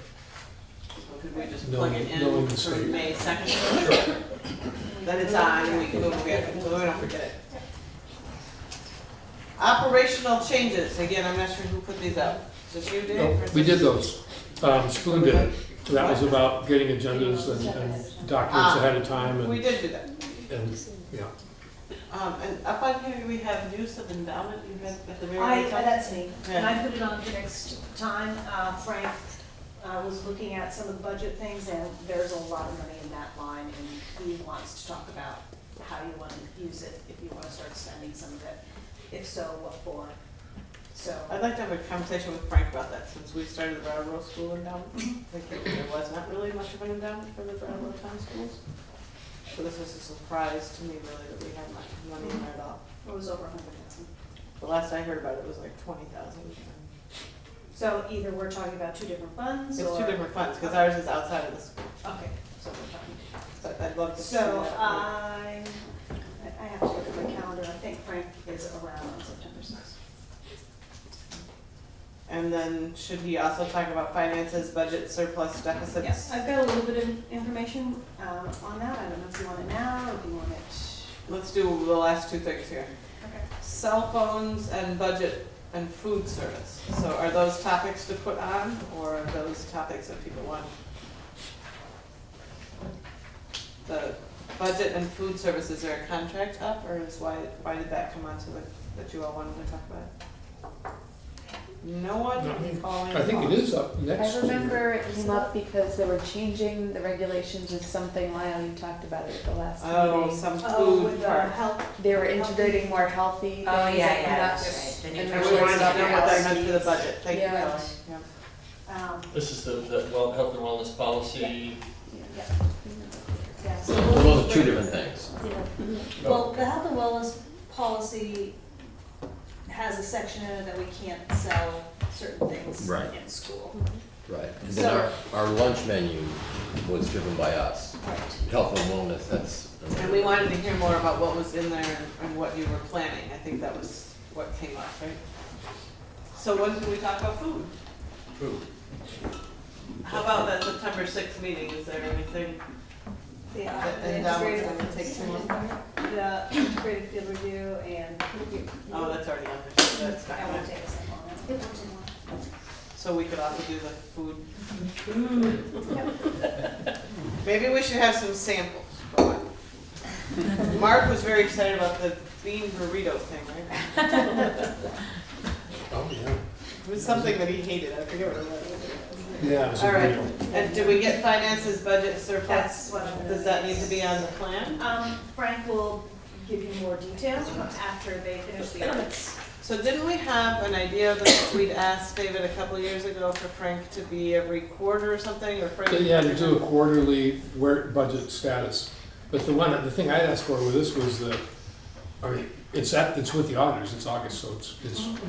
So could we just No, plug it no in in the for state. May 2nd? Then it's on, and we can move it, so we don't forget it. Operational changes, again, I'm not sure who put these out. Is this you, Dave? No, or is we this- did those. Spoon did it. That was about getting agendas and documents ahead of time We did do that. and, yeah. And up on here, we have use of endowment, you had at the very top. That's me, and Yeah. I put it on for next time. Frank was looking at some of the budget things, and there's a lot of money in that line, and he wants to talk about how you want to use it, if you want to start spending some of it. If so, what for? So. I'd like to have a conversation with Frank about that, since we started the Brattleboro School endowment. I think there was not really much of an endowment for the Brattleboro Town Schools. So this is a surprise to me, really, that we have much money in there at all. It was over 100,000. The last I heard about it was like 20,000. So either we're talking about two different funds, It's or? two different funds, because ours is outside of the school. Okay, so we're talking. But I'd love to see So that. I have to look at my calendar. I think Frank is around on September 6th. And then should he also talk about finances, budget, surplus, deficits? Yes, I've got a little bit of information on that. I don't know if you want it now or if you want it. Let's do the last two things here. Okay. Cell phones and budget and food service. So are those topics to put on, or are those topics that people want? The budget and food service, is there a contract up, or why did that come onto that you all wanted to talk about? No one calling? I think it is up next. I remember it came up because they were changing the regulations with something, Lyle, you talked about it at the last meeting. Oh, some food with part. health. They were integrating more healthy things. Oh, yeah, and that's nuts right. The and And we nutrition wanted to know what that stuff. meant for the budget. Thank you, Yeah. Kelly. Yeah. This is the health and wellness policy. Yeah, so Those are two different things. Well, the health and wellness policy has a section in it that we can't sell certain things Right. in school. Right. And then our lunch menu was driven by us. Right. Health and wellness, that's. And we wanted to hear more about what was in there and what you were planning. I think that was what came up, right? So when can we talk about food? Food. How about that September 6th meeting? Is there anything? The And integrated, gonna take too long? the integrated field review and. Oh, that's already on there, so that's not That won't gonna. take us that long. It won't take long. So we could also do the food. Maybe we should have some samples. Go on. Mark was very excited about the bean burrito thing, right? Oh, yeah. It was something that he hated. I forget what it was. Yeah, it was a All right, real- and do we get finances, budget, surplus? That's what I'm gonna. Does that need to be on the plan? Frank will give you more detail after they finish the audits. So didn't we have an idea that we'd asked David a couple of years ago for Frank to be every quarter or something, or Frank? Yeah, to do a quarterly budget status. But the thing I asked for with this was that, I mean, it's with the auditors, it's August, so it's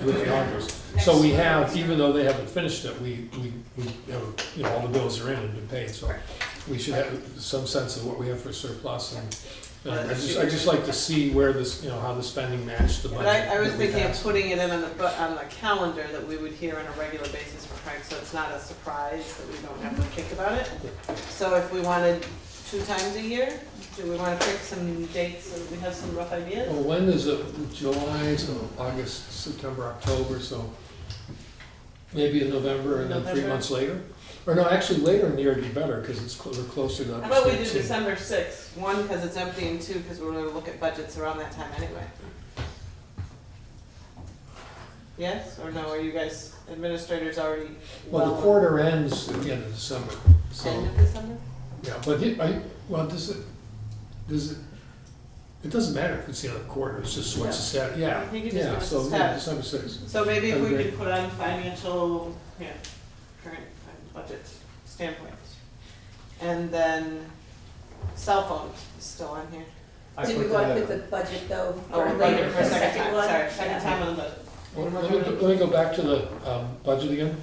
with the auditors. So we have, even though they haven't finished it, we have, you know, all the bills are in and been paid, so we should have some sense of what we have for surplus, and I just like to see where this, you know, how the spending matched the budget. But I was that we thinking of passed. putting it in on the calendar that we would hear on a regular basis for Frank, so it's not a surprise that we don't have to think about it. So if we wanted 2 times a year, do we want to pick some dates so that we have some rough ideas? Well, when is it? July, so August, September, October, so maybe in November and then 3 November. months later? Or no, actually later in the year would be better because we're closer to. How about we do understanding. December 6th? 1, because it's empty, and 2, because we're going to look at budgets around that time anyway. Yes, or no, are you guys administrators already? Well, the quarter ends at the end of December, so. End of December? Yeah, but it doesn't matter if it's the end of the quarter, it's just what's the stat, yeah. You can just give us So the yeah, stat. December 6th. So maybe if That'd we be could put on financial, current budget standpoints. And then cell phones is still on here. Did we want to put the budget though? Oh, for budget later, for the second time, one? sorry, second Yeah. time on the budget. Well, let me go back to the budget again.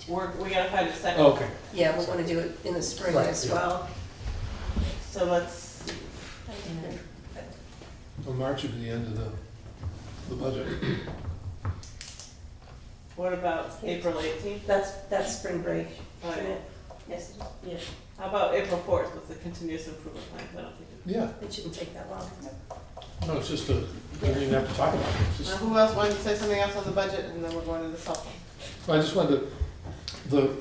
We gotta find a second. Oh, okay. Yeah, we want to do it in the spring Right, as yeah. well. So let's, Well, March would be the end of the budget. what about April 18th? That's spring break. Oh, isn't yeah. it? Yes, yeah, How about April 4th with the continuous improvement plan? I don't think Yeah, it shouldn't take that long. no, it's just we don't even have to talk about it. It's just- Who else wanted to say something else on the budget, and then we're going to the cell phone? I just wanted the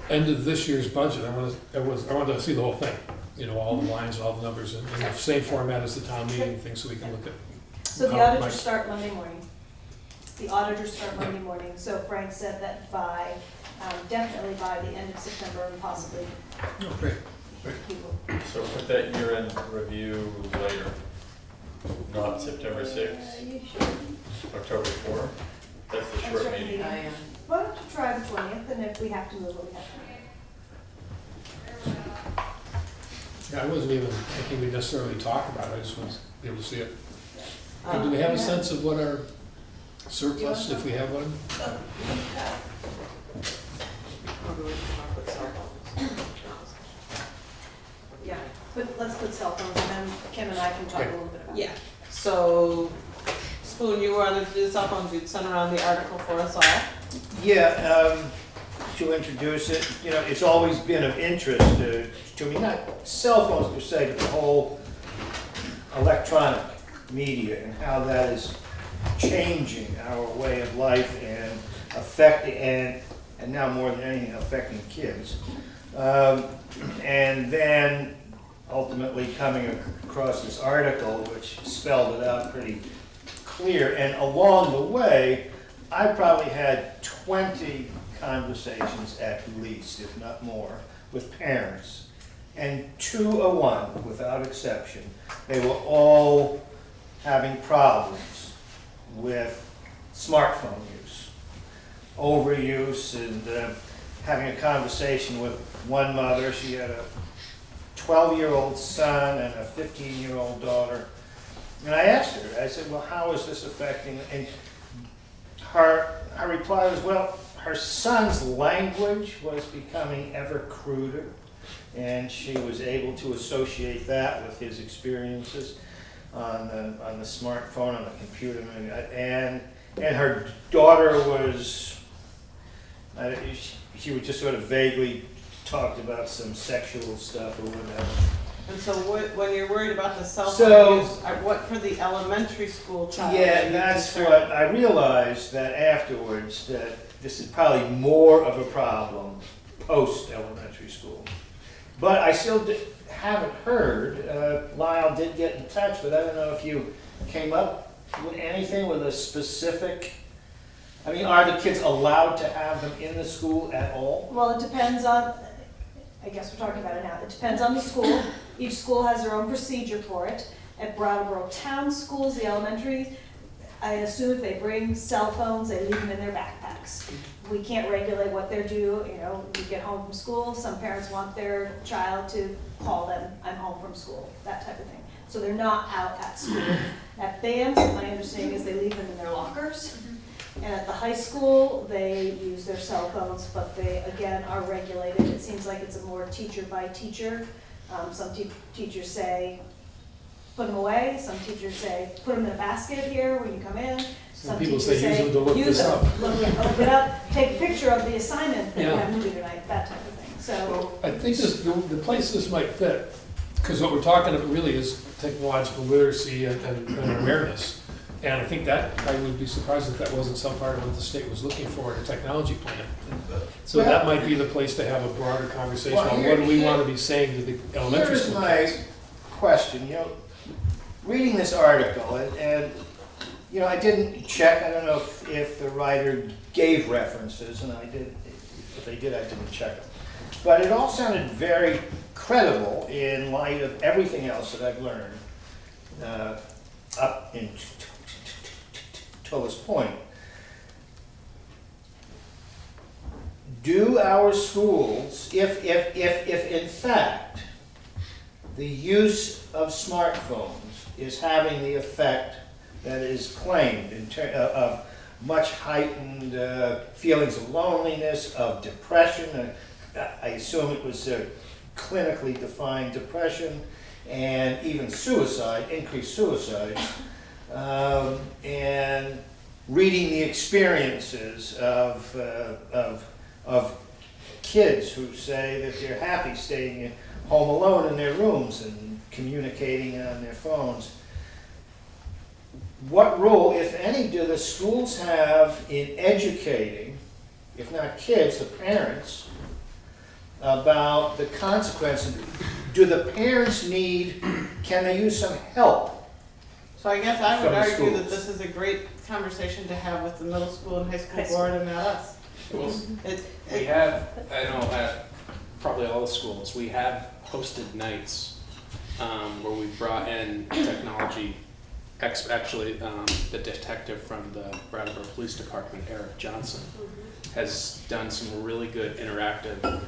end of this year's budget, I wanted to see the whole thing, you know, all the lines, all the numbers, in the same format as the town meeting thing, so we can look at. So the how it auditors might- Start Monday morning. The auditors start Monday morning, so Frank said that definitely by the end of September and possibly Oh, great. he will. So put that year-end review later, not September 6th, October 4th. That's the short meeting. Why don't you try the 20th, and if we have to move it, we have to move it. Yeah, I wasn't even thinking we'd necessarily talk about it, I just wanted to be able to see it. Do we have a sense of what our surplus, if we have one? Or do we come up with cell phones? Yeah, but let's put cell phones, and then Kim and I can talk a little bit about it. Yeah, so, Spoon, you wanted to do the cell phones, you'd send around the article for us all. Yeah, to introduce it, you know, it's always been of interest to me, not cell phones per se, but the whole electronic media and how that is changing our way of life and affecting, and now more than anything, affecting kids. And then ultimately coming across this article which spelled it out pretty clear, and along the way, I probably had 20 conversations at least, if not more, with parents. And 2-1, without exception, they were all having problems with smartphone use, overuse, and having a conversation with one mother. She had a 12-year-old son and a 15-year-old daughter. And I asked her, I said, well, how is this affecting? And her reply was, well, her son's language was becoming ever cruder, and she was able to associate that with his experiences on the smartphone, on the computer, and her daughter was, she would just sort of vaguely talked about some sexual stuff or whatever. And so when you're worried about the cell So- phone use, what for the elementary school child? are Yeah, you that's concerned? what I realized that afterwards, that this is probably more of a problem post-elementary school. But I still haven't heard, Lyle did get in touch, but I don't know if you came up with anything with a specific, I mean, are the kids allowed to have them in the school at all? Well, it depends on, I guess we're talking about it now, it depends on the school. Each school has their own procedure for it. At Brattleboro town schools, the elementaries, I assume if they bring cell phones, they leave them in their backpacks. We can't regulate what they're due, you know, you get home from school, some parents want their child to call them, I'm home from school, that type of thing. So they're not out at school. At bands, my understanding is they leave them in their lockers. And at the high school, they use their cell phones, but they, again, are regulated. It seems like it's a more teacher by teacher. Some teachers say, put them away. Some teachers say, put them in a basket here when you come in. Some people say use them to look use this them. up. Look it up, take a picture of the assignment that you Yeah. have to do tonight, that type of thing. So, I think the place this might fit, because what we're talking about really is technological literacy and awareness. And I think that, I would be surprised if that wasn't some part of what the state was looking for in a technology plan. So that might be the place to have a broader conversation on what do we want to be saying to the elementary Here's school my kids. question, reading this article, and I didn't check, I don't know if the writer gave references, and if they did, I didn't check them. But it all sounded very credible in light of everything else that I've learned up until this point. Do our schools, if in fact the use of smartphones is having the effect that is claimed of much heightened feelings of loneliness, of depression, I assume it was clinically defined depression, and even suicide, increased suicide, and reading the experiences of kids who say that they're happy staying home alone in their rooms and communicating on their phones. What role, if any, do the schools have in educating, if not kids, the parents, about the consequences? Do the parents can they use some help? So I guess I would From the argue that schools. this is a great conversation to have with the middle school and high school board and not us. We have, I know at probably all the schools, we have hosted nights where we brought in technology. Actually, the detective from the Brattleboro Police Department, Eric Johnson, has done some really good interactive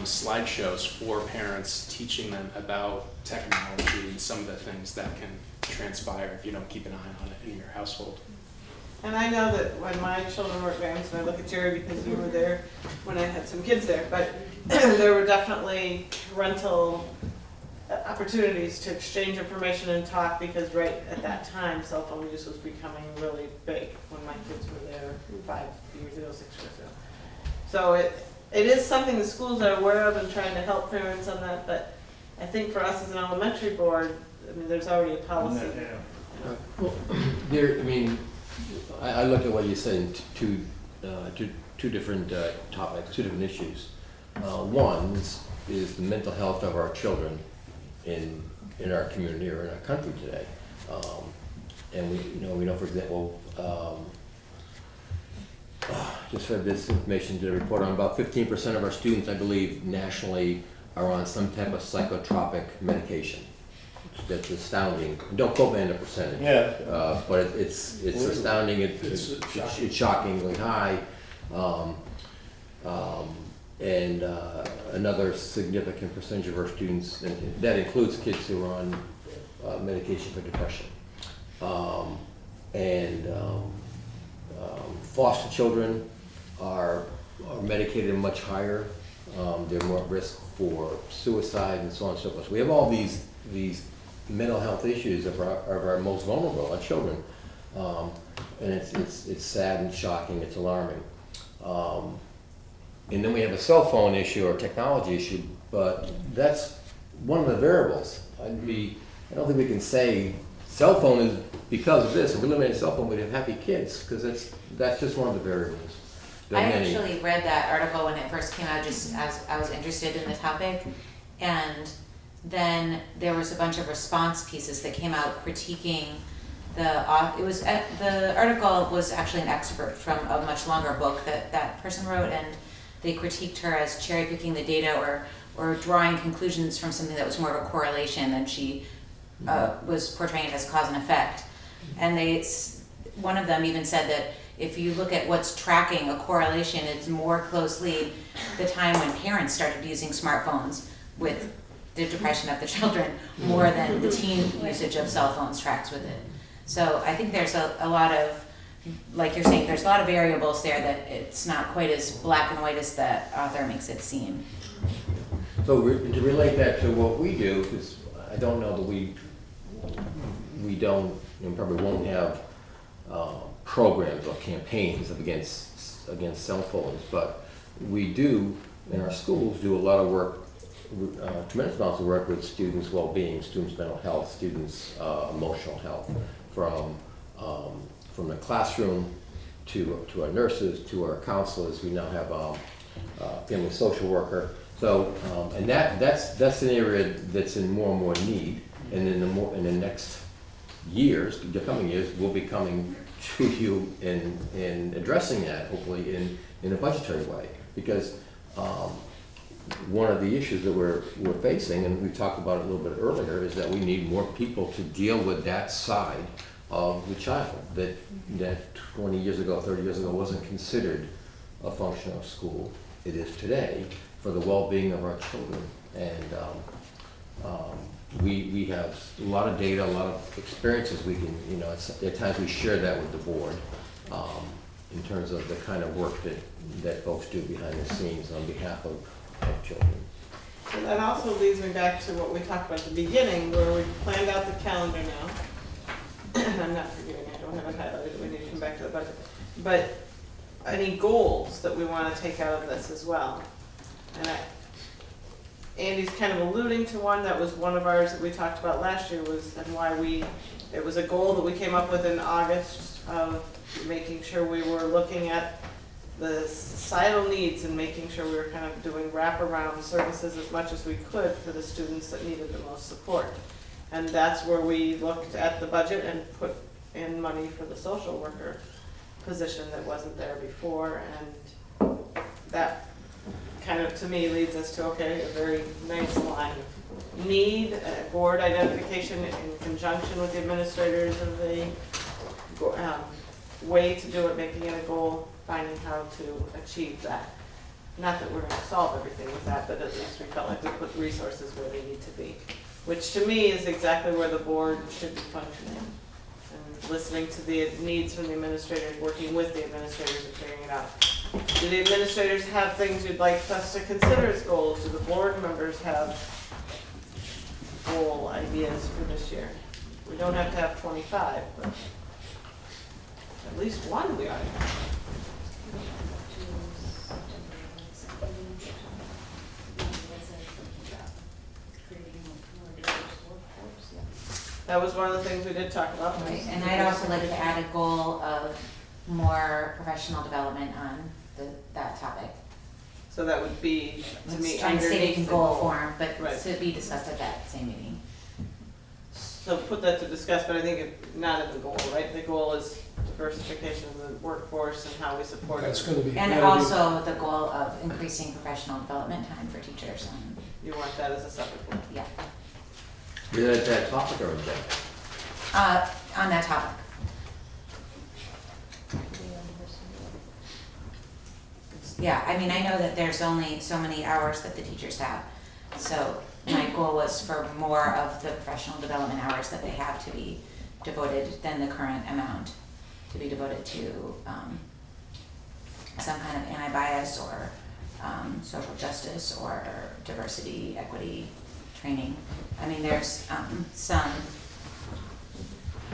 slideshows for parents, teaching them about technology and some of the things that can transpire if you don't keep an eye on it in your household. And I know that when my children were at Vance, and I look at Jerry because you were there when I had some kids there, but there were definitely parental opportunities to exchange information and talk, because right at that time, cell phone use was becoming really big when my kids were there 5 years ago, 6 years ago. So it is something the schools are aware of and trying to help parents on that, but I think for us as an elementary board, I mean, there's already a policy. Well, I look at what you said in two different topics, two different issues. One is the mental health of our children in our community or in our country today. And we know, for example, just read this information, did a report on about 15% of our students, I believe, nationally are on some type of psychotropic medication. That's astounding. Don't quote me on the percentage. Yeah. But it's astounding. It's shockingly high. And another significant percentage of our students, and that includes kids who are on medication for depression. Foster children are medicated much higher. They're more at risk for suicide and so on and so forth. So we have all these mental health issues of our most vulnerable, our children. And it's sad and shocking, it's alarming. And then we have a cell phone issue or technology issue, but that's one of the variables. I don't think we can say cell phone is because of this. If we eliminate cell phone, we'd have happy kids, because that's just one of the variables. I actually read that article when it first came out, just as I was interested in the topic, and then there was a bunch of response pieces that came out critiquing the article was actually an excerpt from a much longer book that person wrote, and they critiqued her as cherry picking the data or drawing conclusions from something that was more of a correlation than she was portraying it as cause and effect. And one of them even said that if you look at what's tracking a correlation, it's more closely the time when parents started using smartphones with the depression of the children more than the teen usage of cell phones tracks with it. So I think there's a lot of, like you're saying, there's a lot of variables there that it's not quite as black and white as the author makes it seem. So to relate that to what we do, because I don't know that we don't, and probably won't have programs or campaigns against cell phones, but we do in our schools do a lot of work, tremendous amounts of work with students' well-being, students' mental health, students' emotional health, from the classroom to our nurses to our counselors. We now have a family social worker. So and that's an area that's in more and more need, and in the next years, the coming years, we'll be coming to you in addressing that, hopefully in a budgetary way, because one of the issues that we're facing, and we talked about it a little bit earlier, is that we need more people to deal with that side of the child that 20 years ago, 30 years ago wasn't considered a function of school. It is today for the well-being of our children. And we have a lot of data, a lot of experiences we can, at times we share that with the board in terms of the kind of work that folks do behind the scenes on behalf of children. So that also leads me back to what we talked about at the beginning, where we planned out the calendar now. I'm not forgetting, I don't have it highlighted, we need to come back to the budget. But any goals that we want to take out of this as well. And Andy's kind of alluding to one that was one of ours that we talked about last year, it was a goal that we came up with in August of making sure we were looking at the societal needs and making sure we were kind of doing wraparound services as much as we could for the students that needed the most support. And that's where we looked at the budget and put in money for the social worker position that wasn't there before. And that kind of, to me, leads us to, okay, a very nice line of need, board identification in conjunction with the administrators of the way to do it, making it a goal, finding how to achieve that. Not that we're going to solve everything with that, but at least we felt like we put resources where they need to be. Which to me is exactly where the board should be functioning. And listening to the needs from the administrators, working with the administrators and figuring it out. Do the administrators have things you'd like us to consider as goals? Do the board members have goal ideas for this year? We don't have to have 25, but at least one we ought to have. That was one of the things we did talk about. Right, and I'd also like to add a goal of more professional development on that topic. So that would be, to me, Trying to say it in goal form, but right. to be discussed at that same meeting. So put that to discuss, but I think not in the goal, right? The goal is diversification of the workforce and how we support it. That's going to be. And also the goal of increasing professional development time for teachers. You want that as a separate goal? Yeah. Related to that topic or agenda? On that topic. Yeah, I mean, I know that there's only so many hours that the teachers have. So my goal was for more of the professional development hours that they have to be devoted than the current amount to be devoted to some kind of anti-bias or social justice or diversity, equity training. I mean, there's some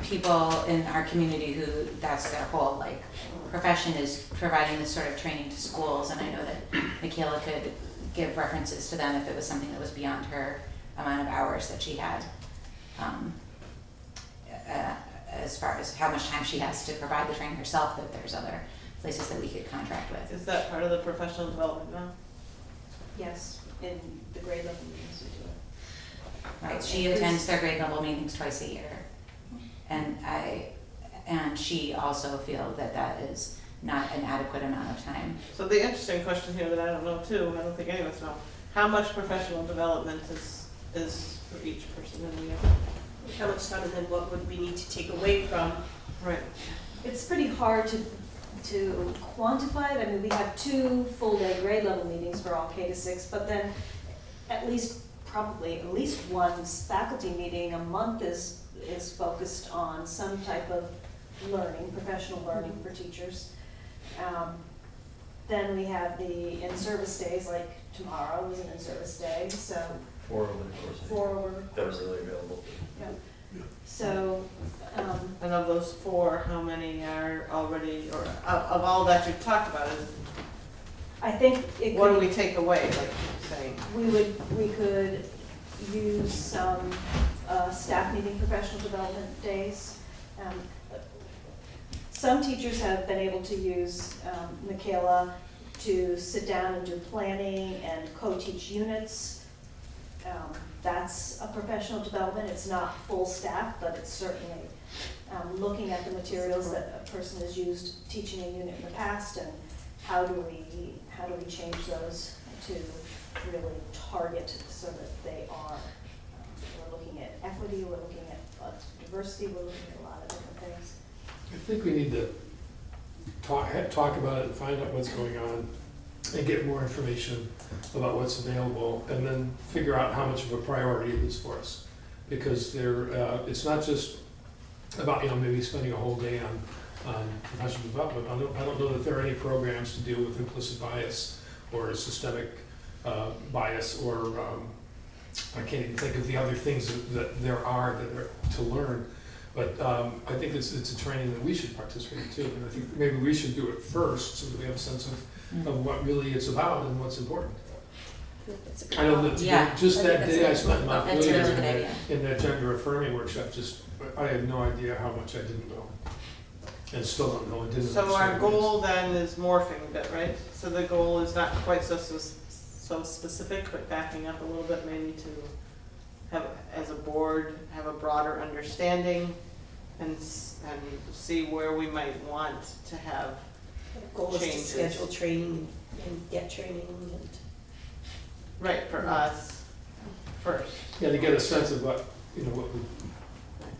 people in our community who that's their whole profession is providing this sort of training to schools, and I know that Michaela could give references to them if it was something that was beyond her amount of hours that she had, as far as how much time she has to provide the training herself, that there's other places that we could contract with. Is that part of the professional development now? Yes, in the grade level meetings we do it. Right, she attends their grade level meetings twice a year, and she also feels that that is not an adequate amount of time. So the interesting question here that I don't know too, I don't think any of us know, how much professional development is for each person in the year? how much time, and then what would we need to take away from? Right. It's pretty hard to quantify it. I mean, we have 2 full-day grade level meetings for all K to 6, but then probably at least 1 faculty meeting a month is focused on some type of learning, professional learning for teachers. Then we have the in-service days, like tomorrow is an in-service day, so 4 over the course of the 4 year. over the That are course. really available. Yeah. So, And of those 4, how many are already, or of all that you've talked about, I think it what do could, we take away, like you're saying? we could use some staff meeting professional development days. Some teachers have been able to use Michaela to sit down and do planning and co-teach units. That's a professional development. It's not full staff, but it's certainly looking at the materials that a person has used teaching a unit in the past, and how do we change those to really target so that they are, we're looking at equity, we're looking at diversity, we're looking at a lot of different things. I think we need to talk about it and find out what's going on and get more information about what's available, and then figure out how much of a priority it is for us. Because it's not just about, maybe spending a whole day on professional development. I don't know that there are any programs to deal with implicit bias or systemic bias, or I can't even think of the other things that there are to learn. But I think it's a training that we should participate in too, and I think maybe we should do it first so that we have a sense of what really it's about and what's important. I know that Yeah, just I think that that's day I a- spent in that's a Montpelier really good idea. in that gender affirming workshop, I had no idea how much I didn't know. And still don't know, I didn't So our understand what it is. goal then is morphing a bit, right? So the goal is not quite so specific, but backing up a little bit, maybe to have, as a board, have a broader understanding and see where we might want to have Goal is to changes. schedule training and get training and. Right, for us first. Yeah, to get a sense of what we,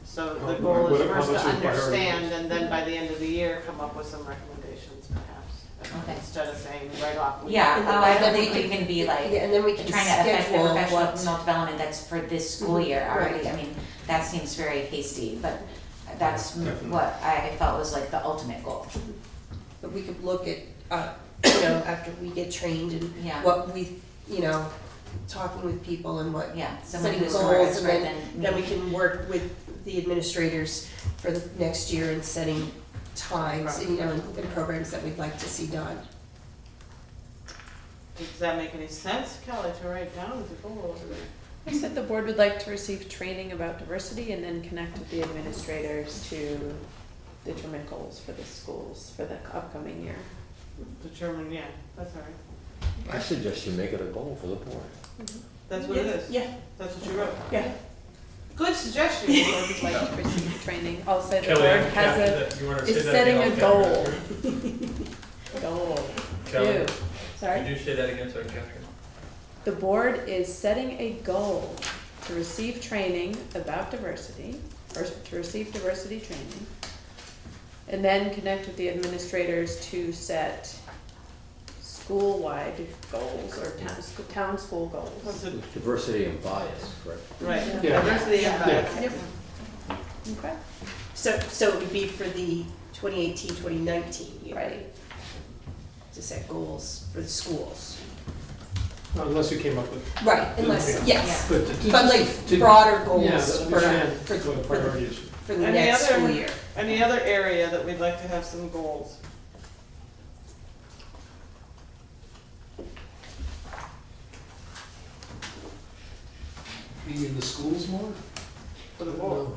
So How- the goal is what- how first to much of a priority understand, is. and then by the end of the year, come up with some recommendations perhaps. Okay. Instead of saying right off. Yeah, And oh, I then don't we think we can be like, Yeah, and then we can trying to affect the schedule professional development that's for this school year already. Right. I mean, that seems very hasty, but that's Definitely. what I felt was like the ultimate goal. But we could look at, after we get trained and Yeah. what we, talking with people and what. Yeah, somebody setting who's more goals, expert and than me. then we can work with the administrators for the next year and setting times, and programs that we'd like to see done. Does that make any sense, Kelly, to write down as a goal? I said the board would like to receive training about diversity and then connect with the administrators to determine goals for the schools for the upcoming year. Determine, yeah, that's all right. I suggest you make it a goal for the board. That's what it is. Yeah, That's what you wrote. yeah. Good suggestion. The board would like to receive training. I'll say the Kelly, board I has captured that. You wanna say is that setting again? a I'll goal. Goal. Kelly, Two. Sorry? Could you say that again so I can capture it? The board is setting a goal to receive training about diversity, or to receive diversity training, and then connect with the administrators to set school-wide goals or town school goals. What's it? Diversity and bias, correct? Right, Yeah. diversity and bias. Yep. Okay. So it would be for the 2018, 2019 year. Right. To set goals for the schools. Unless you came up with. Right, unless, yes, But but like broader goals Yeah, for, understand for, what the for priority the, is. for the Any next other- school year. Any other area that we'd like to have some goals? Be in the schools more? For the board,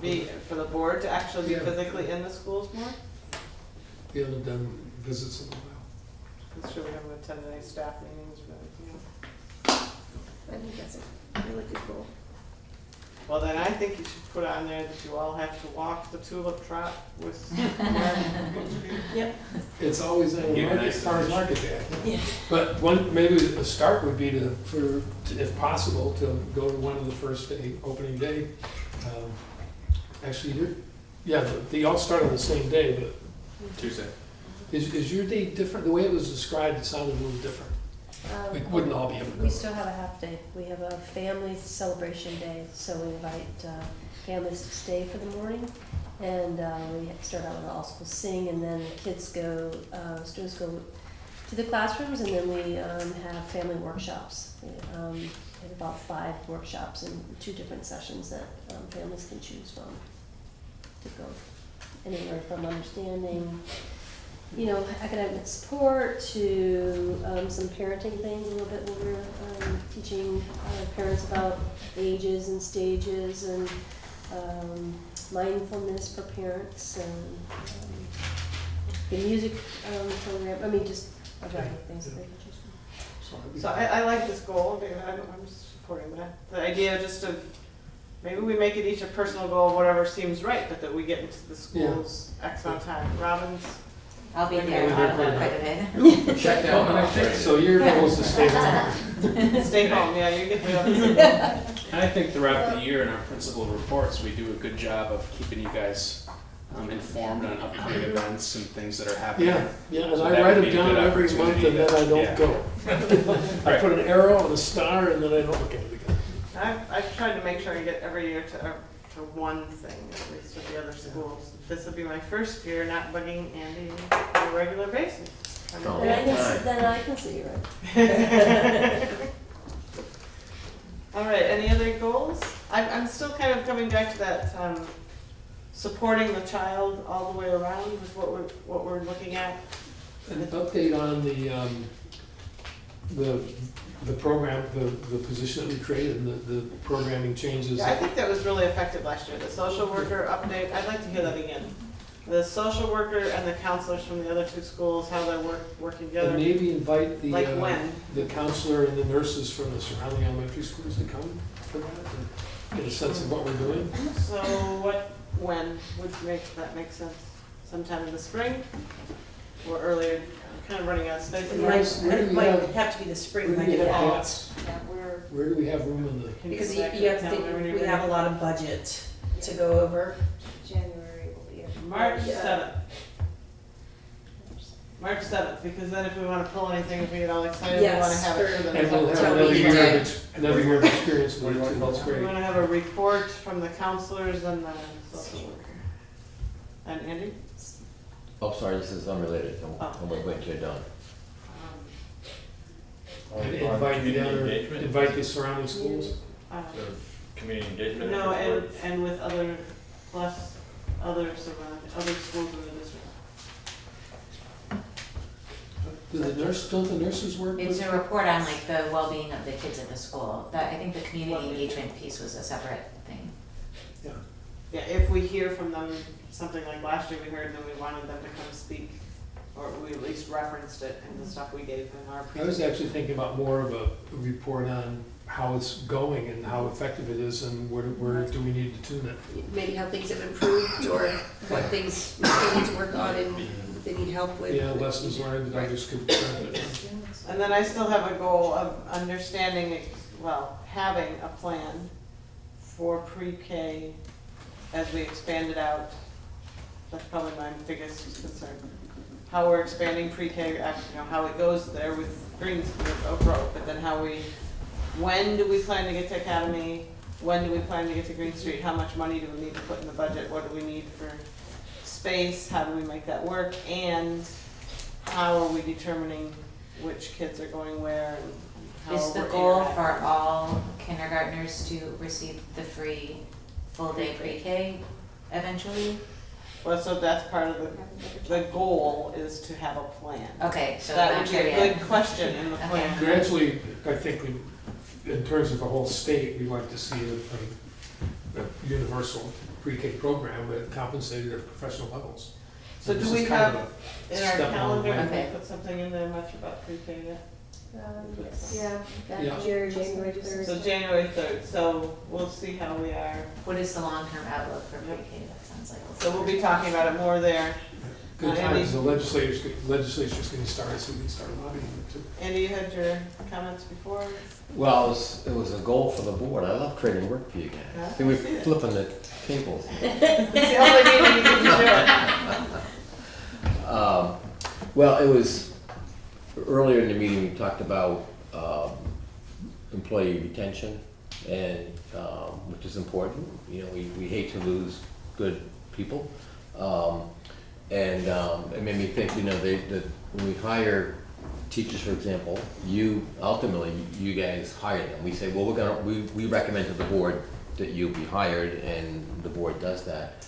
for the board to actually be Yeah. physically in the schools more? Be able to do visits in a while. I'm sure we haven't attended any staff meetings or anything else. I think that's a really good goal. Well, then I think you should put on there that you all have to walk the tulip trot with. Yep. It's always a Yeah, market, nice farmer's finish. market day. Yeah. But maybe a start would be if possible, to go to one of the first day, opening day Actually, they all start on the same day, but Tuesday. is your day different? The way it was described, it sounded a little different. We wouldn't all be able to go. We still have a half day. We have a family celebration day, so we invite families to stay for the morning. And we start out with all schools sing, and then kids go, students go to the classrooms, and then we have family workshops. We have about 5 workshops in 2 different sessions that families can choose from to go anywhere from understanding, academic support to some parenting things a little bit when we're teaching parents about ages and stages and mindfulness for parents and the music program, just a variety of things that they can choose from. So I like this goal, because I'm supporting that. The idea just of, maybe we make it each a personal goal, whatever seems right, but that we get into the schools X amount of time. Robin's? I'll be there, quite a bit. Check that Well, one and I off. think, so your goal is to stay home. Stay home, yeah, you get the And I think throughout the year in our principal reports, we do a good job of keeping you guys informed on upcoming events and things that are happening. Yeah, and So I that write would them be a down good every month opportunity and then to- I don't yeah. go. I put an arrow and a star and then I don't look at it again. I've tried to make sure I get every year to one thing, at least with the other schools. This will be my first year not bugging Andy on a regular basis. Oh. Then I can see you, right? All right, any other goals? I'm still kind of coming back to that, supporting the child all the way around is what we're looking at. An update on the program, the position that we created and the programming changes. Yeah, I think that was really effective last year, the social worker update, I'd like to hear that again. The social worker and the counselors from the other 2 schools, how they're working together. And maybe invite Like when? the counselor and the nurses from the surrounding elementary schools to come for that and get a sense of what we're doing. So when would that make sense? Sometime in the spring or earlier? I'm kind of running out of space. It might have to be the spring by default. Where do we have room in the? Because you have to think, we have a lot of budget to go over. January will be a. March 7th. March 7th, because then if we want to pull anything, if we get all excited, we want to Yes, have it for the And we'll have Tell another me year today. another year of experience with it too, that's We great. want to have a report from the counselors and the social worker. And Andy? Oh, sorry, this is unrelated. I'm waiting until you're done. And On invite the community other, engagement? invite the surrounding schools. Sort of community engagement. No, efforts and with other, plus other schools in the district. Don't the nurses work with? It's a report on like the well-being of the kids at the school. That, I think the community engagement piece was a separate thing. Yeah. Yeah, if we hear from them, something like last year we heard, then we wanted them to come speak, or we at least referenced it in the stuff we gave in our I was presentation. actually thinking about more of a report on how it's going and how effective it is and where do we need to tune it. Maybe how things have improved or what things we still need to work on and they need help with. Yeah, lessons learned that others could benefit from. And then I still have a goal of understanding, having a plan for pre-K as we expand it out. That's probably my biggest concern. How we're expanding pre-K, how it goes there with Oak Grove, but then when do we plan to get to Academy? When do we plan to get to Green Street? How much money do we need to put in the budget? What do we need for space? How do we make that work? And how are we determining which kids are going where and how Is the we're goal interacting? for all kindergartners to receive the free full-day pre-K eventually? Well, so that's part of the goal is to have a plan. Okay, so That not would be sure a yet. good question in the Okay. plan. Gradually, I think in terms of the whole state, we'd like to see a universal pre-K program that compensated at professional levels. So This do is we kind of have a in our step calendar, along the did way. we put something in there much about pre-K yet? Yeah, Yeah. back January 3rd. So January 3rd, so we'll see how we are. What is the long-term outlook for pre-K? That sounds like. So we'll be talking about it more there. Good times, the legislature's getting started, so we can start lobbying it too. Andy, you had your comments before? Well, it was a goal for the board. I love creating work for you guys. Yeah, See, we're I see it. flipping the tables. It's the only meeting you get to do it. Well, it was, earlier in the meeting, we talked about employee retention, and, which is important. You know, we hate to lose good people. And it made me think, you know, that when we hire teachers, for example, ultimately, you guys hire them. We say, well, we recommend to the board that you be hired, and the board does that.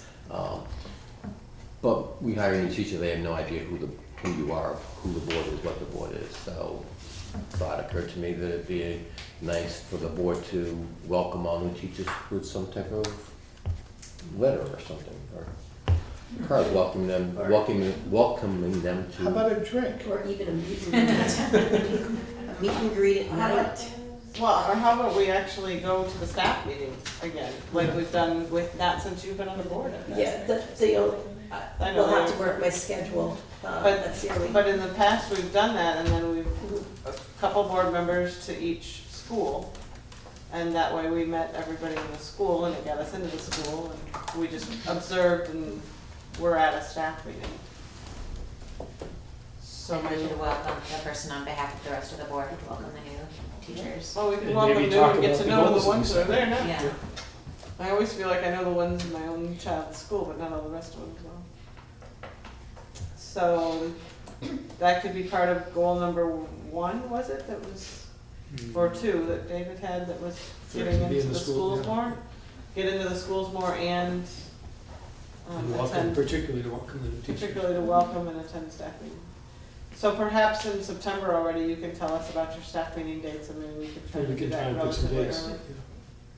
But we hire a new teacher, they have no idea who you are, who the board is, what the board is. So thought occurred to me that it'd be nice for the board to welcome all new teachers with some type of letter or something, or card welcoming them to. How about a drink? Or even a meet and greet. A meet and greet at night. Well, or how about we actually go to the staff meetings again, like we've done with, not since you've been on the board. Yeah, that's the only, I know we'll have they- to work my schedule, But, that's the only. but in the past, we've done that, and then we've, a couple board members to each school. And that way we met everybody in the school, and it got us into the school, and we just observed, and we're at a staff meeting. So Maybe maybe, to welcome the person on behalf of the rest of the board, welcome the new teachers. well, we can And welcome maybe them talk and get about to the know the goals ones that are there now. Yeah. I always feel like I know the ones in my own child's school, but not all the rest of them as well. So that could be part of goal number 1, was it, that was, or 2 that David had, that was getting To be into in the schools yeah. more? Get into the schools more and And welcome, attend, particularly to welcome the new teachers. particularly to welcome and attend staff meetings. So perhaps in September already, you can tell us about your staff meeting dates, and maybe we could try to Maybe we do can try that and pick some relatively dates. early. Yeah.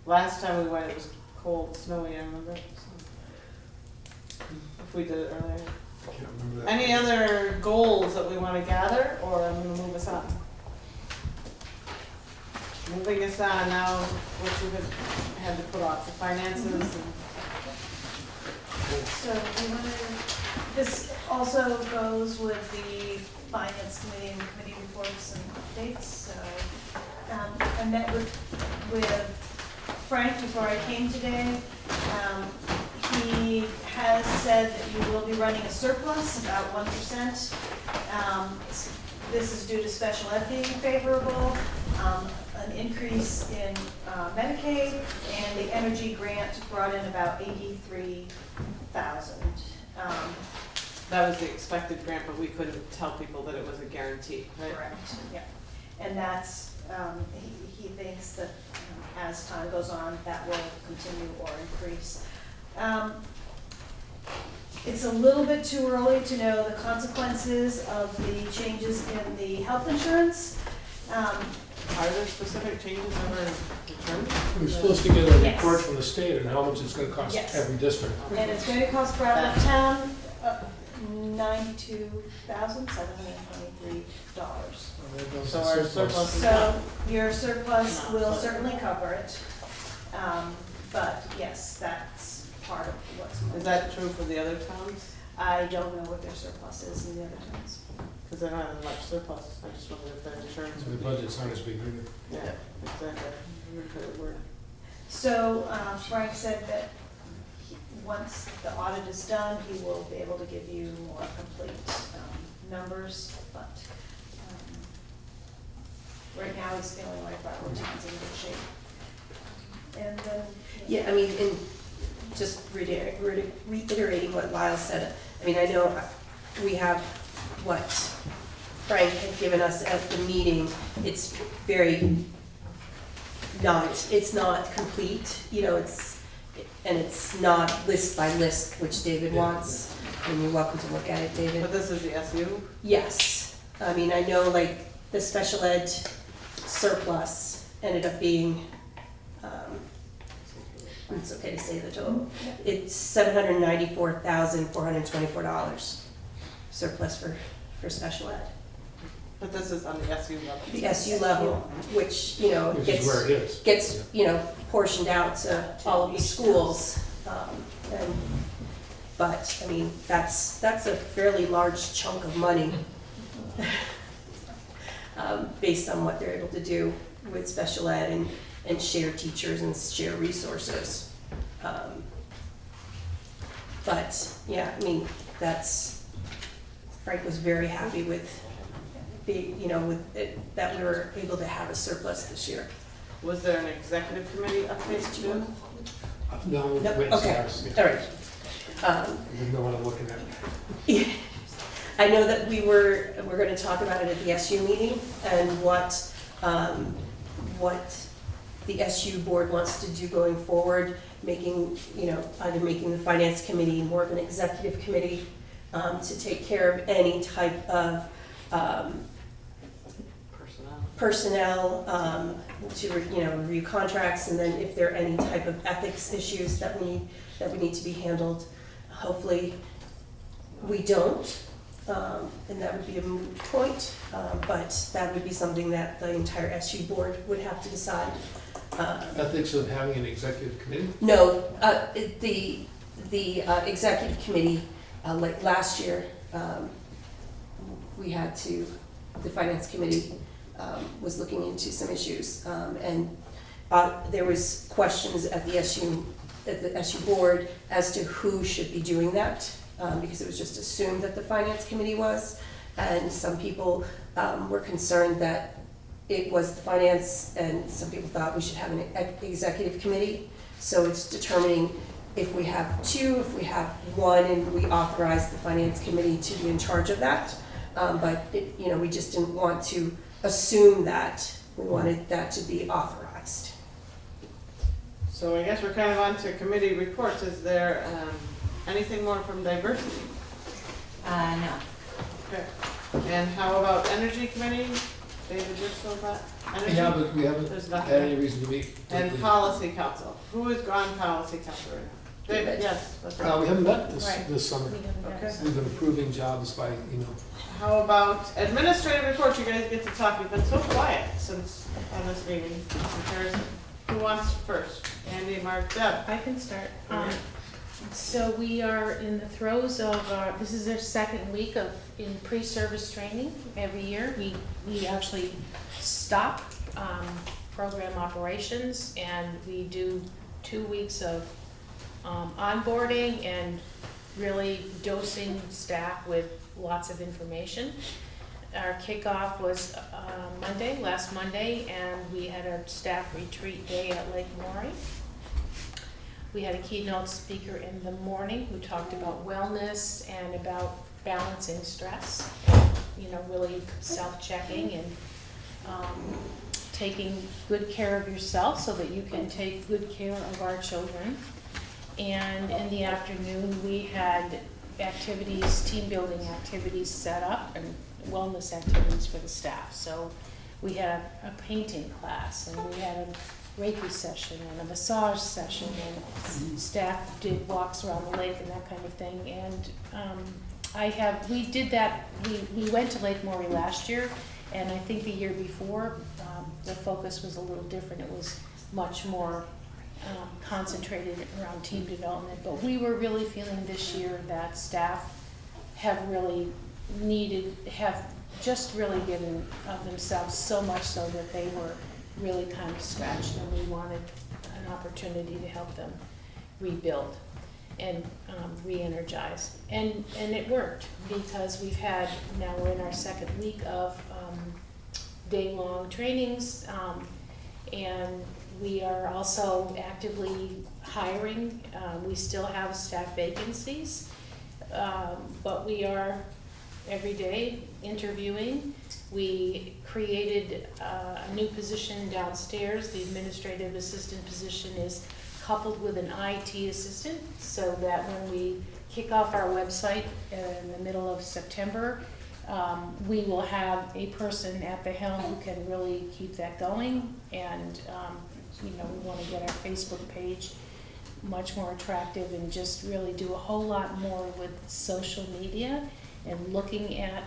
Last time we went, it was cold, snowy, I remember. So if we did it earlier. I can't remember that. Any other goals that we want to gather, or I'm going to move us on? Moving us on now, what you had to put off, the finances and. So we want to, this also goes with the finance committee and committee reports and updates, so. I met with Frank before I came today. He has said that you will be running a surplus, about 1%. This is due to special ed being favorable, an increase in Medicaid, and the energy grant brought in about 83,000. That was the expected grant, but we couldn't tell people that it was a guarantee, right? Correct, yeah. And that's, he thinks that as time goes on, that will continue or increase. It's a little bit too early to know the consequences of the changes in the health insurance. Are there specific changes ever determined? We're supposed to get a Yes. report from the state on how much it's gonna cost Yes. every district. And it's going to cost Brattleboro Town $92,723. So our surplus is So your surplus No, will so- certainly cover it. But yes, that's part of what's going on. Is that true for the other towns? I don't know what their surplus is in the other towns. Because they don't have much surplus, I just wondered if their insurance. So the budget's not as big either. Yeah, exactly. You're good word. So Frank said that once the audit is done, he will be able to give you more complete numbers, but right now he's feeling like Brattleboro Town's in good shape. And then. Yeah, I mean, in just reiterating what Lyle said, I mean, I know we have what Frank had given us at the meeting. It's very it's not complete, you know, and it's not list by list, which David wants. And you're welcome to look at it, David. But this is the SU? Yes, I mean, I know like the special ed surplus ended up being, it's okay to say the total. It's $794,424 surplus for special ed. But this is on the SU level. The SU level, which, you know, Which is where it is. gets, you know, portioned out to all of the schools. And But, I mean, that's a fairly large chunk of money based on what they're able to do with special ed and share teachers and share resources. But, yeah, I mean, Frank was very happy with that we were able to have a surplus this year. Was there an executive committee update too? No, No, wait, okay, sorry. all right. I didn't know what I'm looking at. I know that we're gonna talk about it at the SU meeting and what the SU board wants to do going forward, either making the finance committee more of an executive committee to take care of any type of personnel to review contracts, and then if there are any type of ethics issues that we need to be handled. Hopefully we don't, and that would be a moot point, but that would be something that the entire SU board would have to decide. Ethics of having an executive committee? No, the executive committee, like last year, the finance committee was looking into some issues, and there was questions at the SU board as to who should be doing that, because it was just assumed that the finance committee was, and some people were concerned that it was the finance, and some people thought we should have an executive committee. So it's determining if we have two, if we have one, and we authorize the finance committee to be in charge of that. But we just didn't want to assume that. We wanted that to be authorized. So I guess we're kind of on to committee reports. Is there anything more from diversity? No. Okay. And how about energy committee? David, you're still that? Energy? Yeah, but we haven't There's had nothing. any reason to meet. And policy council. Who is on policy council right now? David, yes, that's right. We haven't met Right. this summer. Okay. We've been approving jobs by email. How about administrative reports? You guys get to talk. You've been so quiet since on this meeting in comparison. Who wants first? Andy, Mark, Deb. I can start. So we are in the throes of, this is our second week in pre-service training every year. We actually stop program operations and we do 2 weeks of onboarding and really dosing staff with lots of information. Our kickoff was last Monday, and we had a staff retreat day at Lake Maury. We had a keynote speaker in the morning who talked about wellness and about balancing stress, really self-checking and taking good care of yourself so that you can take good care of our children. And in the afternoon, we had activities, team building activities set up and wellness activities for the staff. So we had a painting class and we had a Reiki session and a massage session, and staff did walks around the lake and that kind of thing. And we did that, we went to Lake Maury last year, and I think the year before, the focus was a little different. It was much more concentrated around team development, but we were really feeling this year that staff have just really given of themselves, so much so that they were really kind of stretched, and we wanted an opportunity to help them rebuild and re-energize. And it worked, because now we're in our second week of day-long trainings, and we are also actively hiring. We still have staff vacancies, but we are every day interviewing. We created a new position downstairs. The administrative assistant position is coupled with an IT assistant, so that when we kick off our website in the middle of September, we will have a person at the helm who can really keep that going. And we want to get our Facebook page much more attractive and just really do a whole lot more with social media and looking at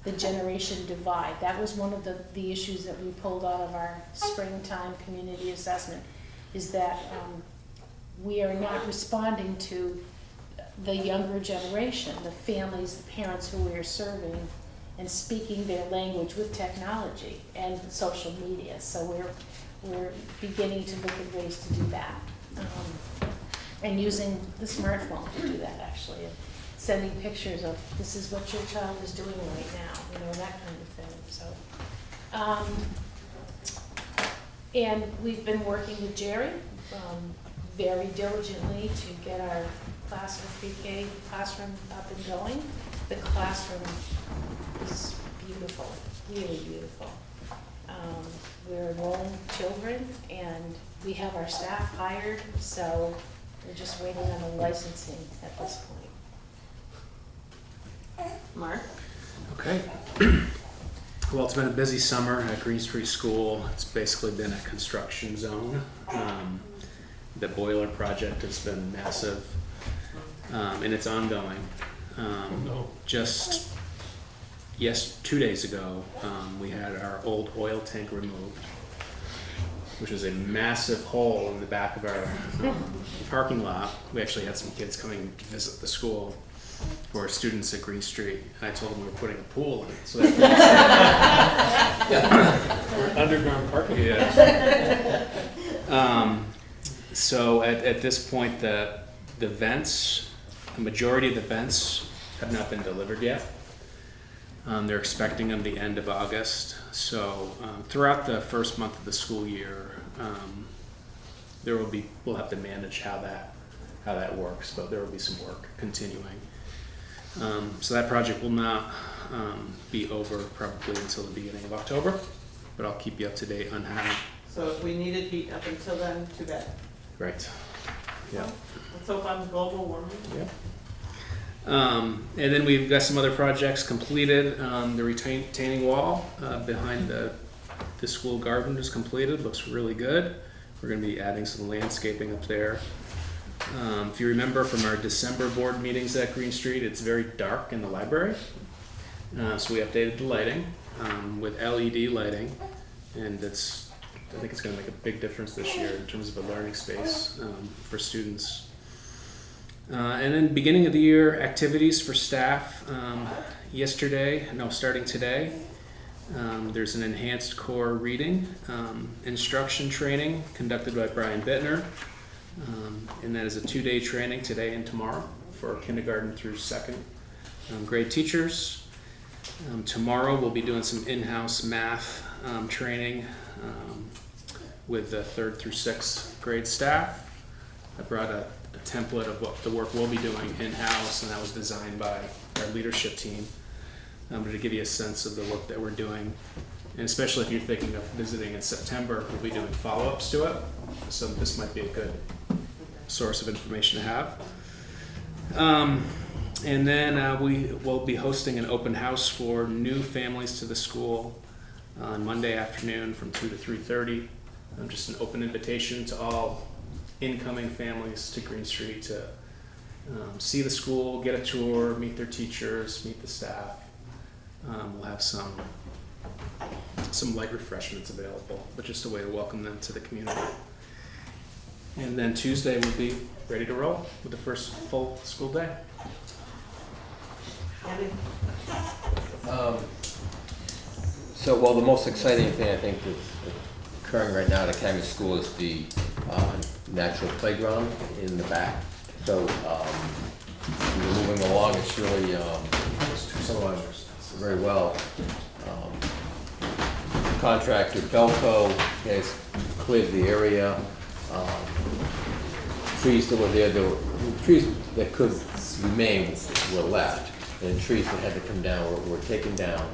the generation divide. That was one of the issues that we pulled out of our springtime community assessment, is that we are not responding to the younger generation, the families, the parents who we're serving, and speaking their language with technology and social media. So we're beginning to look at ways to do that. And using the smartphone to do that, actually, and sending pictures of this is what your child is doing right now, you know, that kind of thing. So, and we've been working with Jerry very diligently to get our classroom, pre-K classroom up and going. The classroom is beautiful, really beautiful. We're enrolling children and we have our staff hired, so we're just waiting on the licensing at this point. Mark? Okay. Well, it's been a busy summer at Green Street School. It's basically been a construction zone. The boiler project has been massive, and it's ongoing. Just 2 days ago, we had our old oil tank removed, which was a massive hole in the back of our parking lot. We actually had some kids coming to visit the school who are students at Green Street. And I told them we were putting a pool in it. So that Underground parking. Yeah. So at this point, the vents, the majority of the vents have not been delivered yet. They're expecting them the end of August. So throughout the first month of the school year, we'll have to manage how that works, but there will be some work continuing. So that project will not be over probably until the beginning of October, but I'll keep you up to date on how. So if we needed heat up until then, too bad. Right. Yeah. Let's hope on global warming. Yeah. And then we've got some other projects completed. The retaining wall behind the school garden is completed. Looks really good. We're going to be adding some landscaping up there. If you remember from our December board meetings at Green Street, it's very dark in the library. So we updated the lighting with LED lighting, and I think it's going to make a big difference this year in terms of a learning space for students. And then beginning of the year activities for staff. Starting today, there's an enhanced core reading instruction training conducted by Brian Bittner. And that is a 2-day training today and tomorrow for kindergarten through second grade teachers. Tomorrow we'll be doing some in-house math training with the 3rd through 6th grade staff. I brought a template of what the work we'll be doing in-house, and that was designed by our leadership team to give you a sense of the work that we're doing. And especially if you're thinking of visiting in September, we'll be doing follow-ups to it. So this might be a good source of information to have. And then we will be hosting an open house for new families to the school on Monday afternoon from 2 to 3:30. Just an open invitation to all incoming families to Green Street to see the school, get a tour, meet their teachers, meet the staff. We'll have some light refreshments available, but just a way to welcome them to the community. And then Tuesday we'll be ready to roll with the first full school day. So, well, the most exciting thing I think that's occurring right now at Academy School is the natural playground in the back. So we're moving along. It's really going very well. Contractor Belco has cleared the area. Trees that were there, trees that could remain were left, and trees that had to come down were taken down.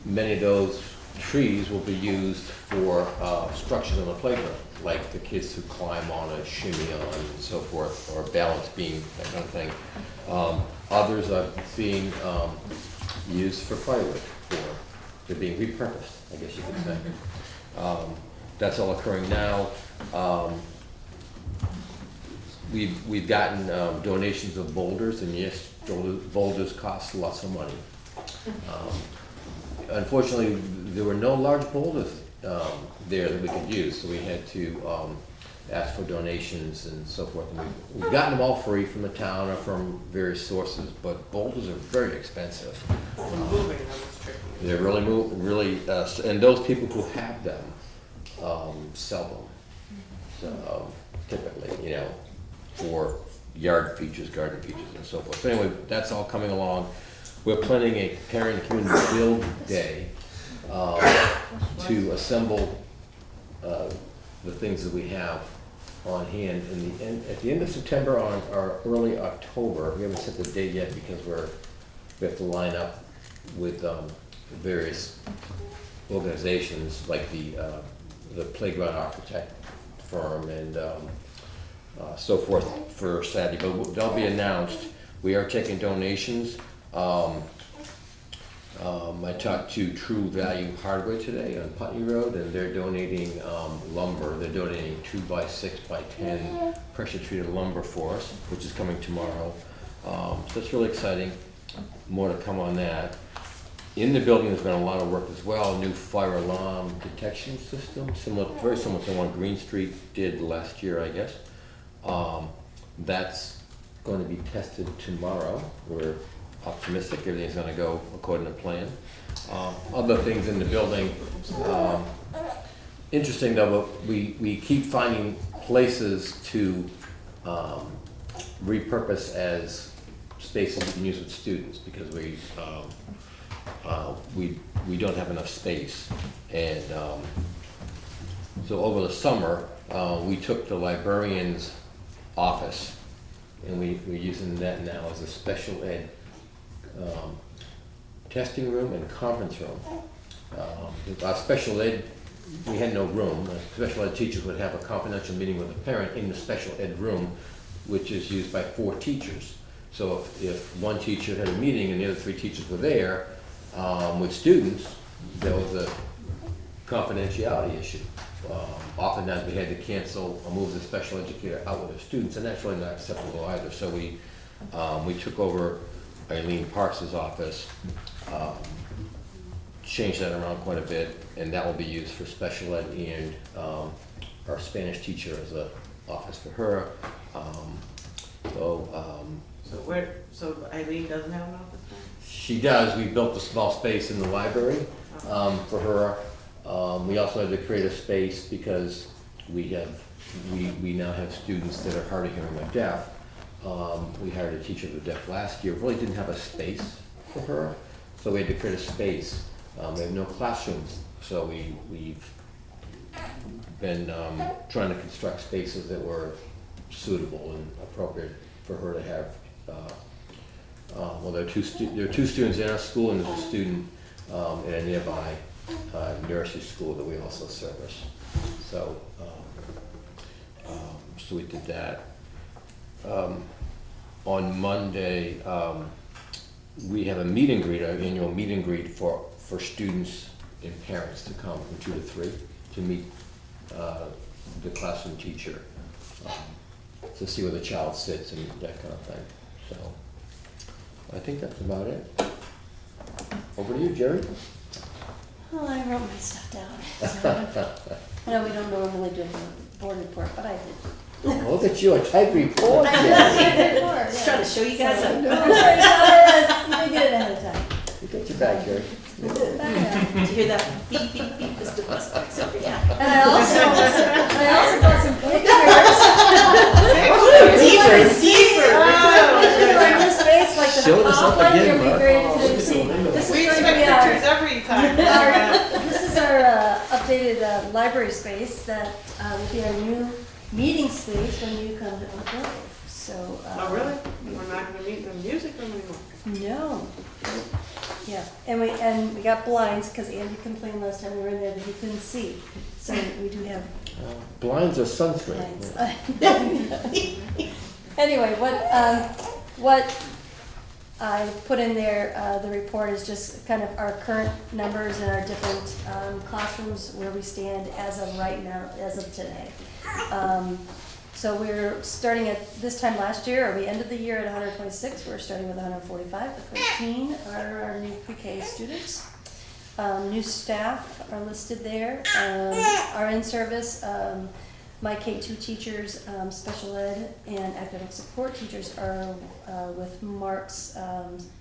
Many of those trees will be used for structures on the playground, like the kids who climb on and shimmy on and so forth, or balance beam, that kind of thing. Others are being used for plywood, they're being repurposed, I guess you could say. That's all occurring now. We've gotten donations of boulders, and yes, boulders cost lots of money. Unfortunately, there were no large boulders there that we could use, so we had to asked for donations and so forth. And we've gotten them all free from the town or from various sources, but boulders are very expensive. Moving, that was tricky. They're really, and those people who have them sell them. So typically, you know, for yard features, garden features, and so forth. So anyway, that's all coming along. We're planning a parent community build day to assemble the things that we have on hand at the end of September or early October. We haven't set the date yet because we have to line up with various organizations like the playground architect firm and so forth for Saturday, but they'll be announced. We are taking donations. I talked to True Value Hardware today on Putney Road, and they're donating lumber. They're donating 2x6x10 pressure treated lumber for us, which is coming tomorrow. So that's really exciting. More to come on that. In the building, there's been a lot of work as well. A new fire alarm detection system, very similar to the one Green Street did last year, I guess. That's going to be tested tomorrow. We're optimistic everything's going to go according to plan. Other things in the building, interesting though, but we keep finding places to repurpose as spaces we can use with students because we don't have enough space. And so over the summer, we took the librarian's office and we're using that now as a special ed testing room and conference room. Our special ed, we had no room. Special ed teachers would have a confidential meeting with a parent in the special ed room, which is used by 4 teachers. So if one teacher had a meeting and the other 3 teachers were there with students, there was a confidentiality issue. Oftentimes we had to cancel or move the special educator out with the students, and that's really not acceptable either. So we took over Eileen Parks' office, changed that around quite a bit, and that will be used for special ed and our Spanish teacher as an office for her. So Eileen doesn't have an office now? She does. We built a small space in the library for her. We also had to create a space because we now have students that are hard of hearing or deaf. We hired a teacher for deaf last year. We really didn't have a space for her, so we had to create a space. We have no classrooms, so we've been trying to construct spaces that were suitable and appropriate for her to have. Well, there are two students in our school, and there's a student in a nearby nursery school that we also service. So, so we did that. On Monday, we have a meet and greet, our annual meet and greet for students and parents to come from 2 to 3 to meet the classroom teacher, to see where the child sits and that kind of thing. So I think that's about it. Over to you, Jerry. Well, I wrote my stuff down. So I know we don't normally do a board report, but I did. Oh, look at you, a type report, Jerry. Just trying to show you guys up. You did it ahead of time. You got your back, Jerry. Did you hear that beep, beep, beep as the bus backs over? Yeah. And I also got some pictures. Deeper and deeper. Like this space, like the Show this top up one, again, you'll be Mark. great to see. This We is going to expect be our, pictures every time. this is our updated library space that will be our new meeting space when you come to Oak Grove. So. Oh, really? We're not gonna meet in the music room anymore? No. Yeah, and we got blinds because Andy complained last time we were in there that he couldn't see. So we do have Blinds or sunscreen? blinds. Anyway, what I put in there, the report is just kind of our current numbers and our different classrooms where we stand as of right now, as of today. So we're starting at this time last year, or we ended the year at 126. We're starting with 145. The 13 are our new pre-K students. New staff are listed there. Our in-service, my K-2 teachers, special ed and academic support teachers are with Mark's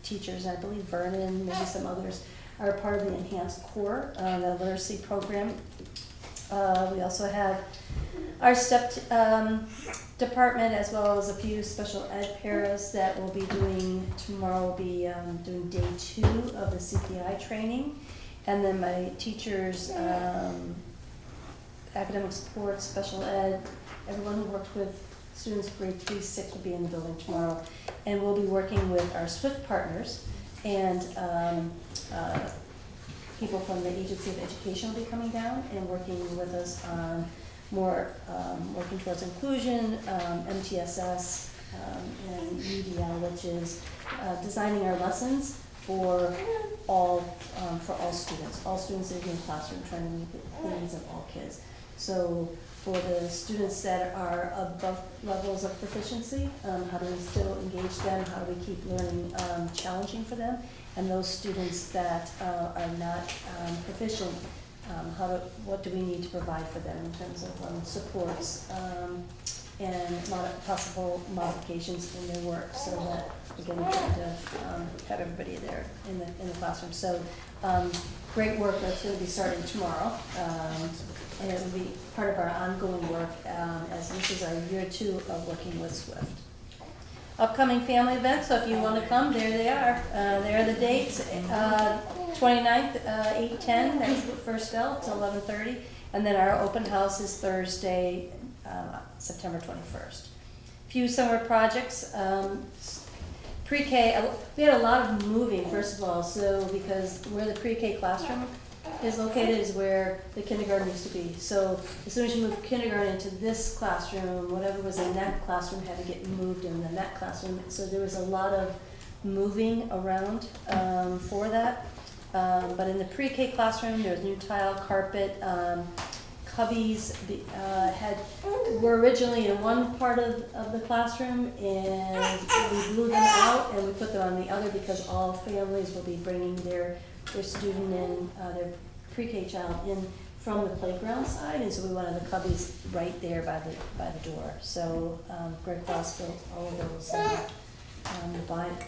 teachers, and I believe Vernon, maybe some others, are part of the enhanced core, the literacy program. We also have our STEP department, as well as a few special ed paras that will be doing, tomorrow will be doing day 2 of the CPI training. And then my teachers, academic support, special ed, everyone who works with students grade 3, 6 will be in the building tomorrow. And we'll be working with our SWIFT partners, and people from the Agency of Education will be coming down and working with us on more, working towards inclusion, MTSS, and UDL, which is designing our lessons for all students. All students in the classroom, trying to meet the needs of all kids. So for the students that are above levels of proficiency, how do we still engage them? How do we keep learning challenging for them? And those students that are not proficient, what do we need to provide for them in terms of supports and possible modifications in their work, so that again we try to have everybody there in the classroom. So great work that's going to be starting tomorrow, and it will be part of our ongoing work as this is our year 2 of working with SWIFT. Upcoming family events, so if you want to come, there they are. There are the dates, 29th, 8:10, that's the first bell, till 11:30. And then our open house is Thursday, September 21st. Few summer projects, pre-K, we had a lot of moving, first of all, so because where the pre-K classroom is located is where the kindergarten used to be. So as soon as you move kindergarten into this classroom, whatever was in that classroom had to get moved in that classroom. So there was a lot of moving around for that. But in the pre-K classroom, there's new tile, carpet, cubbies were originally in one part of the classroom, and we blew them out and we put them on the other because all families will be bringing their student in, their pre-K child in from the playground side, and so we wanted the cubbies right there by the door. So Greg Foss built all of those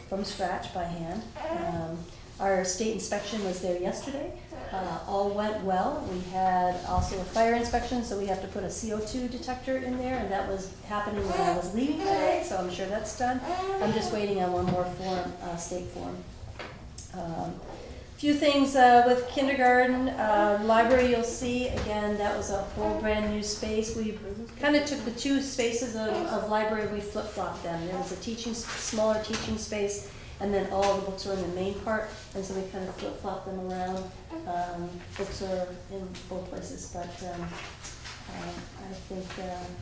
from scratch by hand. Our state inspection was there yesterday. All went well. We had also a fire inspection, so we have to put a CO2 detector in there, and that was happening when I was leaving today, so I'm sure that's done. I'm just waiting on one more form, state form. Few things with kindergarten, library you'll see, again, that was a whole brand new space. We kind of took the 2 spaces of library, we flip-flopped them. There was a smaller teaching space, and then all the books were in the main part, and so we kind of flip-flopped them around. Books are in both places, but I think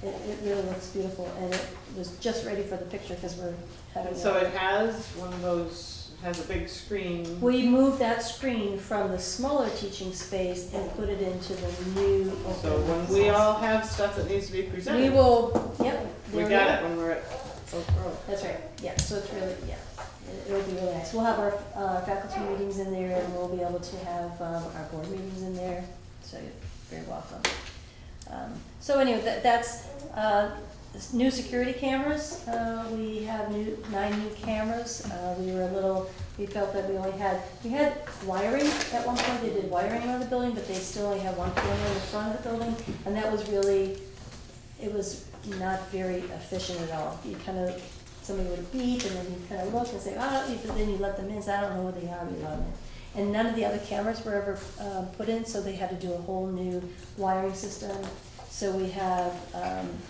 it really looks beautiful, and it was just ready for the picture because we're having. So it has one of those. Has a big screen. We moved that screen from the smaller teaching space and put it into the new open. So when we all have stuff that needs to be presented. We will, yep. We got it when we're at Oak Grove. That's right, yeah, so it's really, yeah, it'll be really nice. We'll have our faculty meetings in there, and we'll be able to have our board meetings in there, so you're very welcome. So anyway, that's new security cameras. We have 9 new cameras. We felt that we had wiring at one point. They did wiring around the building, but they still only had one camera in the front of the building, and that was really, it was not very efficient at all. You somebody would beep, and then you kind of look and say, oh, but then you let them in, so I don't know where they are, we let them in. And none of the other cameras were ever put in, so they had to do a whole new wiring system. So we have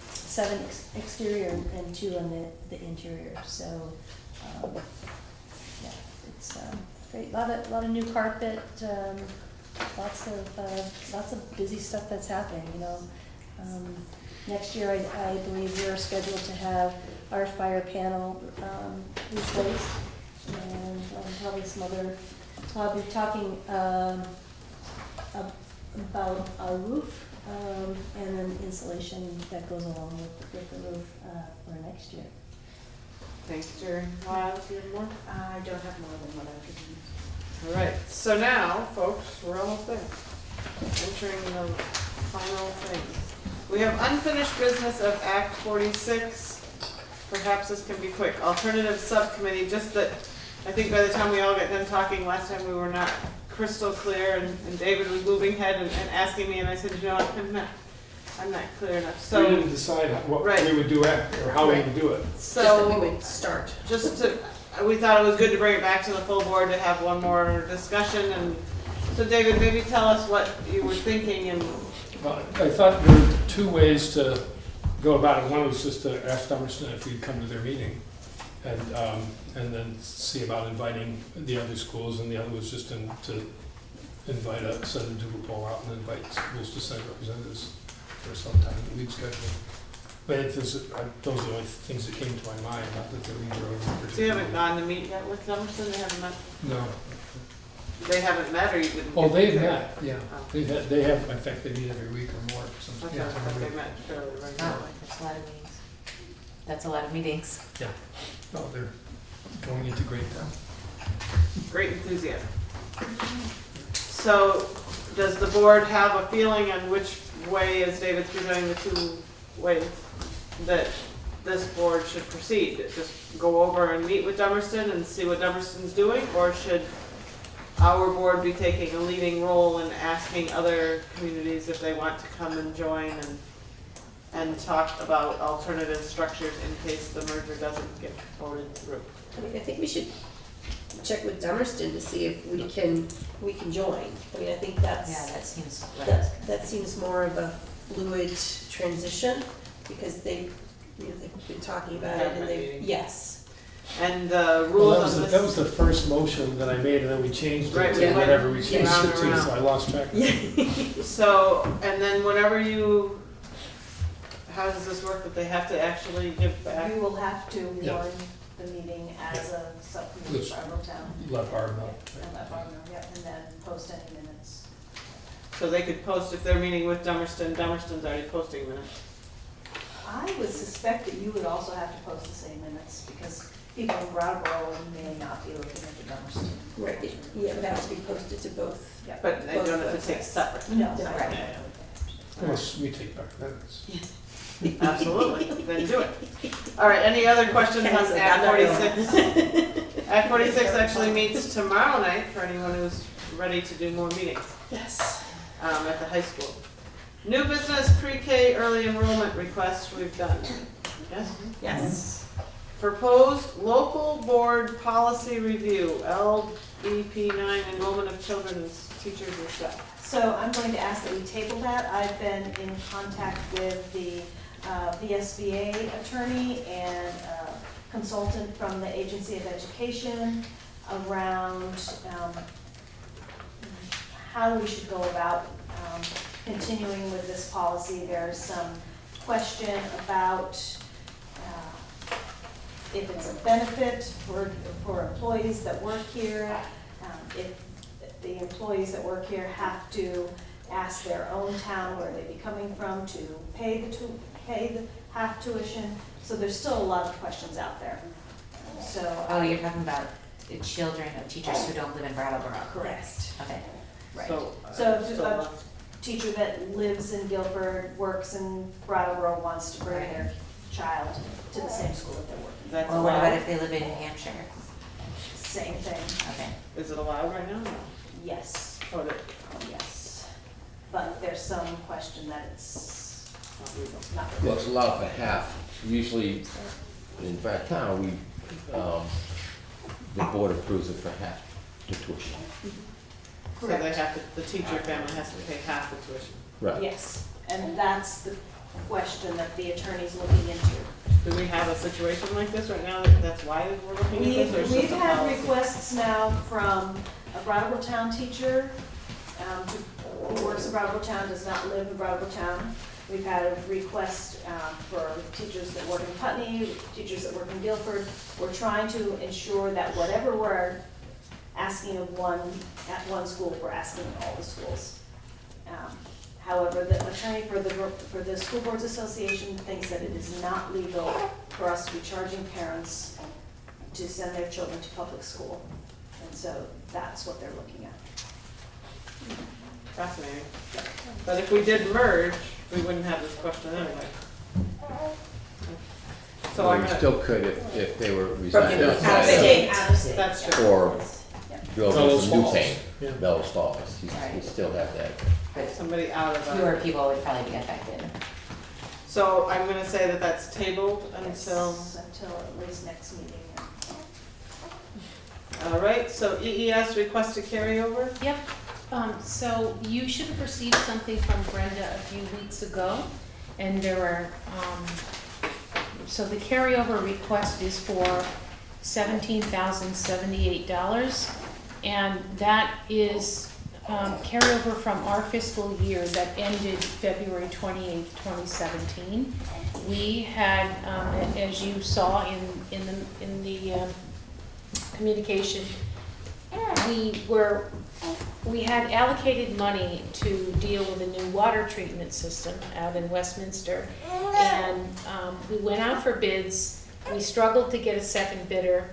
7 exterior and 2 on the interior. So yeah, it's great. A lot of new carpet. Lots of busy stuff that's happening. You know, next year I believe we're scheduled to have our fire panel replaced, and probably some other. I'll be talking about our roof. And then insulation that goes along with the roof for next year. Thanks, Jerry. Lyle, do you have more? I don't have more than what I could use. All right, so now, folks, we're almost there. Entering the final thing. We have unfinished business of Act 46. Perhaps this can be quick. Alternative subcommittee, just that, I think by the time we all got done talking last time, we were not crystal clear, and David was moving ahead and asking me, and I said, you know, I'm not clear enough, We so. didn't decide what Right. we would do after, or how we would do it. Just that we So, would start. just to, we thought it was good to bring it back to the full board to have one more discussion, and so David, maybe tell us what you were thinking, and I thought there were two ways to go about it. One was just to ask Dummerston if we'd come to their meeting, and then see about inviting the other schools, and the other was just to invite send a doodle poll out and invite schools to send representatives for some time in the week schedule. But those are the only things that came to my mind, not that they're either of them. so you haven't gone to meet yet with Dummerston, they haven't met? No. They haven't met, or you didn't? Oh, get they've there? met, yeah. Oh. They have, in fact, they meet every week or more. Okay, Yeah, I thought they met fairly Oh, regularly. that's a lot of meetings. That's a lot of meetings. Yeah. Oh, they're going into great town. Great enthusiasm. So, does the board have a feeling on which way, as David's presenting the two ways, that this board should proceed? Just go over and meet with Dummerston and see what Dummerston's doing, or should our board be taking a leading role in asking other communities if they want to come and join and talk about alternative structures in case the merger doesn't get voted through? I mean, I think we should check with Dummerston to see if we can join. I mean, I think that's. Yeah, that seems right. That seems more of a fluid transition, because they've been talking about it, and they, yes. And the Well, rules on that this. was the first motion that I made, and then we changed Right, it we to went whatever we changed round it and to, round. so I lost track of it. So, and then whenever you, how does this work, that they have to actually give back? You will have to Yeah. warn the meeting as a subcommittee Which- for Brattleboro. Let Barb know. And let Barb know, yeah, and then post any minutes. So they could post, if they're meeting with Dummerston, Dummerston's already posting minutes. I would suspect that you would also have to post the same minutes, because people in Brattleboro may not be looking at the Dummerston. Right, yeah, it would have to be posted to both. Yeah. But they don't have to take separate. No, No. not Right. Unless we take back minutes. Absolutely, then do it. All right, any other questions on Act 46? Act 46 actually meets tomorrow night for anyone who's ready to do more meetings. Yes. At the high school. New business pre-K early enrollment request we've done. Yes? Yes. Proposed local board policy review, LBP9, enrollment of children as teachers and staff. So I'm going to ask that we table that. I've been in contact with the VSBA attorney and consultant from the Agency of Education around how we should go about continuing with this policy. There's some question about if it's a benefit for employees that work here, if the employees that work here have to ask their own town where they be coming from to pay the half tuition. So there's still a lot of questions out there. So. Oh, you're talking about the children of teachers who don't live in Brattleboro? Correct. Okay. Right. So, So if still a left. teacher that lives in Guilford, works in Brattleboro, wants to bring their child to the same school that they're working, That's Or what about allowed? if they live in New Hampshire? same thing, Okay. Is it allowed right now? No. yes, Oh, it- yes. But there's some question that it's not legal. not. Well, it's allowed for half. Usually, in fact, town, the board approves it for half the tuition. So they have to, the teacher family has to pay half the tuition. Right. Yes, and that's the question that the attorney's looking into. Do we have a situation like this right now, that's why we're looking at this, or is We've this a had policy? requests now from a Brattleboro Town teacher, who works in Brattleboro Town, does not live in Brattleboro Town. We've had a request for teachers that work in Putney, teachers that work in Guilford. We're trying to ensure that whatever we're asking of at one school, we're asking of all the schools. However, the attorney for the School Boards Association thinks that it is not legal for us to be charging parents to send their children to public school. And so that's what they're looking at. Fascinating. But if we did merge, we wouldn't have this question anyway. So Well, I'm you gonna, still could if they were From resigning. out of state. Out of state. that's true. Or Bellows building some new Falls. paint, Yeah. Bellows Falls, you still have that. But Somebody out of fewer people would probably be affected. So I'm gonna say that that's tabled until, Until at least next meeting. all right, so EES requested carryover? Yep, so you should have received something from Brenda a few weeks ago, and there are, so the carryover request is for $17,078, and that is carryover from our fiscal year that ended February 28th, 2017. We had, as you saw in the communication, we had allocated money to deal with a new water treatment system out in Westminster. And we went out for bids. We struggled to get a second bidder.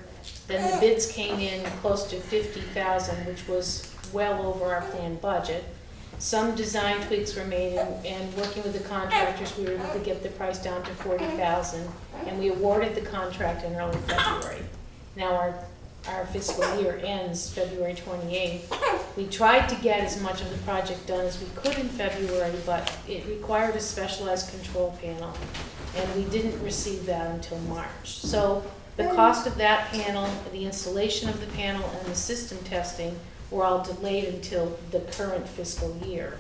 Then the bids came in close to $50,000, which was well over our planned budget. Some design tweaks were made, and working with the contractors, we were able to get the price down to $40,000, and we awarded the contract in early February. Now our fiscal year ends February 28th. We tried to get as much of the project done as we could in February, but it required a specialized control panel, and we didn't receive that until March. So the cost of that panel, the installation of the panel, and the system testing were all delayed until the current fiscal year.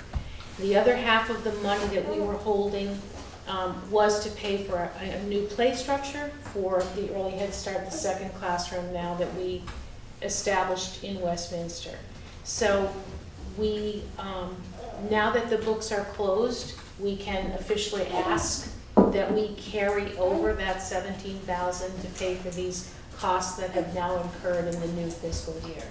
The other half of the money that we were holding was to pay for a new play structure for the Early Head Start, the second classroom now that we established in Westminster. So we, now that the books are closed, we can officially ask that we carry over that $17,000 to pay for these costs that have now incurred in the new fiscal year.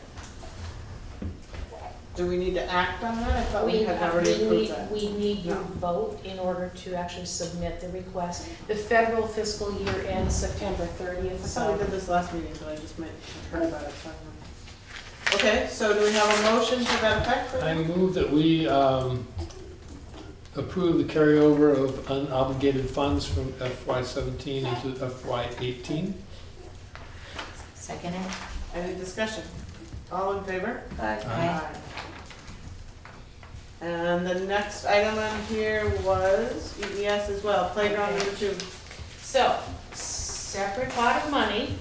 Do we need to act on that? I thought we had already approved that. We need your vote in order to actually submit the request. The federal fiscal year ends September 30th, I thought so. we did this last meeting, but I just might have heard about it, so I don't know. Okay, so do we have a motion to that effect? I move that we approve the carryover of unobligated funds from FY17 into FY18. Second it? Any discussion? All in favor? Aye. And the next item on here was EES as well, playground number 2. So, separate pot of money.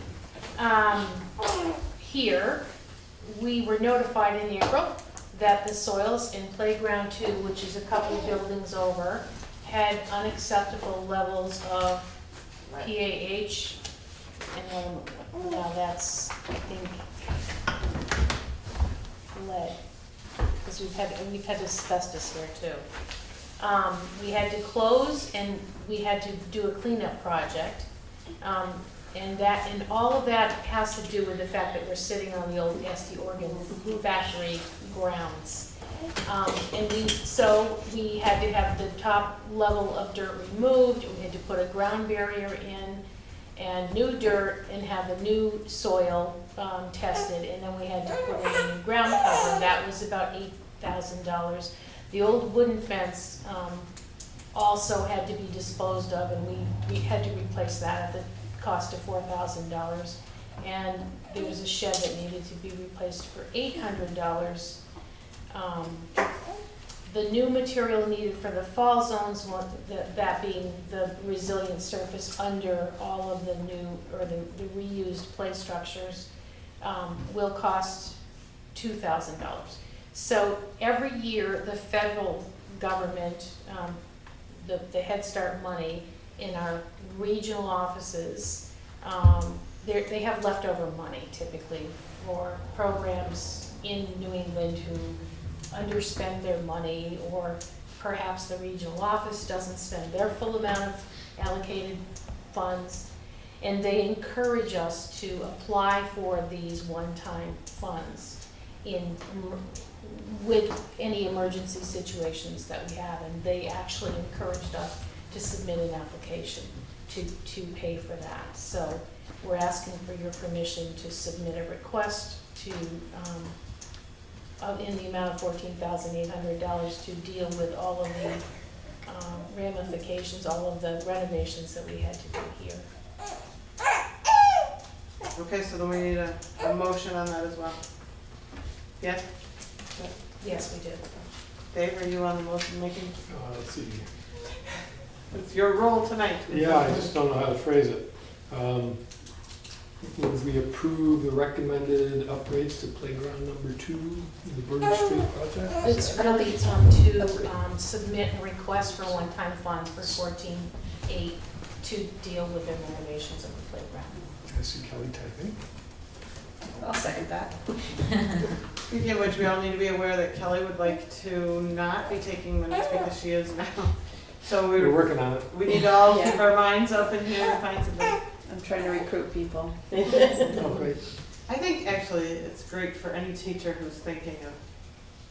Here, we were notified in April that the soils in playground 2, which is a couple of buildings over, had unacceptable levels of PAH, and now that's, I think, lead, because we've had asbestos here too. We had to close, and we had to do a cleanup project. And all of that has to do with the fact that we're sitting on the old SD organ factory grounds. So we had to have the top level of dirt removed, we had to put a ground barrier in, and new dirt, and have the new soil tested, and then we had to put in a new ground cover. That was about $8,000. The old wooden fence also had to be disposed of, and we had to replace that at the cost of $4,000. And there was a shed that needed to be replaced for $800. The new material needed for the fall zones, that being the resilient surface under all of the new, or the reused play structures, will cost $2,000. So every year, the federal government, the Head Start money in our regional offices, they have leftover money typically for programs in New England who underspend their money, or perhaps the regional office doesn't spend their full amount of allocated funds. And they encourage us to apply for these one-time funds with any emergency situations that we have. And they actually encouraged us to submit an application to pay for that. So we're asking for your permission to submit a request to in the amount of $14,800 to deal with all of the ramifications, all of the renovations that we had to do here. Okay, so then we need a motion on that as well. Yes? Yes, we did. Dave, are you on the motion making? Let's see. It's your role tonight. Yeah, I just don't know how to phrase it. Would we approve the recommended upgrades to playground number 2 in the Burger Street project? I don't think it's on to submit a request for one-time funds for 14-8 to deal with the renovations of the playground. I see Kelly typing. I'll second that. Speaking of which, we all need to be aware that Kelly would like to not be taking minutes because she is now. So We're working on it. we need to all keep our minds open here and find something. I'm trying to recruit people. Oh, great. I think actually it's great for any teacher who's thinking of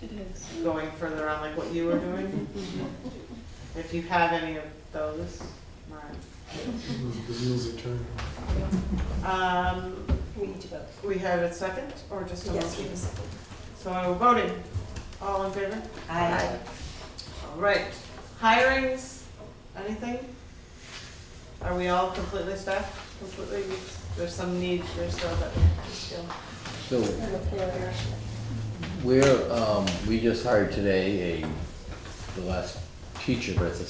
It is. going further on like what you were doing. If you have any of those, Mark. The wheels are turning. We need to vote. We have a second or just a Yes, we motion? have a second. So voting, all in favor? Aye. All right, hirings, anything? Are we all completely staffed? Completely, there's some need, there's still that, still. So we just hired today the last teacher, but it's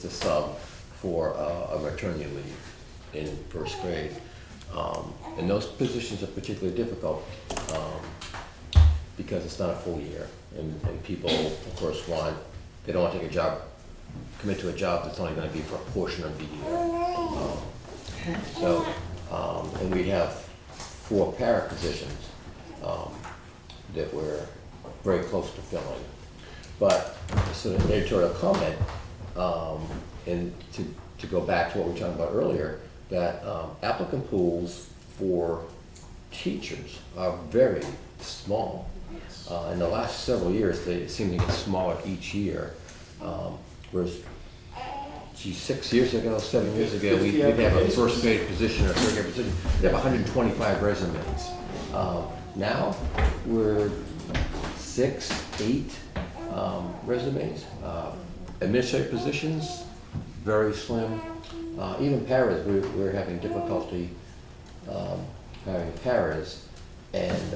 a sub for a maternity leave in first grade. And those positions are particularly difficult because it's not a full year. And people, of course, they don't want to take a job, commit to a job that's only going to be for a portion of the year. And we have 4 para positions that we're very close to filling. But sort of an editorial comment, and to go back to what we were talking about earlier, that applicant pools for teachers are very small. In the last several years, they seem to get smaller each year. Whereas, 6 years ago, 7 years ago, we'd have a first grade position or third grade position. We'd have 125 resumes. Now, we're 6, 8 resumes. Administrative positions, very slim. Even paras, we're having difficulty hiring paras. And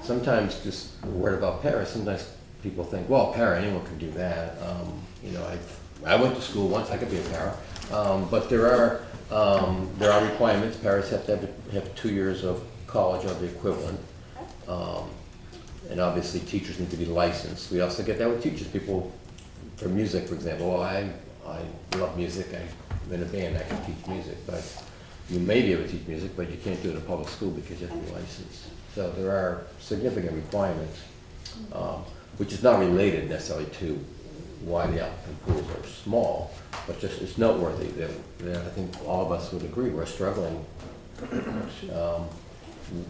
sometimes, just a word about paras, sometimes people think, well, para, anyone can do that. I went to school once, I could be a para. But there are requirements. Paras have to have 2 years of college or the equivalent. And obviously teachers need to be licensed. We also get that with teachers. People, for music, for example, well, I love music, I'm in a band, I can teach music. But you may be able to teach music, but you can't do it in a public school because you have to be licensed. So there are significant requirements, which is not related necessarily to why the applicant pools are small, but just it's noteworthy that I think all of us would agree we're struggling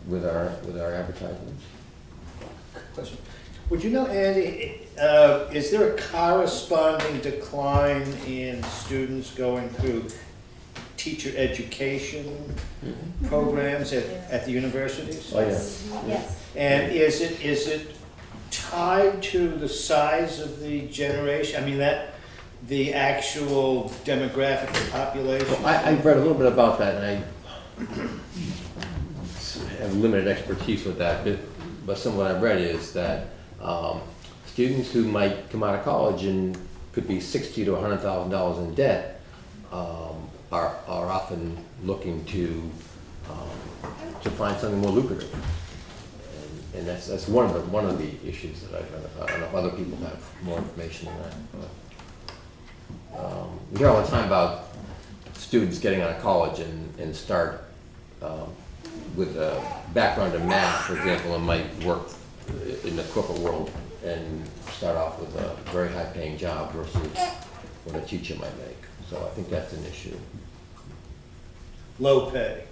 with our advertisements. Question. Would you know, Andy, is there a corresponding decline in students going through teacher education programs at the universities? Oh, yes. Yes. And is it tied to the size of the generation? I mean, the actual demographic of the population? Well, I've read a little bit about that, and I have limited expertise with that, but some of what I've read is that students who might come out of college and could be $60,000 to $100,000 in debt are often looking to find something more lucrative. And that's one of the issues that I've read about. I don't know if other people have more information on that. But, we hear all the time about students getting out of college and start with a background in math, for example, and might work in the corporate world and start off with a very high-paying job versus what a teacher might make. So I think that's an issue. Low pay.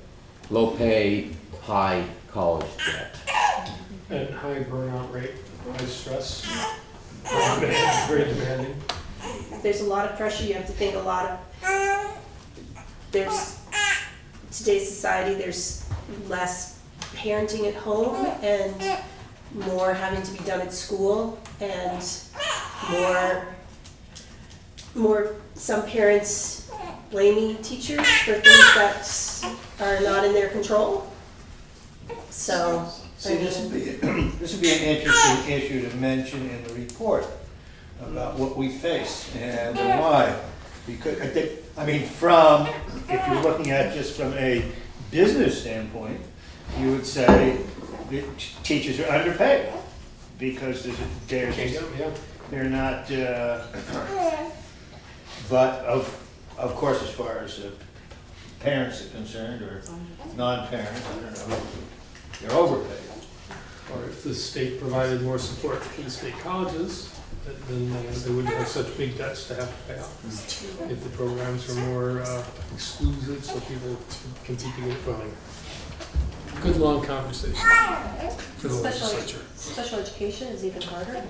Low pay, high college debt. And high burnout rate, high stress, very demanding. There's a lot of pressure, you have to think there's, today's society, there's less parenting at home and more having to be done at school and more some parents blaming teachers for things that are not in their control. So, See, this would be an interesting issue to mention in the report about what we face and why. Because I mean, if you're looking at just from a business standpoint, you would say that teachers are underpaid because they're not, but of course, as far as parents are concerned or non-parents, I don't know, they're overpaid. Or if the state provided more support to the state colleges, then they wouldn't have such big debts to have to pay off. If the programs were more exclusive, so people competing with funding. Good long conversation for the legislature. Special education is even harder.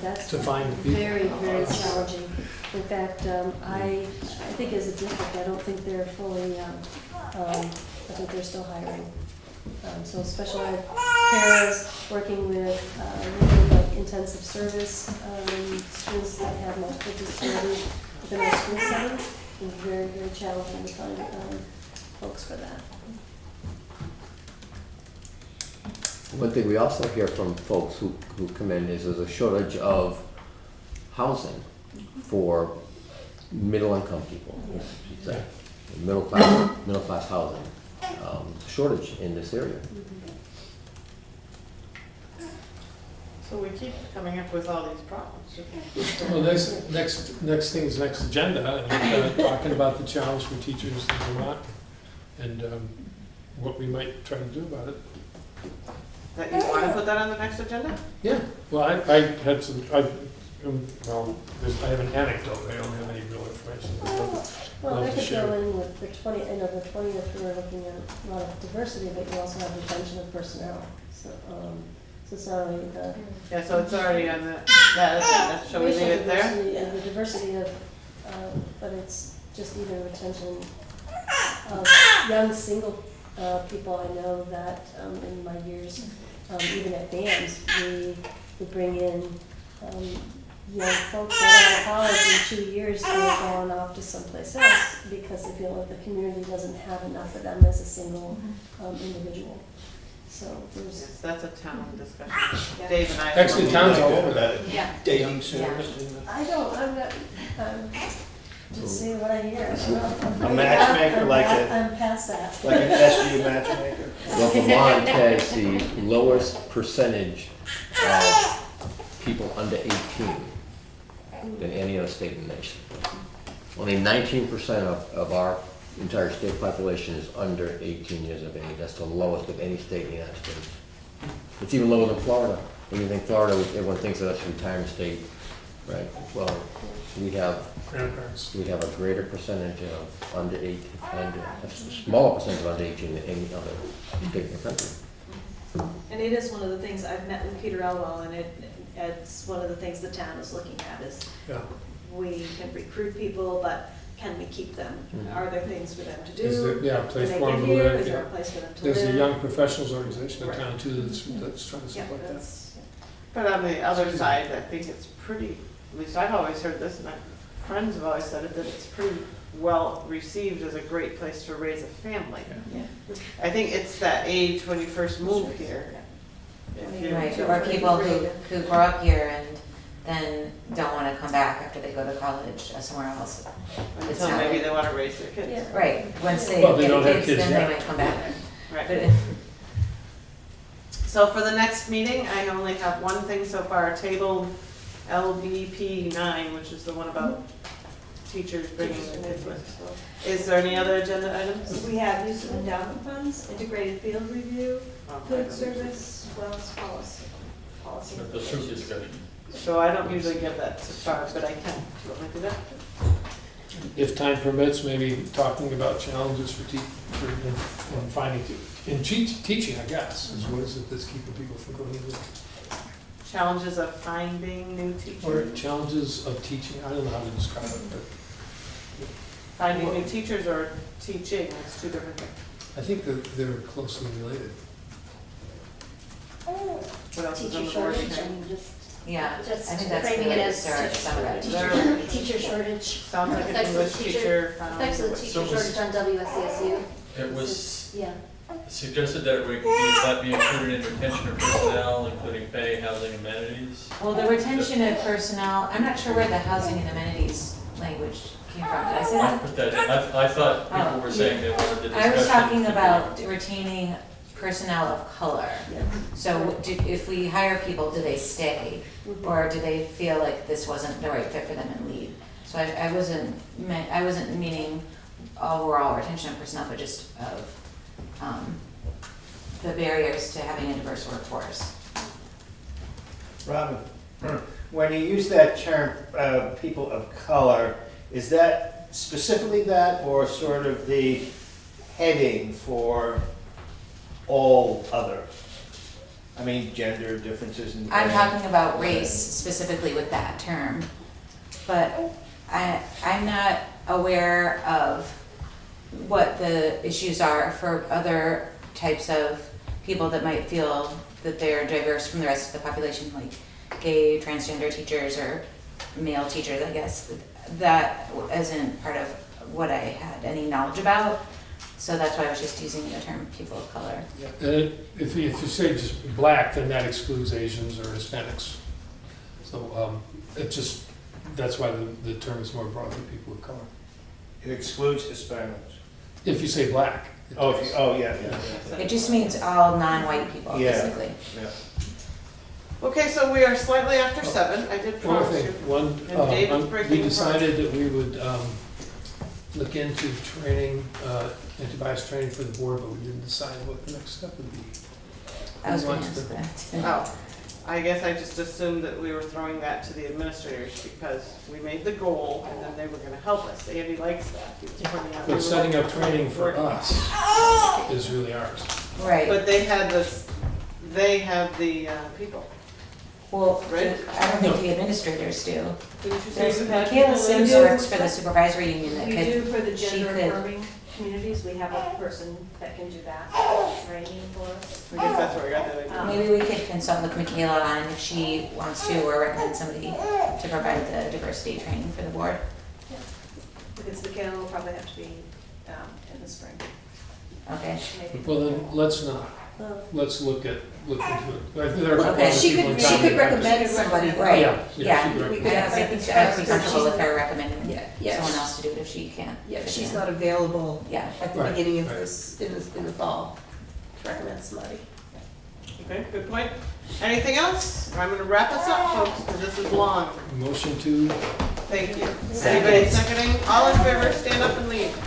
That's To find the people. very, very challenging. In fact, I think as a district, I don't think they're fully, I think they're still hiring. So special ed paras working with really like intensive service schools that have multiple disabilities within our school setting is very, very challenging to find folks for that. One thing we also hear from folks who come in is there's a shortage of housing for middle income people, middle class housing. Shortage in this area. So we keep coming up with all these problems. Well, next thing is next agenda, and talking about the challenge for teachers in Vermont and what we might try to do about it. That you want to put that on the next agenda? Yeah. Well, I had some. I have an anecdote. I don't have any real information. Well, Love I to could share. go in with the 20th, we were looking at a lot of diversity, but you also have retention of personnel. So sorry, Yeah, so it's already on that agenda. Shall we leave it there? And the diversity of, but it's just even retention of young single people. I know that in my years, even at BAMS, we bring in young folks that are out of college in 2 years, they're going off to someplace else because they feel like the community doesn't have enough for them as a single individual. So there's. Yes, that's a town discussion. Dave and I. Actually, town's all over that. Yeah. Dating service. I'm not, just say what I hear. A matchmaker like I'm past that. like an SU matchmaker. Well, Vermont has the lowest percentage of people under 18 than any other state in the nation. Only 19% of our entire state population is under 18 years of age. That's the lowest of any state in the United States. It's even lower than Florida. When you think Florida, everyone thinks that that's a retirement state, right? Well, we have Grandparents. a greater percentage of under 18, a smaller percentage of under 18 than any other state in the country. And it is one of the things, I've met with Peter Elwell, and it's one of the things the town is looking at is we can recruit people, but can we keep them? Are there things for them to do? Is there, a place when for they them get to here? live? Is there a place for them to There's live? a young professionals organization in Right. town too that's trying to support that. But on the other side, I think it's pretty, at least I've always heard this, and my friends have always said it, that it's pretty well received as a great place to raise a family. Yeah. I think it's that age when you first move here. If you- Right, or people who grow up here and then don't want to come back after they go to college somewhere else. It's Until not maybe like- they want to raise their kids. Yeah. Right, once they Well, they get don't have kids, kids then yet. they might come back. Right. But So for the next meeting, I only have one thing so far, tabled LBP 9, which is the one about teachers bringing their kids with. Is there any other agenda items? We have use of endowment funds, integrated field review, food service, wellness policy. The food discussion. So I don't usually give that to Barb, but I can. Do you want me to do that? If time permits, maybe talking about challenges for finding, teaching, I guess, is what is it that's keeping people from going to Challenges of finding new or teachers. challenges of teaching, I don't know how to describe it, but Finding new teachers or teaching, it's two different things. I think that they're closely related. What else is on Teacher the board? shortage, I mean, just Yeah, I Just think that's framing it really as some of that. teacher shortage. Sounds like an Effects of English the teacher. Effects of the teacher So was- shortage on WSCSU. It was Yeah. suggested that that be included in retention of personnel, including pay, housing, amenities. Well, the retention of personnel, I'm not sure where the housing and amenities language came from. Did I say I that? put that in. I thought people were saying they wanted the discussion. I was talking about retaining personnel of color. So if we hire people, do they stay? Or do they feel like this wasn't the right fit for them and leave? So I wasn't meaning overall retention of personnel, but just of the barriers to having a diverse workforce. Robin, when you use that term, people of color, is that specifically that or sort of the heading for all other? I mean, gender differences in. I'm talking about race specifically with that term, but I'm not aware of what the issues are for other types of people that might feel that they're diverse from the rest of the population, like gay, transgender teachers or male teachers, I guess. That isn't part of what I had any knowledge about, so that's why I was just using the term people of color. And if you say just black, then that excludes Asians or Hispanics. So that's why the term is more broadly people of color. It excludes Hispanics. If you say black. it does. Yeah. It just means all non-white people, Yeah. basically. Yeah. Okay, so we are slightly after 7. I did One promise more you. thing, And David's we breaking decided that we would look into training, anti-bias training for the board, but we didn't decide what the next step would be. I was Who gonna wants ask to- that. Oh, I guess I just assumed that we were throwing that to the administrators because we made the goal and then they were gonna help us. Andy likes that. He was pointing out we But were setting up working training for working. us is really ours. Right. But they have the people. Well, Right? I don't think the administrators do. Didn't you say There's, you had Michaela people Sims do? works for the supervisory union that We could. do for the she gender could- affirming communities, we have a person that can do that, training for us. I guess that's where I got that idea. Maybe we could consult with Michaela on if she wants to, or recommend somebody to provide the diversity training for the board. If it's the Michaela, will probably have to be in the spring. Okay. Maybe. Well, then, let's not. Let's look into it. There are a couple Okay. other She people in could- town she could that practice. recommend somebody. Right, Yeah, yeah. she could I recommend. don't think comfortable with her recommending Yeah. someone else to do it if she can't. Yeah, if she's not available Yeah. at the Right, beginning of right. this, in the fall, to recommend somebody. Okay, good point. Anything else? I'm gonna wrap us up, folks, because this is long. Motion to, Thank you. Anybody seconding? All in favor, stand up and leave.